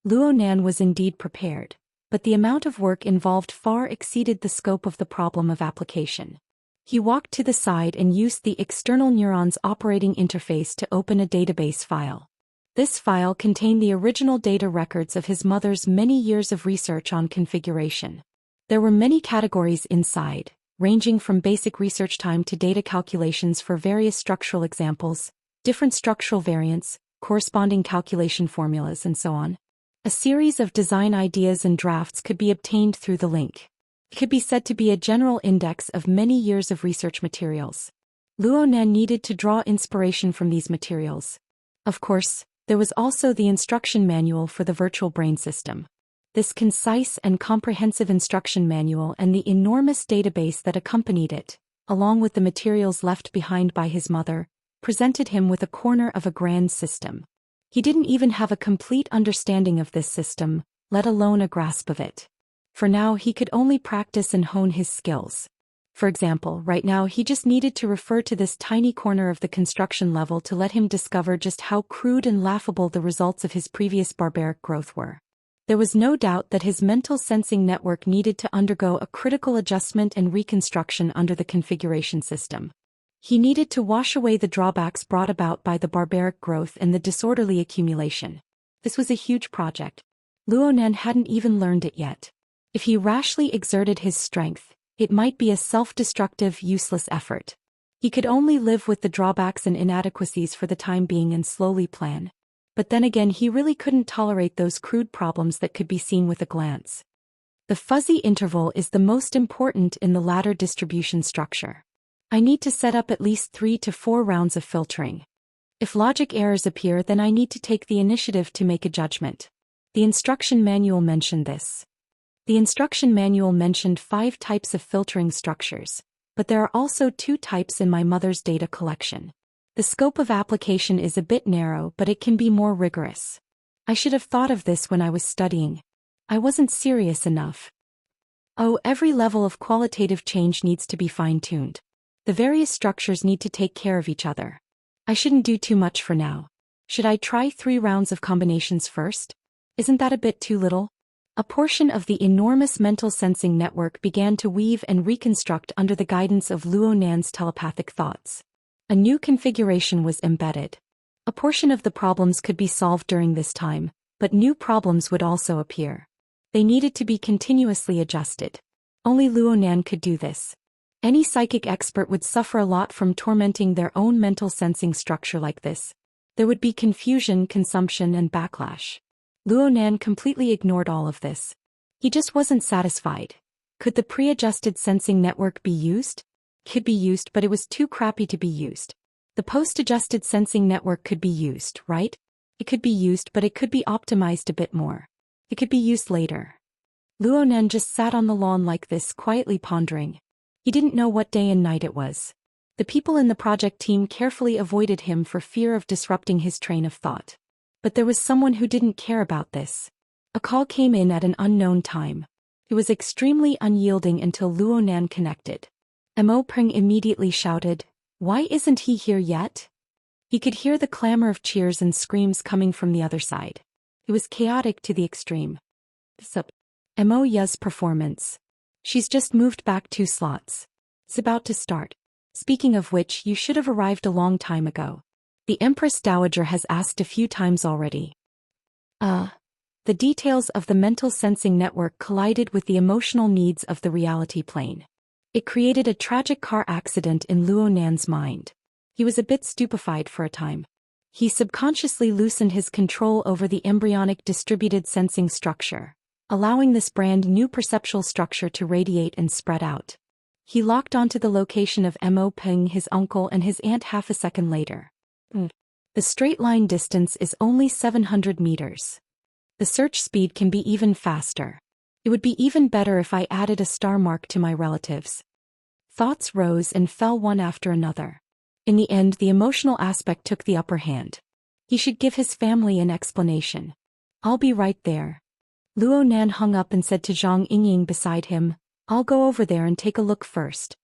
Luo Nan was indeed prepared, but the amount of work involved far exceeded the scope of the problem of application. He walked to the side and used the external neurons operating interface to open a database file. This file contained the original data records of his mother's many years of research on configuration. There were many categories inside, ranging from basic research time to data calculations for various structural examples, different structural variants, corresponding calculation formulas, and so on. A series of design ideas and drafts could be obtained through the link. It could be said to be a general index of many years of research materials. Luo Nan needed to draw inspiration from these materials. Of course, there was also the instruction manual for the virtual brain system. This concise and comprehensive instruction manual and the enormous database that accompanied it, along with the materials left behind by his mother, presented him with a corner of a grand system. He didn't even have a complete understanding of this system, let alone a grasp of it. For now he could only practice and hone his skills. For example, right now he just needed to refer to this tiny corner of the construction level to let him discover just how crude and laughable the results of his previous barbaric growth were. There was no doubt that his mental sensing network needed to undergo a critical adjustment and reconstruction under the configuration system. He needed to wash away the drawbacks brought about by the barbaric growth and the disorderly accumulation. This was a huge project. Luo Nan hadn't even learned it yet. If he rashly exerted his strength, it might be a self-destructive, useless effort. He could only live with the drawbacks and inadequacies for the time being and slowly plan. But then again, he really couldn't tolerate those crude problems that could be seen with a glance. The fuzzy interval is the most important in the ladder distribution structure. I need to set up at least 3 to 4 rounds of filtering. If logic errors appear, then I need to take the initiative to make a judgment. The instruction manual mentioned this. The instruction manual mentioned 5 types of filtering structures, but there are also 2 types in my mother's data collection. The scope of application is a bit narrow, but it can be more rigorous. I should have thought of this when I was studying. I wasn't serious enough. Oh, every level of qualitative change needs to be fine-tuned. The various structures need to take care of each other. I shouldn't do too much for now. Should I try 3 rounds of combinations first? Isn't that a bit too little? A portion of the enormous mental sensing network began to weave and reconstruct under the guidance of Luo Nan's telepathic thoughts. A new configuration was embedded. A portion of the problems could be solved during this time, but new problems would also appear. They needed to be continuously adjusted. Only Luo Nan could do this. Any psychic expert would suffer a lot from tormenting their own mental sensing structure like this. There would be confusion, consumption, and backlash. Luo Nan completely ignored all of this. He just wasn't satisfied. Could the pre-adjusted sensing network be used? Could be used, but it was too crappy to be used. The post-adjusted sensing network could be used, right? It could be used, but it could be optimized a bit more. It could be used later. Luo Nan just sat on the lawn like this, quietly pondering. He didn't know what day and night it was. The people in the project team carefully avoided him for fear of disrupting his train of thought. But there was someone who didn't care about this. A call came in at an unknown time. It was extremely unyielding until Luo Nan connected. Mo Peng immediately shouted, "Why isn't he here yet?" He could hear the clamor of cheers and screams coming from the other side. It was chaotic to the extreme. Sup. Mo Ya's performance. She's just moved back 2 slots. It's about to start. Speaking of which, you should have arrived a long time ago. The Empress Dowager has asked a few times already. The details of the mental sensing network collided with the emotional needs of the reality plane. It created a tragic car accident in Luo Nan's mind. He was a bit stupefied for a time. He subconsciously loosened his control over the embryonic distributed sensing structure, allowing this brand new perceptual structure to radiate and spread out. He locked onto the location of Mo Peng, his uncle, and his aunt half a second later. The straight line distance is only 700 meters. The search speed can be even faster. It would be even better if I added a star mark to my relatives. Thoughts rose and fell one after another. In the end, the emotional aspect took the upper hand. He should give his family an explanation. I'll be right there. Luo Nan hung up and said to Zhang Yingying beside him, I'll go over there and take a look first.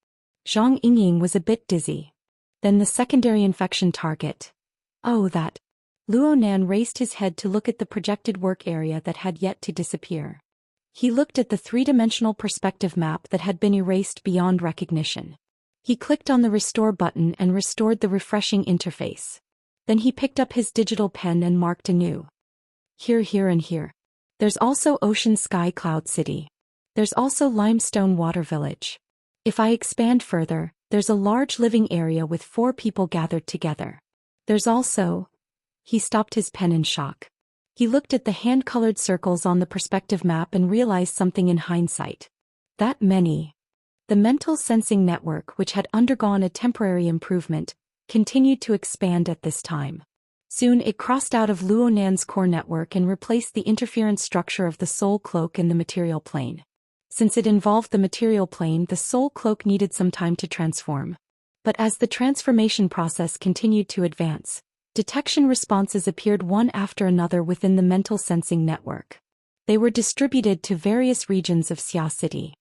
Zhang Yingying was a bit dizzy. Then the secondary infection target. Oh, that. Luo Nan raised his head to look at the projected work area that had yet to disappear. He looked at the 3-dimensional perspective map that had been erased beyond recognition. He clicked on the restore button and restored the refreshing interface. Then he picked up his digital pen and marked anew. Here, and here. There's also Ocean Sky Cloud City. There's also Limestone Water Village. If I expand further, there's a large living area with 4 people gathered together. There's also... He stopped his pen in shock. He looked at the hand-colored circles on the perspective map and realized something in hindsight. That many. The mental sensing network, which had undergone a temporary improvement, continued to expand at this time. Soon it crossed out of Luo Nan's core network and replaced the interference structure of the soul cloak in the material plane. Since it involved the material plane, the soul cloak needed some time to transform. But as the transformation process continued to advance, detection responses appeared one after another within the mental sensing network. They were distributed to various regions of Xia City.